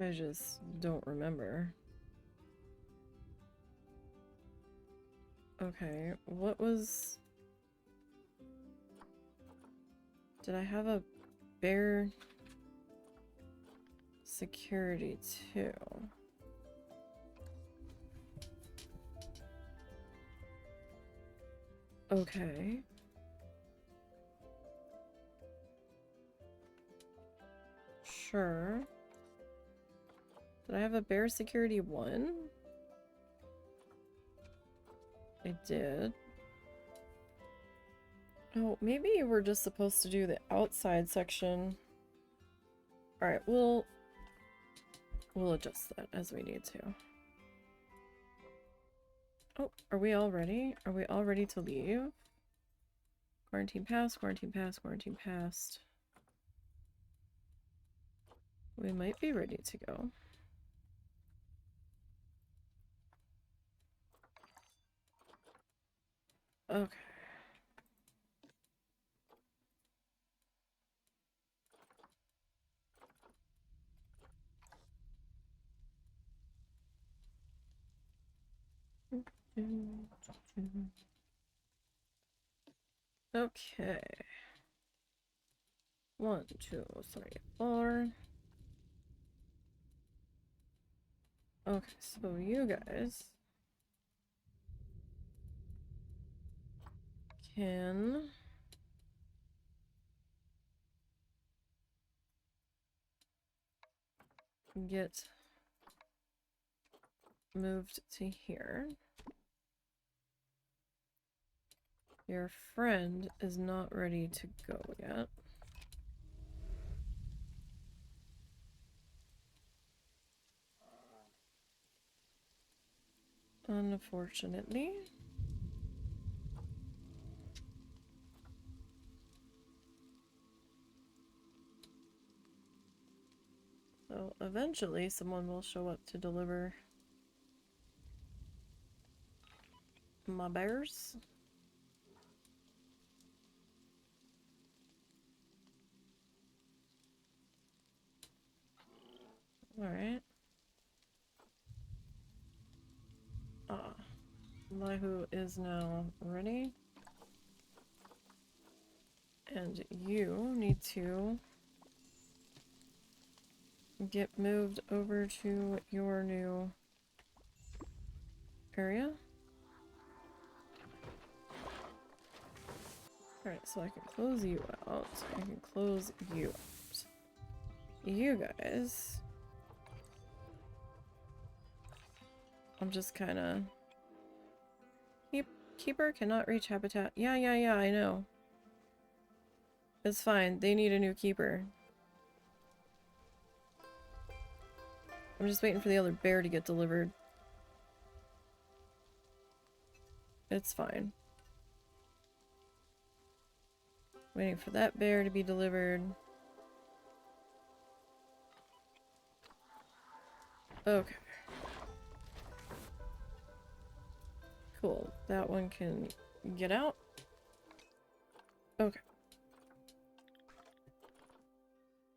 S1: I just don't remember. Okay, what was... Did I have a bear security too? Okay. Sure. Did I have a bear security 1? I did. Oh, maybe we're just supposed to do the outside section. Alright, we'll adjust that as we need to. Oh, are we all ready? Are we all ready to leave? Quarantine passed, quarantine passed, quarantine passed. We might be ready to go. Okay. Okay. 1, 2, 3, 4. Okay, so you guys can get moved to here. Your friend is not ready to go yet. Unfortunately. So eventually someone will show up to deliver my bears. Alright. Ah. Lihu is now ready. And you need to get moved over to your new area. Alright, so I can close you out. I can close you out. You guys. I'm just kinda... Keeper cannot reach habitat. Yeah, I know. It's fine. They need a new keeper. I'm just waiting for the other bear to get delivered. It's fine. Waiting for that bear to be delivered. Okay. Cool. That one can get out. Okay.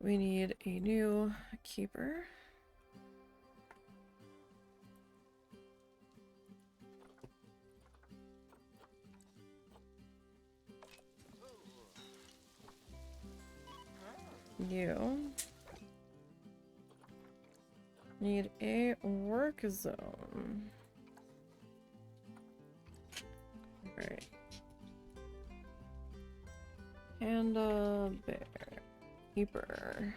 S1: We need a new keeper. You need a work zone. Alright. Panda bear. Keeper.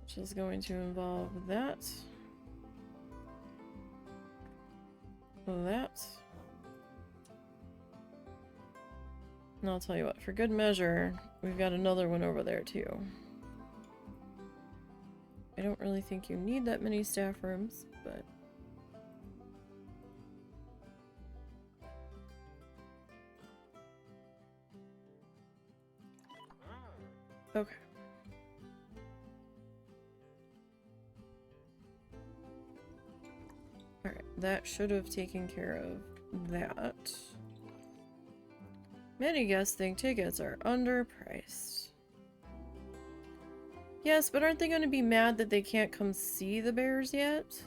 S1: Which is going to involve that. That. And I'll tell you what, for good measure, we've got another one over there too. I don't really think you need that many staff rooms, but... Okay. Alright, that should have taken care of that. Many guests think tickets are underpriced. Yes, but aren't they going to be mad that they can't come see the bears yet?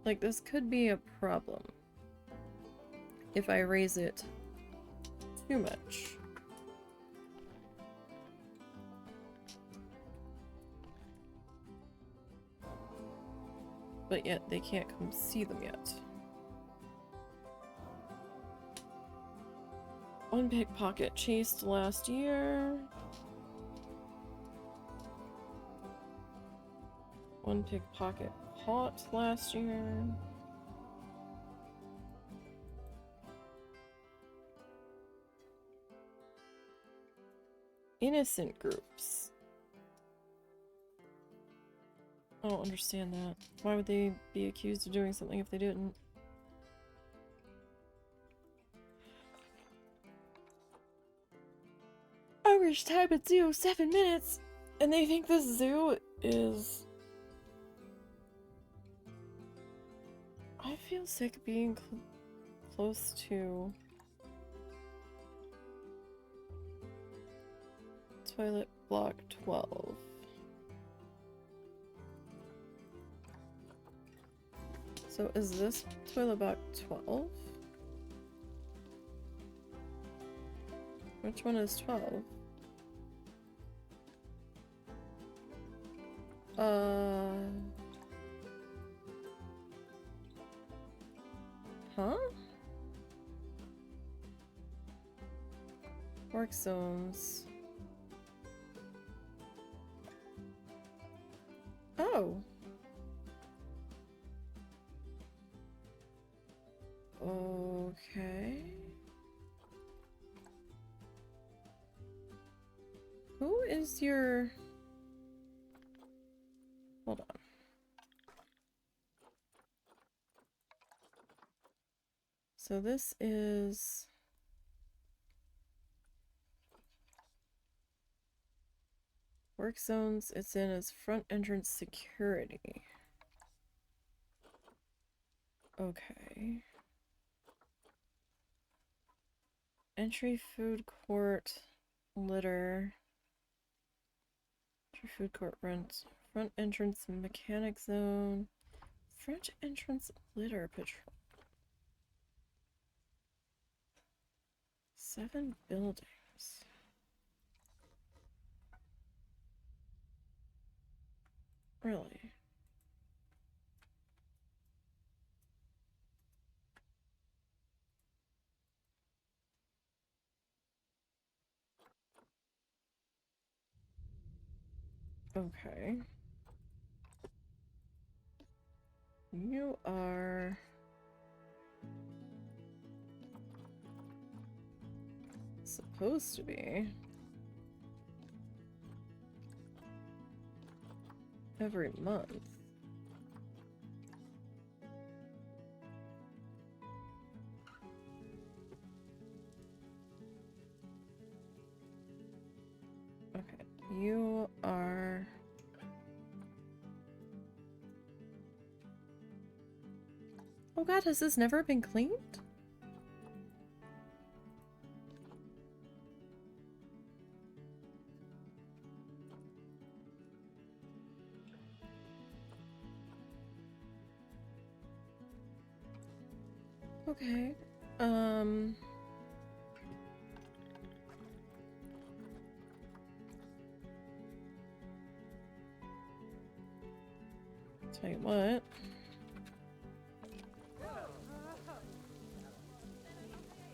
S1: Like, this could be a problem if I raise it too much. But yet, they can't come see them yet. One pickpocket chased last year. One pickpocket caught last year. Innocent groups. I don't understand that. Why would they be accused of doing something if they didn't? Average time at zoo, 7 minutes! And they think this zoo is... I feel sick being close to... Toilet block 12. So is this toilet block 12? Which one is 12? Huh? Work zones. go. Okay. Who is your... Hold on. So this is... Work zones, it's in as front entrance security. Okay. Entry food court, litter. Entry food court rent. Front entrance mechanic zone. Front entrance litter patrol. 7 buildings. Really? Okay. You are... supposed to be. Every month. Okay. You are... Oh god, has this never been cleaned? Okay. Tell you what.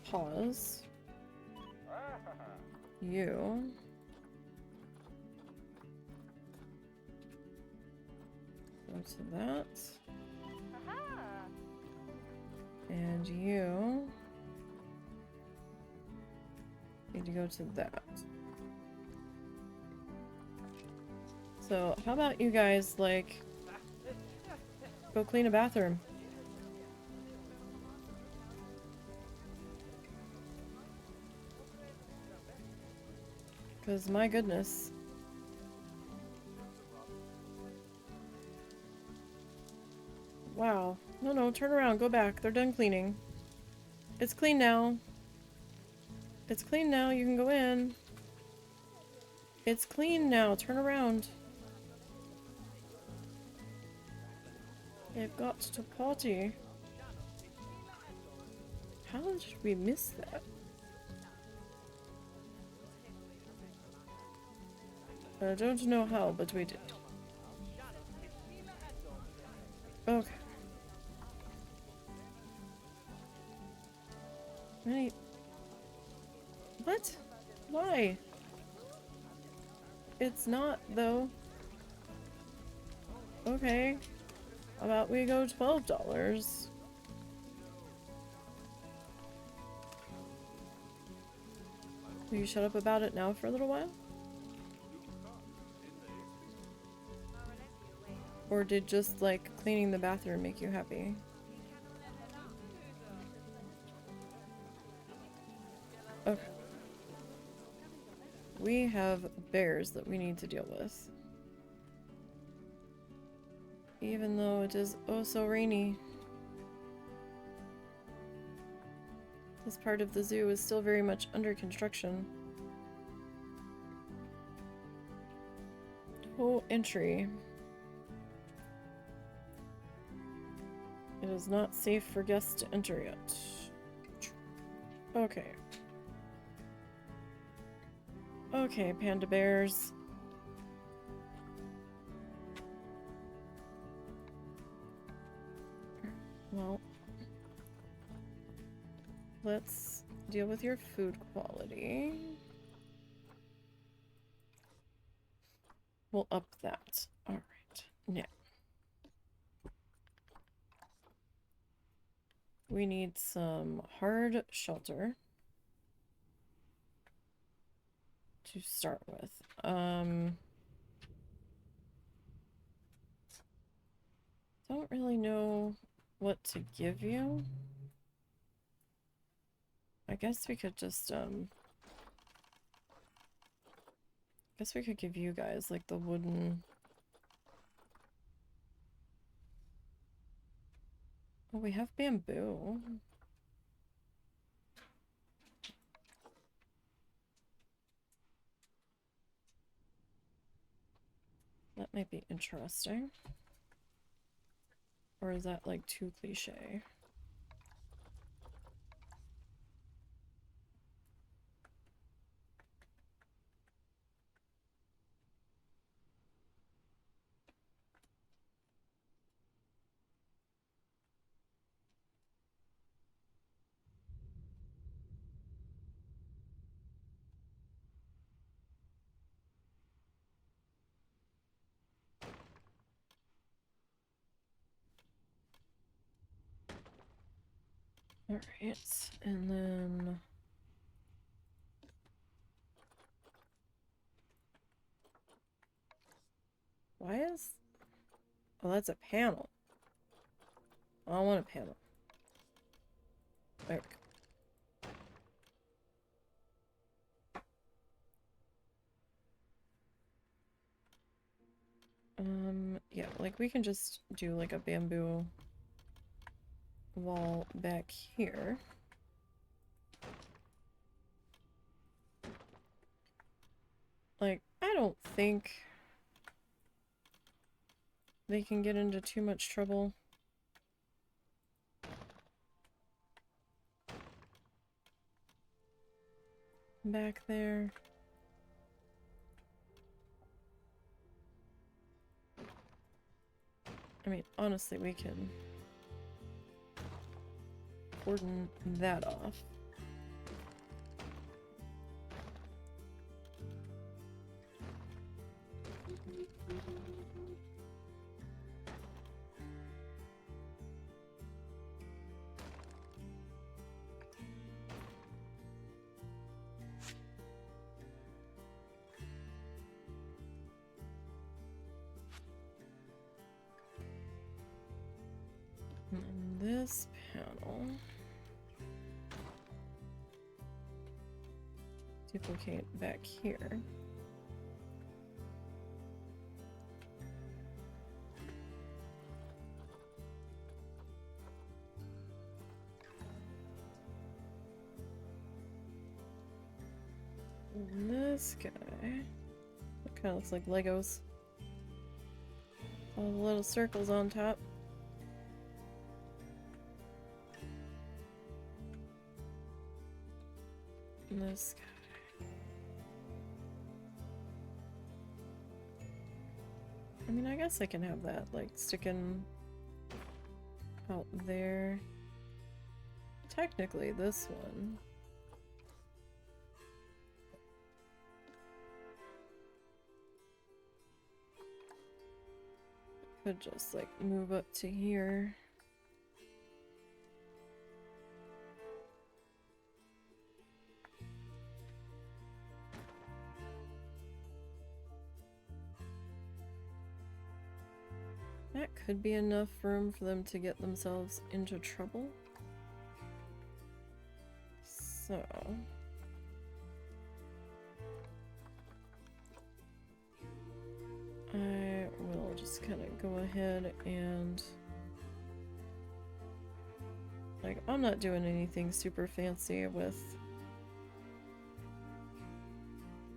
S1: Pause. You. Go to that. And you need to go to that. So, how about you guys, like, go clean a bathroom? Because, my goodness. Wow. No, no, turn around, go back. They're done cleaning. It's clean now. It's clean now, you can go in. It's clean now, turn around. They've got to potty. How did we miss that? I don't know how, but we did. Okay. Right. What? Why? It's not, though. Okay. How about we go $12? Will you shut up about it now for a little while? Or did just, like, cleaning the bathroom make you happy? Okay. We have bears that we need to deal with. Even though it is oh so rainy. This part of the zoo is still very much under construction. Oh, entry. It is not safe for guests to enter yet. Okay. Okay, panda bears. Well, let's deal with your food quality. We'll up that. Alright, now. we need some hard shelter to start with. Don't really know what to give you. I guess we could just, guess we could give you guys, like, the wooden... Oh, we have bamboo. That might be interesting. Or is that, like, too cliche? Alright, and then... Why is... Oh, that's a panel. I don't want a panel. There we go. Yeah, like we can just do like a bamboo wall back here. Like, I don't think they can get into too much trouble. Back there. I mean, honestly, we can cordon that off. And this panel, duplicate back here. And this guy, it kind of looks like Legos. All the little circles on top. And this guy. I mean, I guess I can have that, like, sticking out there. Technically, this one. Could just, like, move up to here. That could be enough room for them to get themselves into trouble. So... I will just kind of go ahead and... Like, I'm not doing anything super fancy with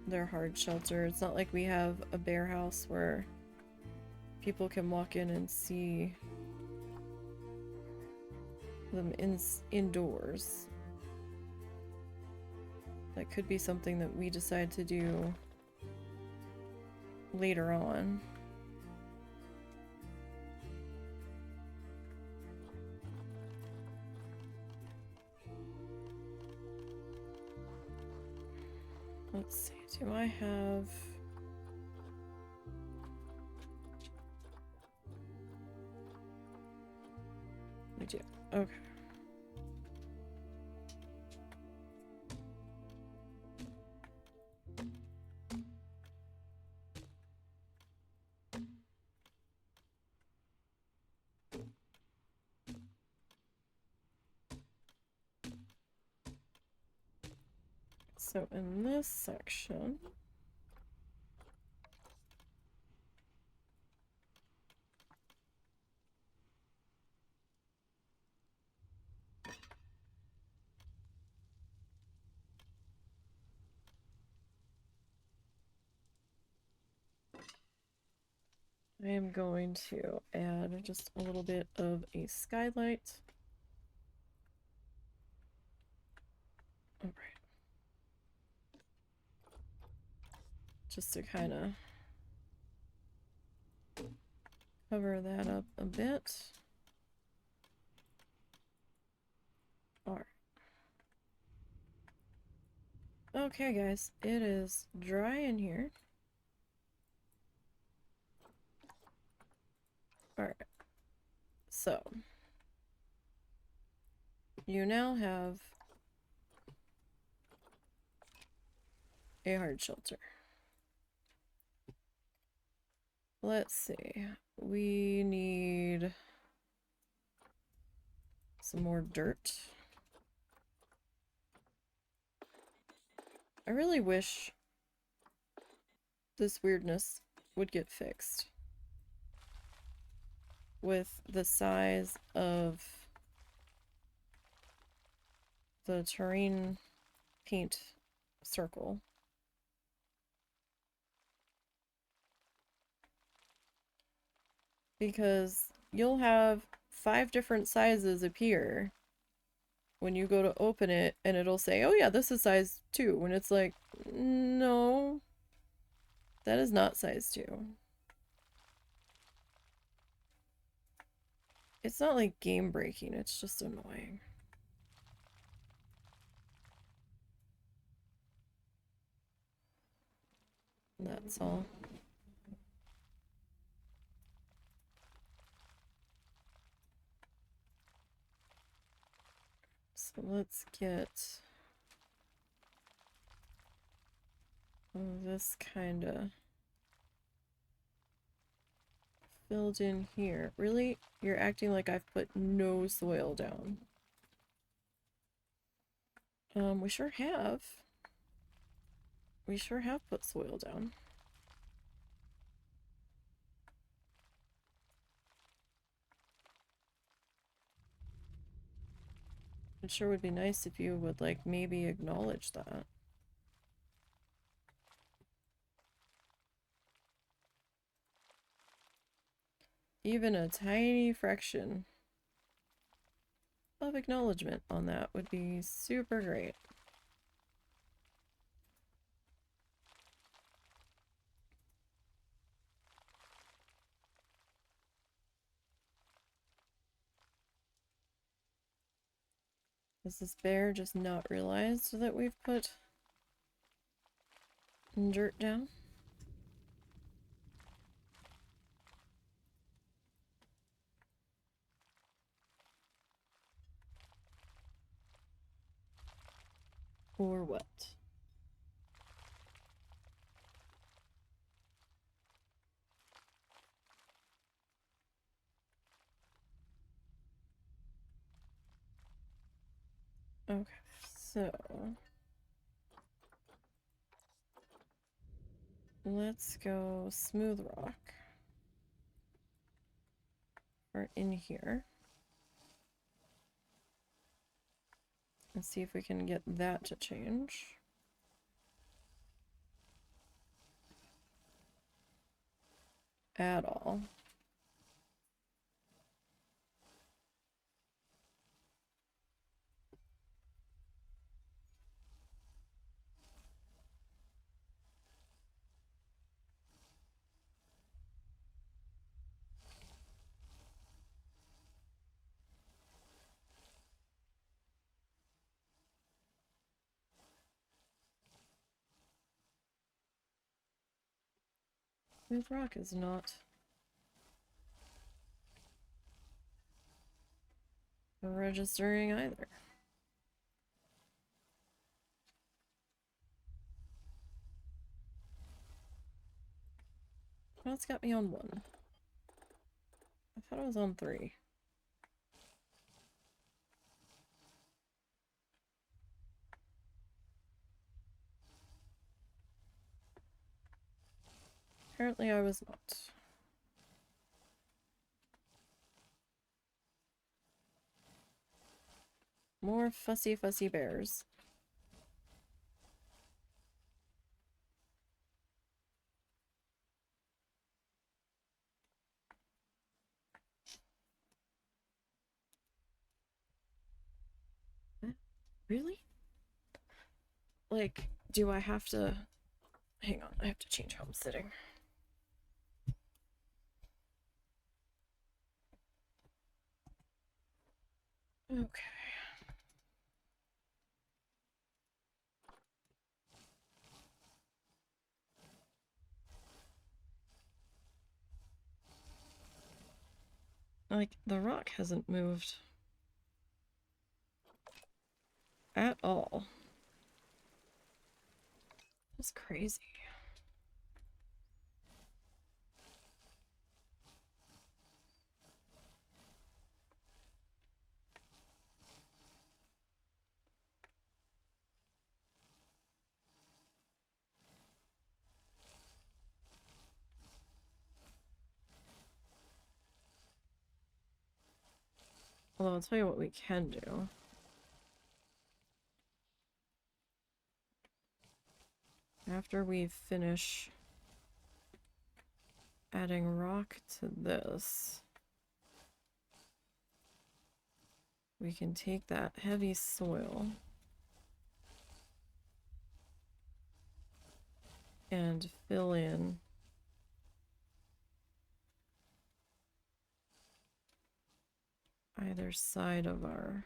S1: their hard shelter. It's not like we have a bear house where people can walk in and see them indoors. That could be something that we decide to do later on. Let's see, do I have... We do, okay. So in this section, I am going to add just a little bit of a skylight. All right. Just to kind of cover that up a bit. All right. Okay, guys, it is dry in here. All right. So, you now have a hard shelter. Let's see. We need some more dirt. I really wish this weirdness would get fixed with the size of the terrain paint circle. Because you'll have 5 different sizes appear when you go to open it, and it'll say, oh yeah, this is size 2, when it's like, no, that is not size 2. It's not like game breaking, it's just annoying. That's all. So let's get this kind of filled in here. Really? You're acting like I've put no soil down. We sure have. We sure have put soil down. It sure would be nice if you would, like, maybe acknowledge that. Even a tiny fraction of acknowledgement on that would be super great. Has this bear just not realized that we've put dirt down? Or what? Okay, so let's go smooth rock. Or in here. And see if we can get that to change. At all. Smooth rock is not registering either. Well, it's got me on 1. I thought it was on 3. Apparently I was not. More fussy bears. Really? Like, do I have to... Hang on, I have to change how I'm sitting. Okay. Like, the rock hasn't moved at all. That's crazy. Although I'll tell you what we can do. After we finish adding rock to this, we can take that heavy soil and fill in either side of our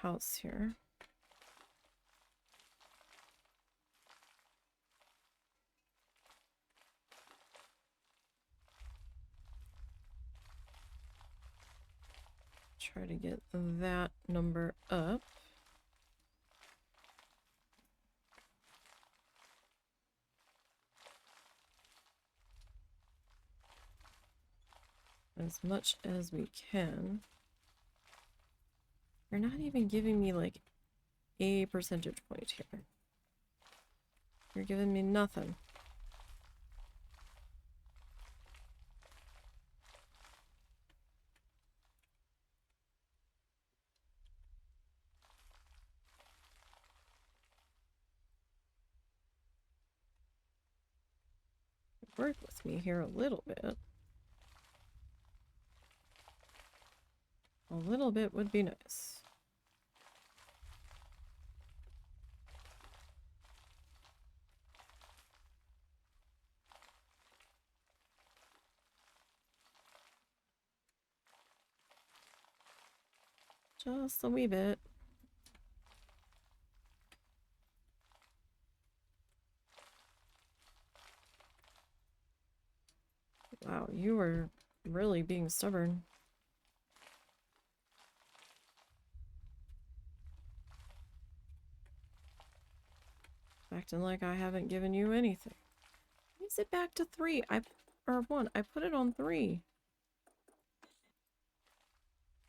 S1: house here. Try to get that number up. As much as we can. You're not even giving me like a percentage point here. You're giving me nothing. Work with me here a little bit. A little bit would be nice. Just a wee bit. Wow, you were really being stubborn. Acting like I haven't given you anything. Is it back to 3? Or 1. I put it on 3.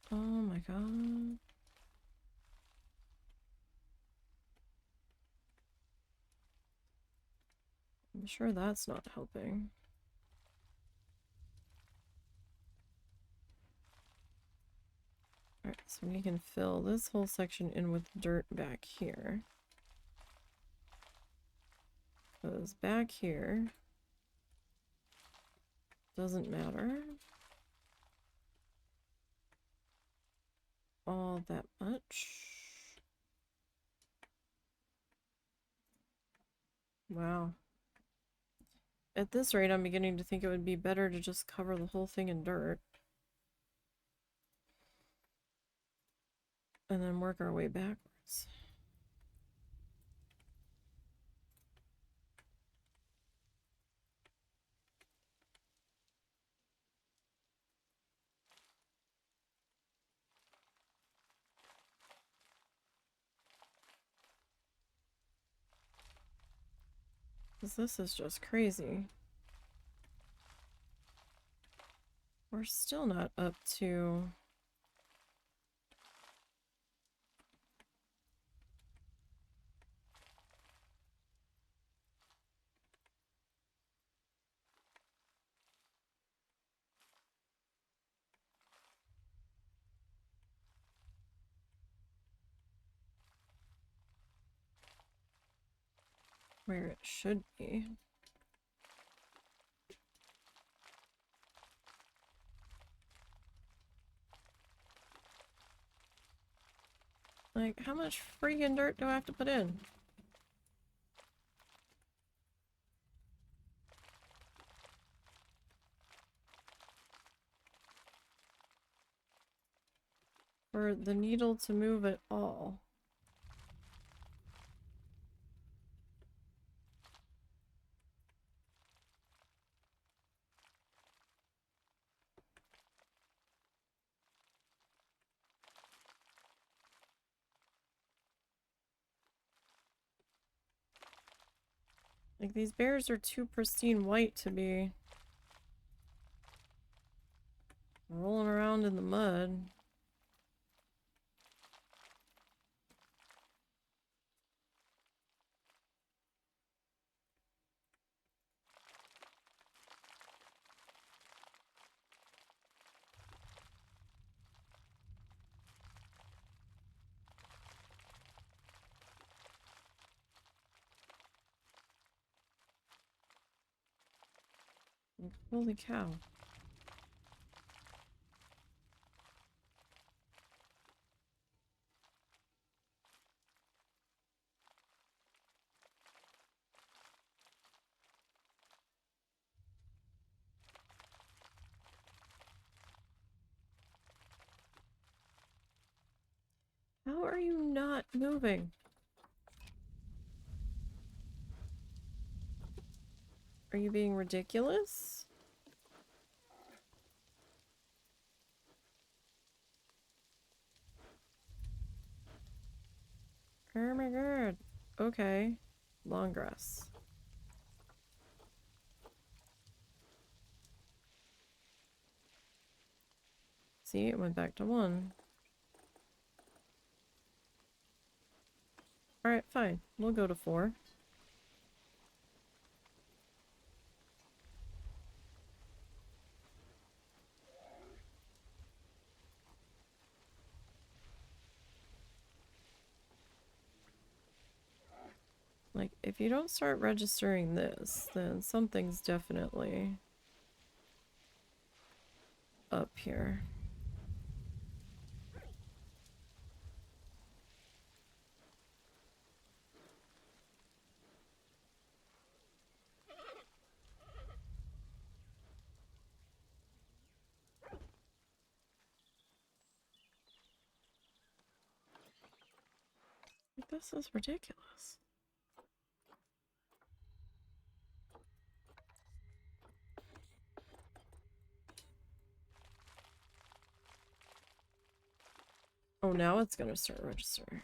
S1: Oh my god. I'm sure that's not helping. Alright, so we can fill this whole section in with dirt back here. Because back here doesn't matter all that much. Wow. At this rate, I'm beginning to think it would be better to just cover the whole thing in dirt. And then work our way backwards. Because this is just crazy. we're still not up to... where it should be. Like, how much freaking dirt do I have to put in? For the needle to move at all. Like, these bears are too pristine white to be rolling around in the mud. Like, holy cow. How are you not moving? Are you being ridiculous? Oh my god. Okay. Long grass. See, it went back to 1. Alright, fine. We'll go to 4. Like, if you don't start registering this, then something's definitely up here. Like, this is ridiculous. Oh, now it's gonna start registering.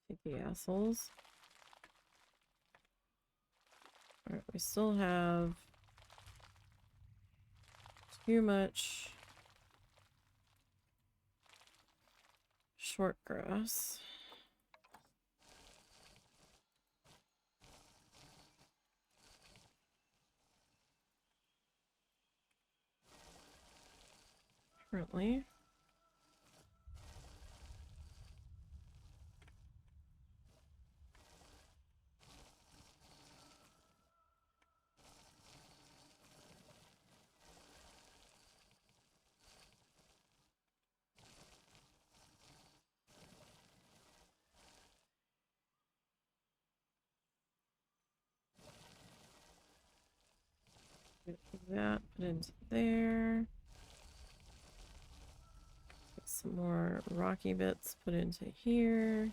S1: Take the assholes. Alright, we still have too much short grass. Currently. Put that into there. more rocky bits put into here.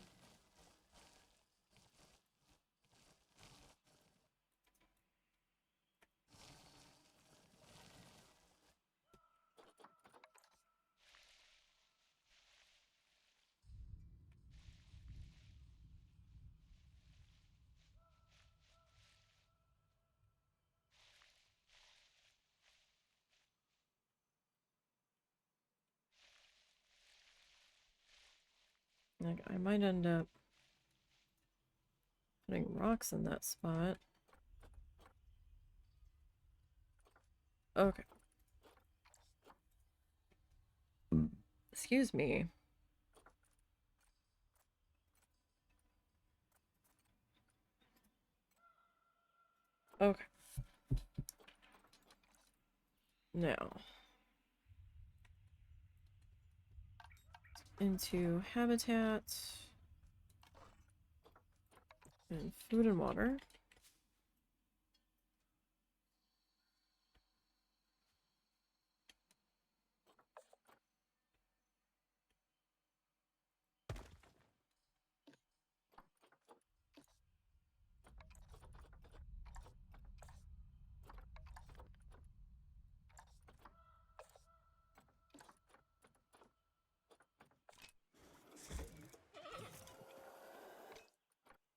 S1: Like, I might end up putting rocks in that spot. Okay. Excuse me. Okay. Now. Into habitat. And food and water.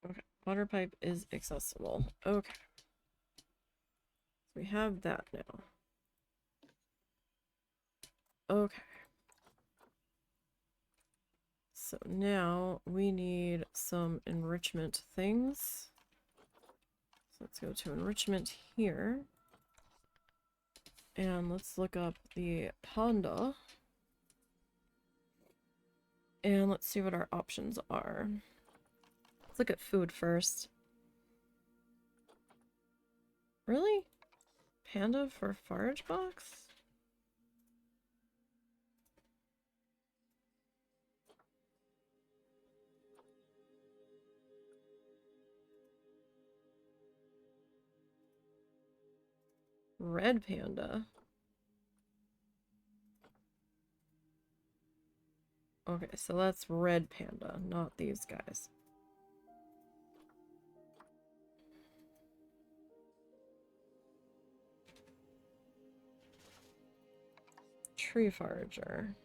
S1: Okay, water pipe is accessible. Okay. So we have that now. Okay. So now we need some enrichment things. So let's go to enrichment here. And let's look up the panda. And let's see what our options are. Let's look at food first. Really? Panda for forage box? Red panda. Okay, so that's red panda, not these guys. Tree forager.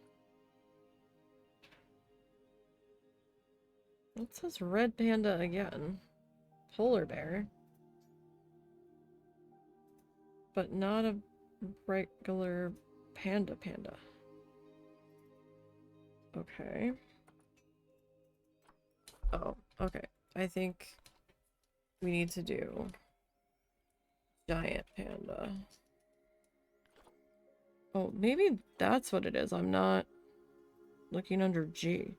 S1: It says red panda again. Polar bear. But not a regular panda. Okay. Oh, okay. I think we need to do giant panda. Oh, maybe that's what it is. I'm not looking under G.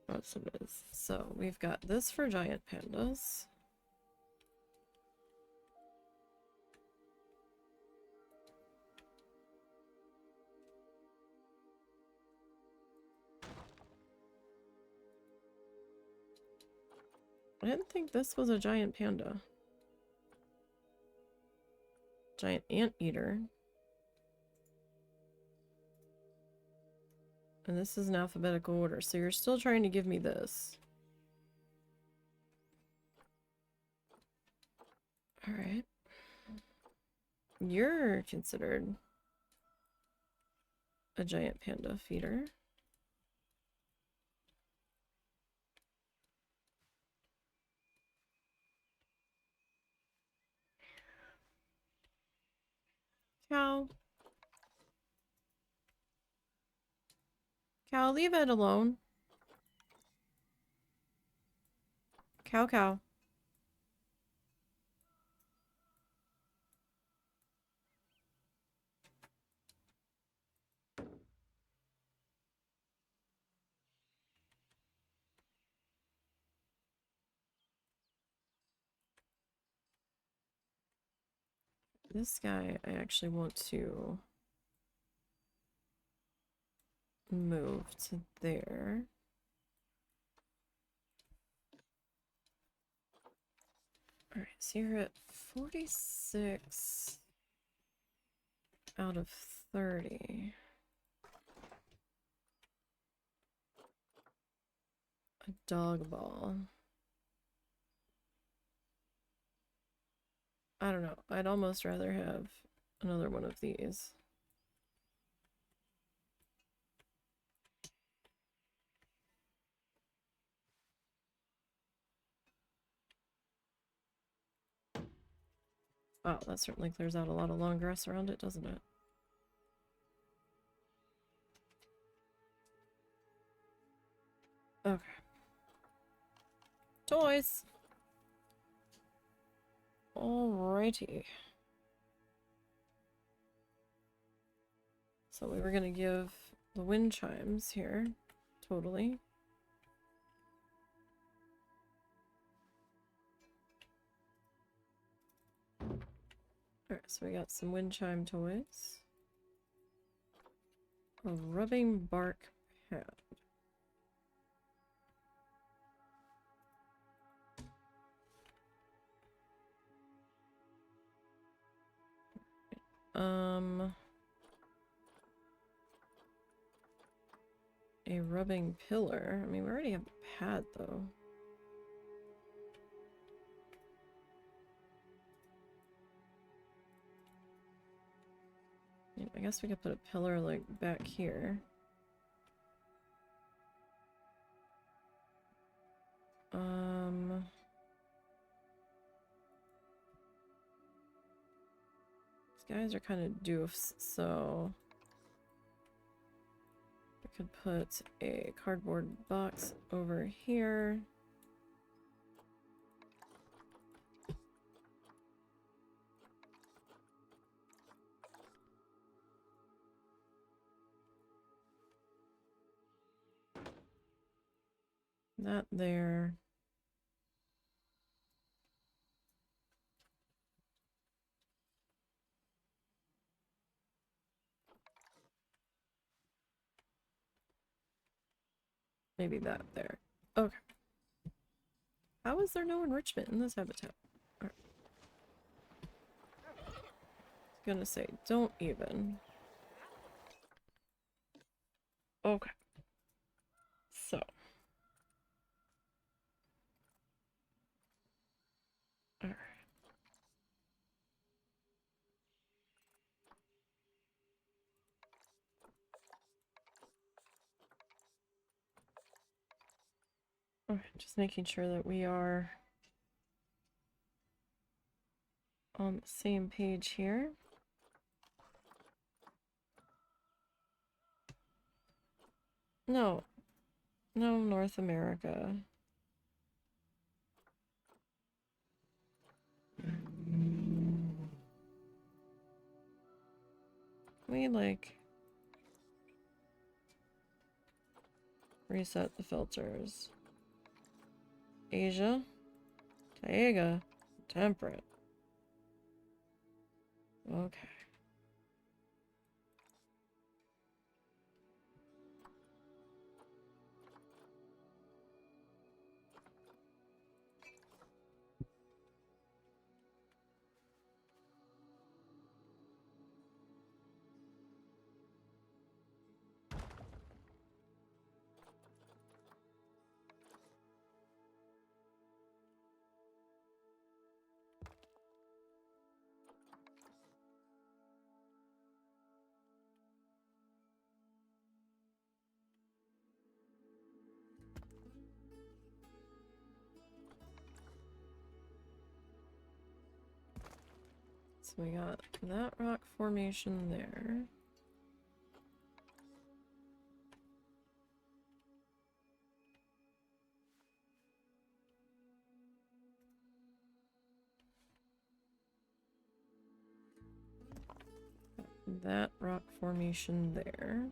S1: That's what it is. So we've got this for giant pandas. I didn't think this was a giant panda. Giant anteater. And this is in alphabetical order, so you're still trying to give me this. Alright. You're considered a giant panda feeder. Cow. Cow, leave it alone. Cow. This guy, I actually want to move to there. Alright, so you're at 46. out of 30. A dog ball. I don't know. I'd almost rather have another one of these. Wow, that certainly clears out a lot of long grass around it, doesn't it? Okay. Toys! Alrighty. So we were gonna give the wind chimes here. Totally. Alright, so we got some wind chime toys. A rubbing bark pad. A rubbing pillar. I mean, we already have a pad, though. Yeah, I guess we could put a pillar, like, back here. These guys are kind of doofs, so we could put a cardboard box over here. That there. Maybe that there. Okay. How is there no enrichment in this habitat? Right. I was gonna say, don't even. Okay. So. Alright. Okay, just making sure that we are on the same page here. No. No, North America. We, like, reset the filters. Asia, Taiga, temperate. Okay. So we got that rock formation there. That rock formation there.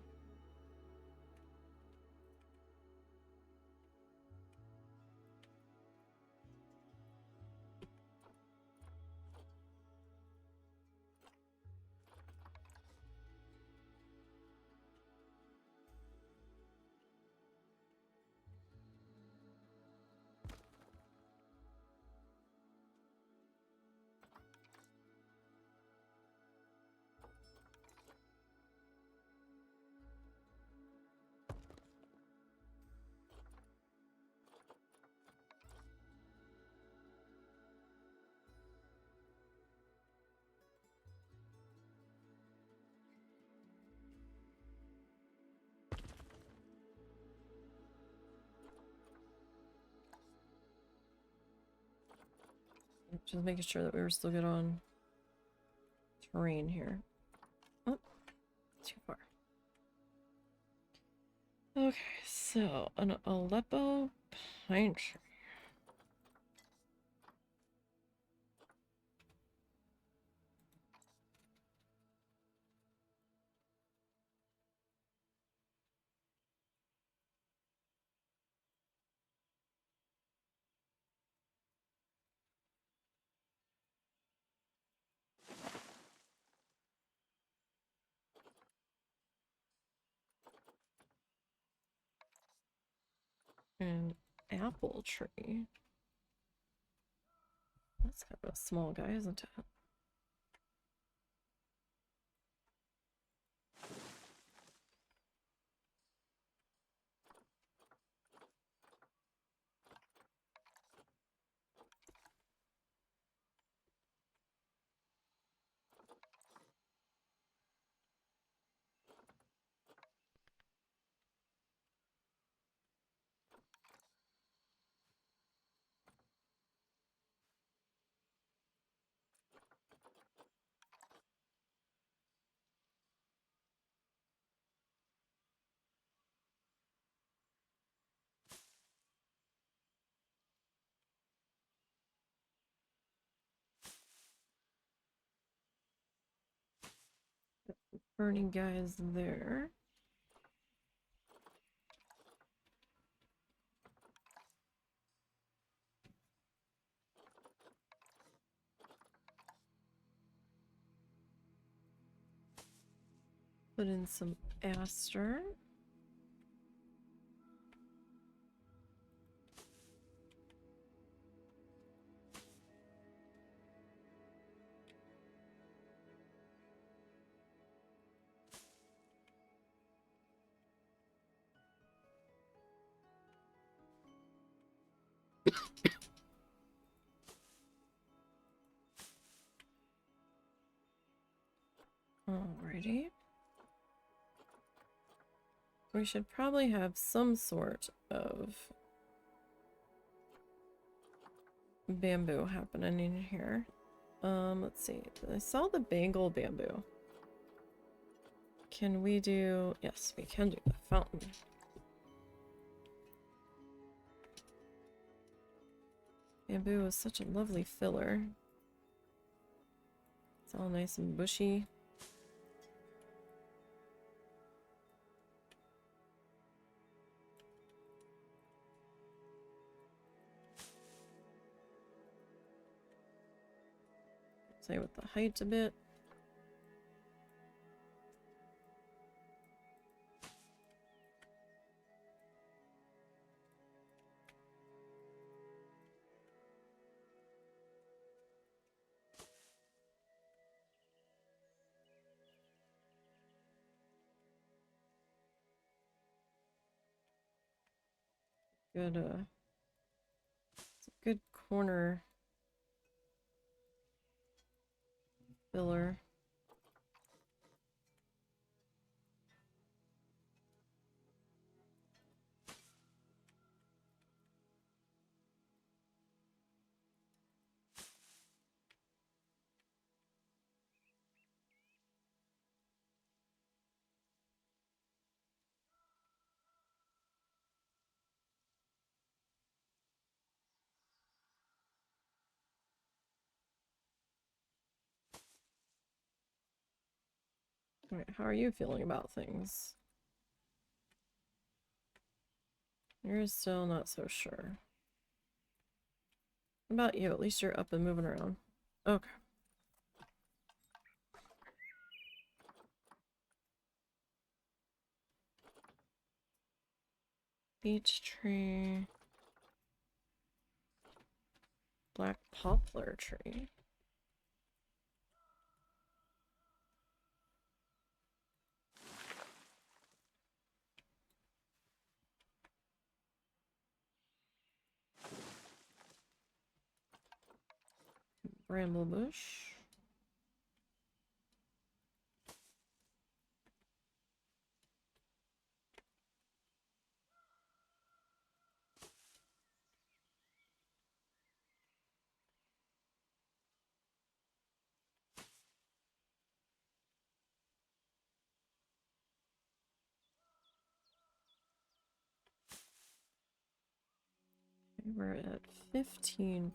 S1: Just making sure that we were still good on terrain here. Oh, too far. Okay, so an Aleppo pine tree. An apple tree. That's kind of a small guy, isn't it? Burning guys there. Put in some aster. Alrighty. We should probably have some sort of bamboo happening in here. Let's see. I saw the Bengal bamboo. Can we do... Yes, we can do the fountain. Bamboo is such a lovely filler. It's all nice and bushy. Play with the height a bit. Good, it's a good corner filler. Alright, how are you feeling about things? You're still not so sure. What about you? At least you're up and moving around. Okay. Beech tree. Black poplar tree. Bramble bush. We're at 15%.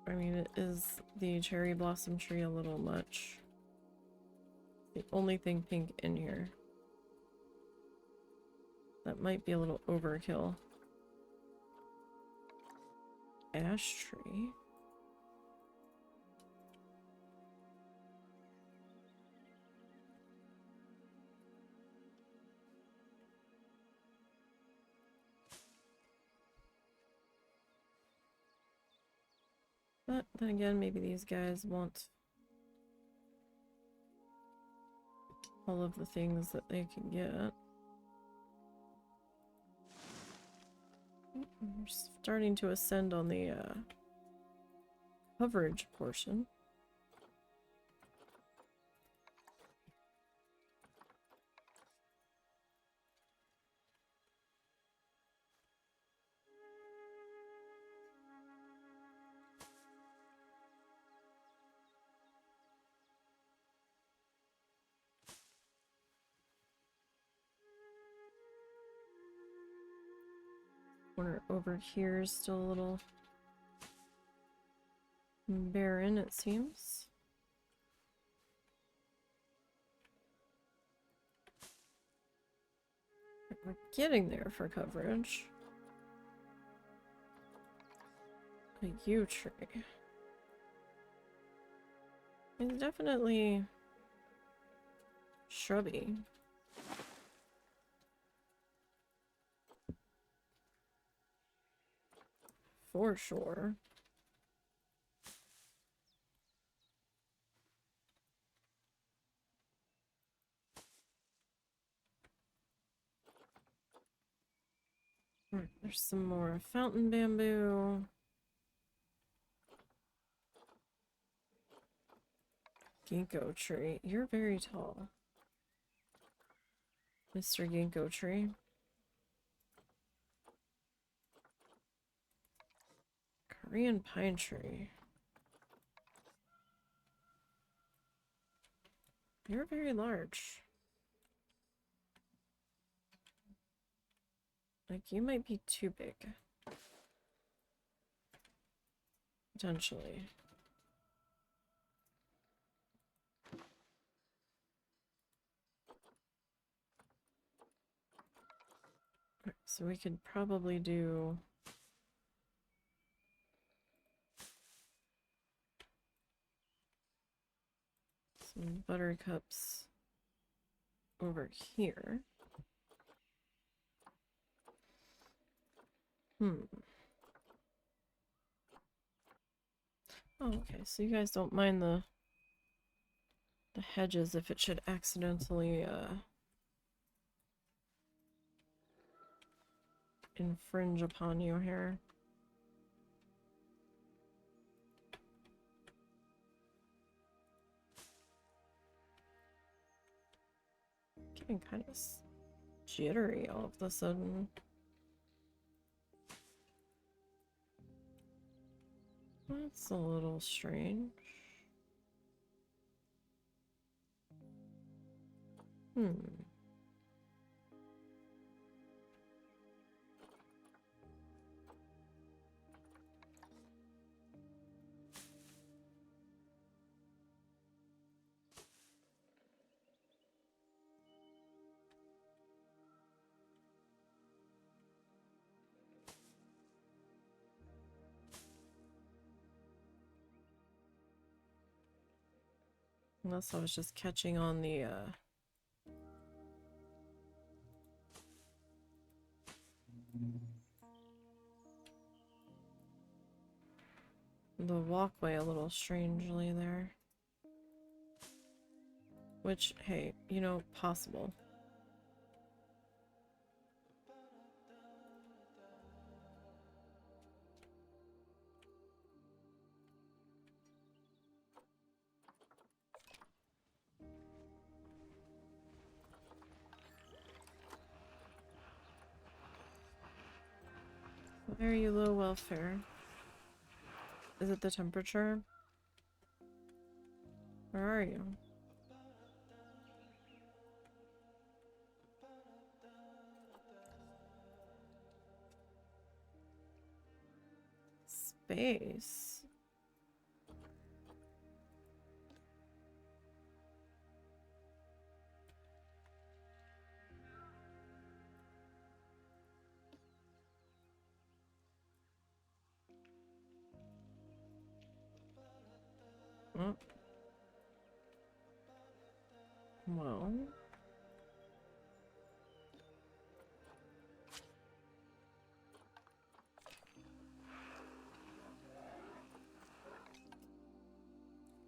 S1: I mean, it is the cherry blossom tree a little much. The only thing pink in here. That might be a little overkill. Ash tree. But then again, maybe these guys want all of the things that they can get. We're starting to ascend on the coverage portion. Corner over here is still a little barren, it seems. We're getting there for coverage. A yew tree. It's definitely shrubby. For sure. Alright, there's some more fountain bamboo. Ginkgo tree. You're very tall, Mr. Ginkgo tree. Korean pine tree. You're very large. Like, you might be too big. Potentially. Alright, so we could probably do some buttercups over here. Oh, okay, so you guys don't mind the hedges if it should accidentally infringe upon you here. Getting kind of jittery all of a sudden. That's a little strange. Unless I was just catching on the walkway a little strangely there. Which, hey, you know, possible. Very low welfare. Is it the temperature? Where are you? Space. Oh. Well.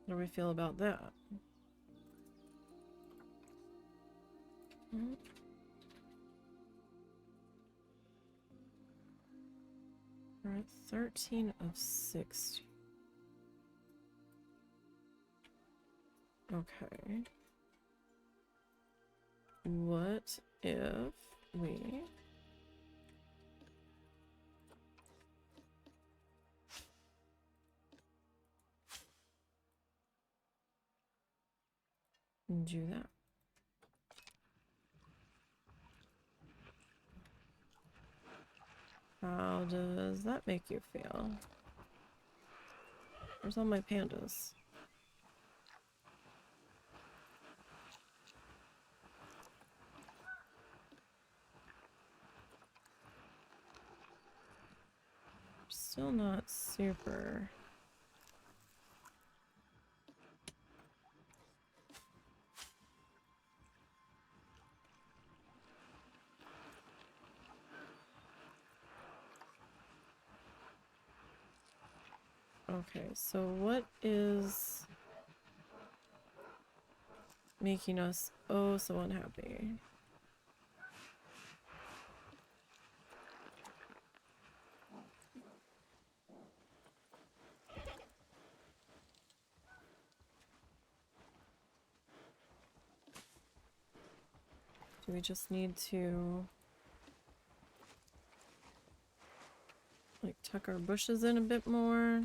S1: How do we feel about that? Hmm. We're at 13 of 60. Okay. What if we do that? How does that make you feel? Where's all my pandas? Still not super. Okay, so what is making us oh so unhappy? Do we just need to like tuck our bushes in a bit more?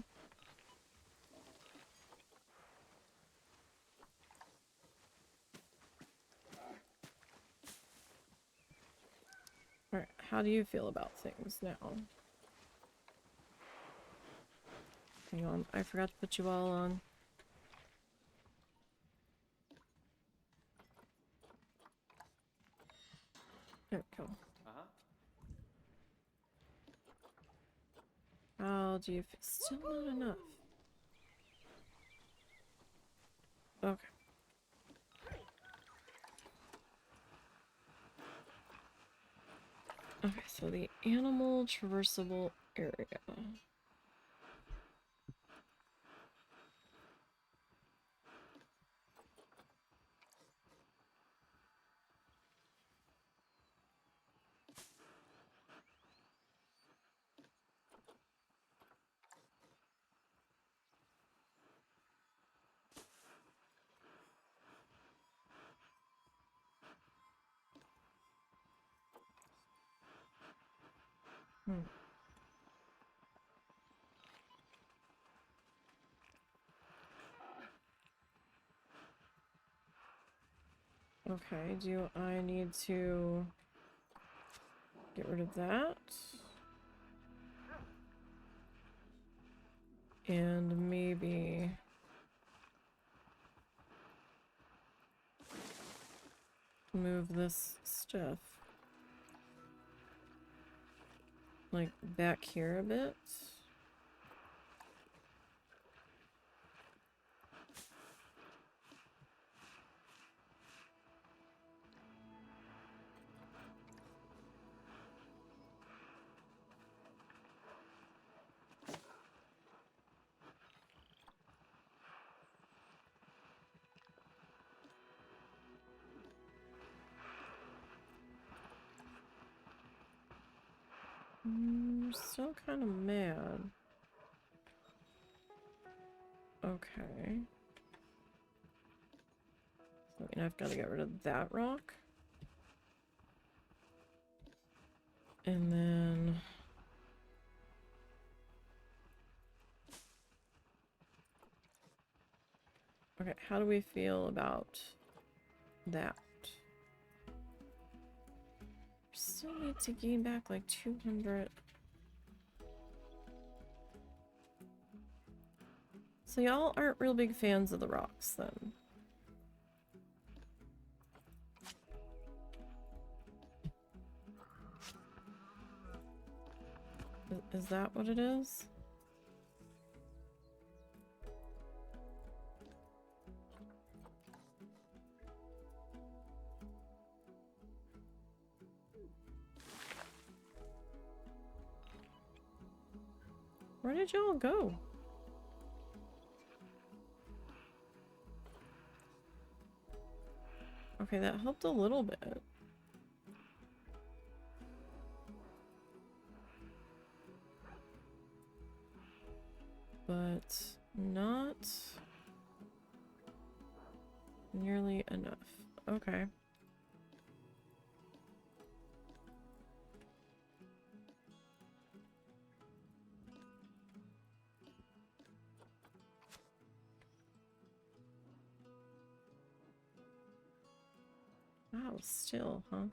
S1: Alright, how do you feel about things now? Hang on, I forgot to put you all on. There we go.
S3: Uh-huh.
S1: How do you feel? Still not enough. Okay. Okay, so the animal traversable area. Hmm. Okay, do I need to get rid of that? And maybe move this stuff like back here a bit. Still kind of mad. Okay. So I've got to get rid of that rock. And then Okay, how do we feel about that? Still need to gain back like 200. So y'all aren't real big fans of the rocks then. Is that what it is? Where did y'all go? Okay, that helped a little bit. But not nearly enough. Okay. Wow, still, huh?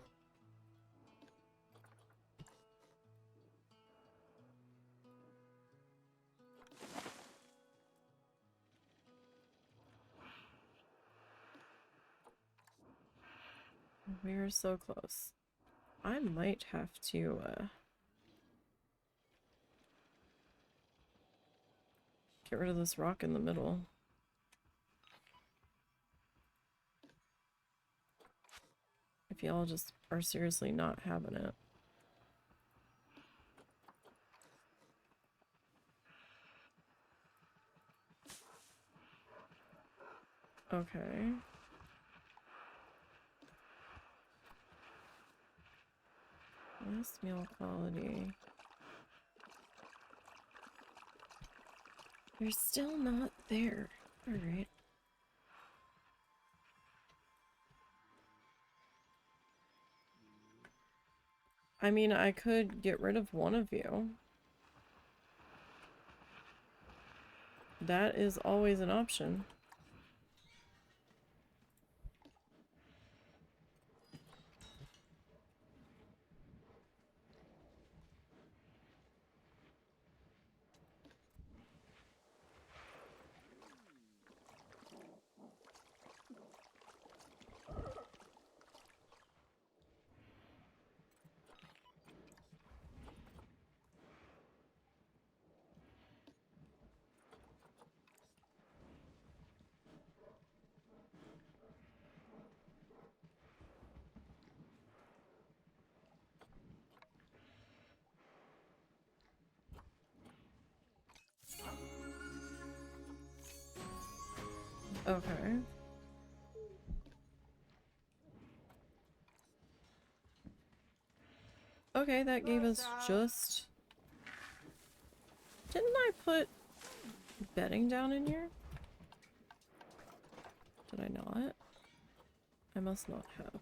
S1: We're so close. I might have to, get rid of this rock in the middle. If y'all just are seriously not having it. Okay. Last meal quality. You're still not there. Alright. I mean, I could get rid of one of you. That is always an option. Okay. Okay, that gave us just... Didn't I put bedding down in here? Did I not? I must not have.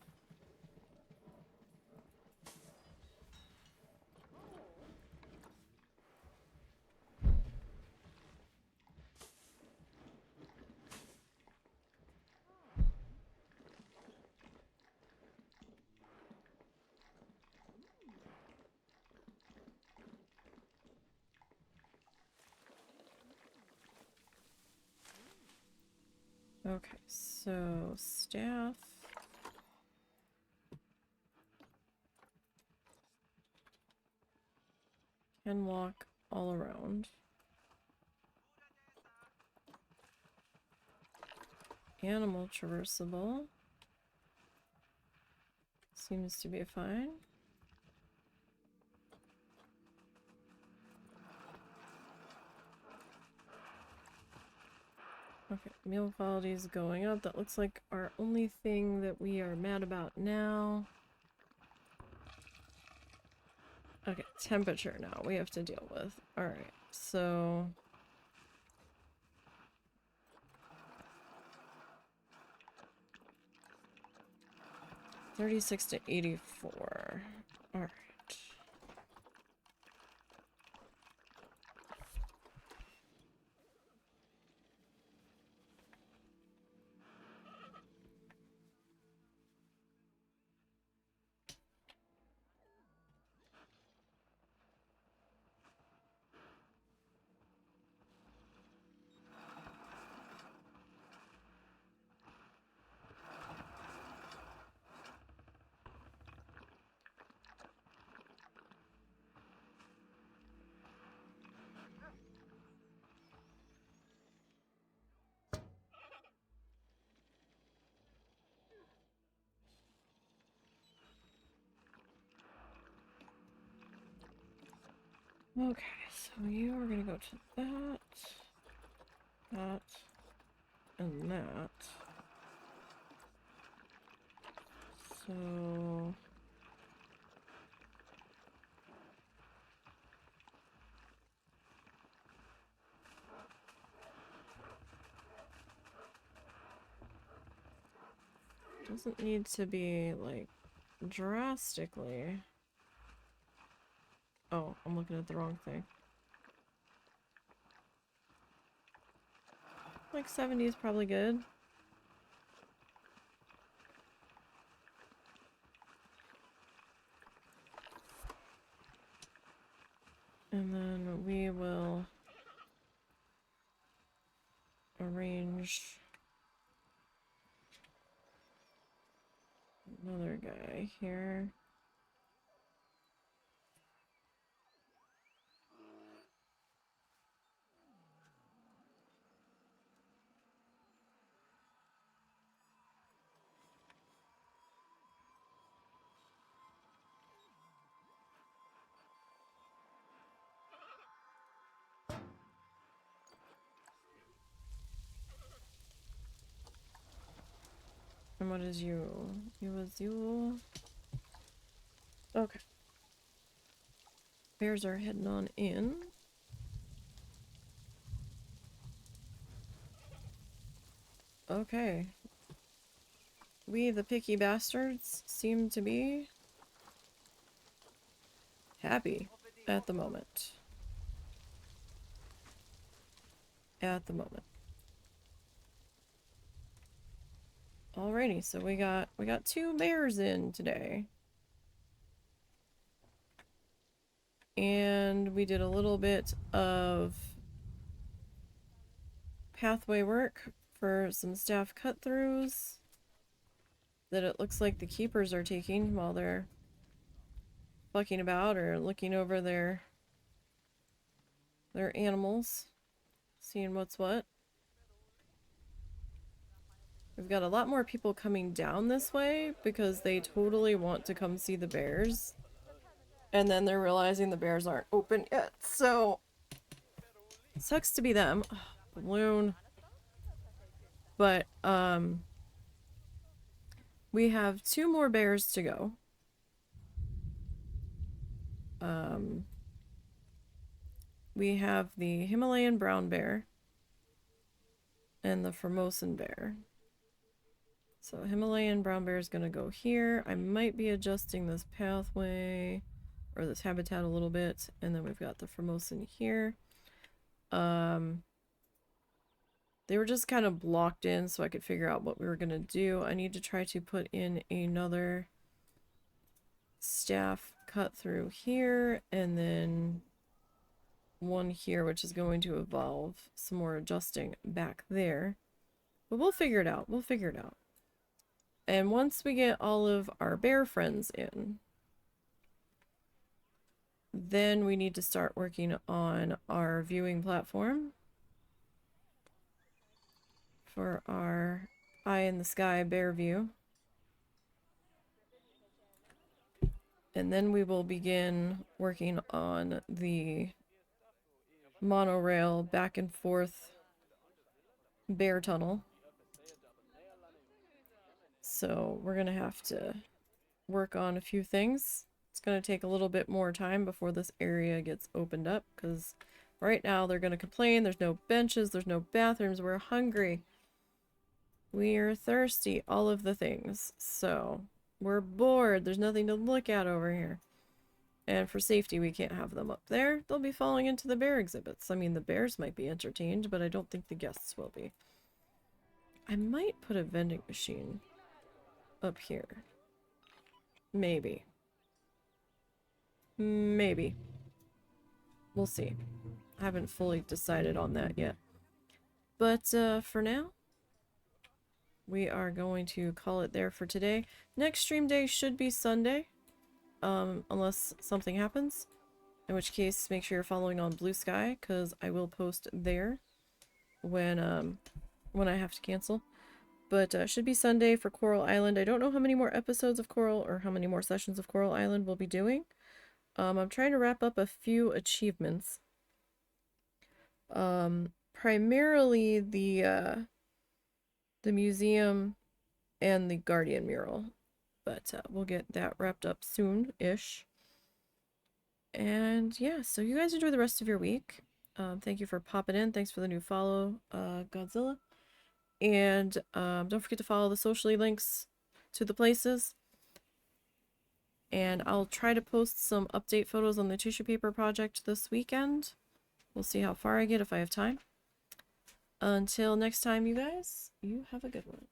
S1: Okay, so staff. Can walk all around. Animal traversable. Seems to be fine. Okay, meal quality is going up. That looks like our only thing that we are mad about now. Okay, temperature now we have to deal with. Alright, so... $36 to $84. Alright. Okay, so you are gonna go to that, that, and that. So... doesn't need to be, like, drastically... Oh, I'm looking at the wrong thing. Like 70 is probably good. And then we will arrange another guy here. And what is you? You was you. Okay. Bears are heading on in. Okay. We, the picky bastards, seem to be happy at the moment. At the moment. Alrighty, so we got 2 bears in today. And we did a little bit of pathway work for some staff cut-throughs that it looks like the keepers are taking while they're fucking about or looking over their animals, seeing what's what. We've got a lot more people coming down this way because they totally want to come see the bears. And then they're realizing the bears aren't open yet, so sucks to be them. Ugh, balloon. But, we have 2 more bears to go. We have the Himalayan brown bear and the Formosan bear. So Himalayan brown bear is going to go here. I might be adjusting this pathway or this habitat a little bit. And then we've got the Formosan here. They were just kind of blocked in so I could figure out what we were going to do. I need to try to put in another staff cut through here and then one here, which is going to involve some more adjusting back there. But we'll figure it out. We'll figure it out. And once we get all of our bear friends in, then we need to start working on our viewing platform for our eye in the sky bear view. And then we will begin working on the monorail back and forth bear tunnel. So we're gonna have to work on a few things. It's gonna take a little bit more time before this area gets opened up because right now they're gonna complain there's no benches, there's no bathrooms, we're hungry, we're thirsty, all of the things. So we're bored, there's nothing to look at over here. And for safety, we can't have them up there. They'll be falling into the bear exhibits. I mean, the bears might be entertained, but I don't think the guests will be. I might put a vending machine up here. Maybe. Maybe. We'll see. I haven't fully decided on that yet. But for now, we are going to call it there for today. Next stream day should be Sunday. Unless something happens. In which case, make sure you're following on Blue Sky, because I will post there when I have to cancel. But should be Sunday for Coral Island. I don't know how many more episodes of Coral or how many more sessions of Coral Island we'll be doing. I'm trying to wrap up a few achievements. Primarily the museum and the Guardian mural, but we'll get that wrapped up soon-ish. And yeah, so you guys enjoy the rest of your week. Thank you for popping in. Thanks for the new follow, Godzilla. And don't forget to follow the socially links to the places. And I'll try to post some update photos on the tissue paper project this weekend. We'll see how far I get if I have time. Until next time, you guys, you have a good one.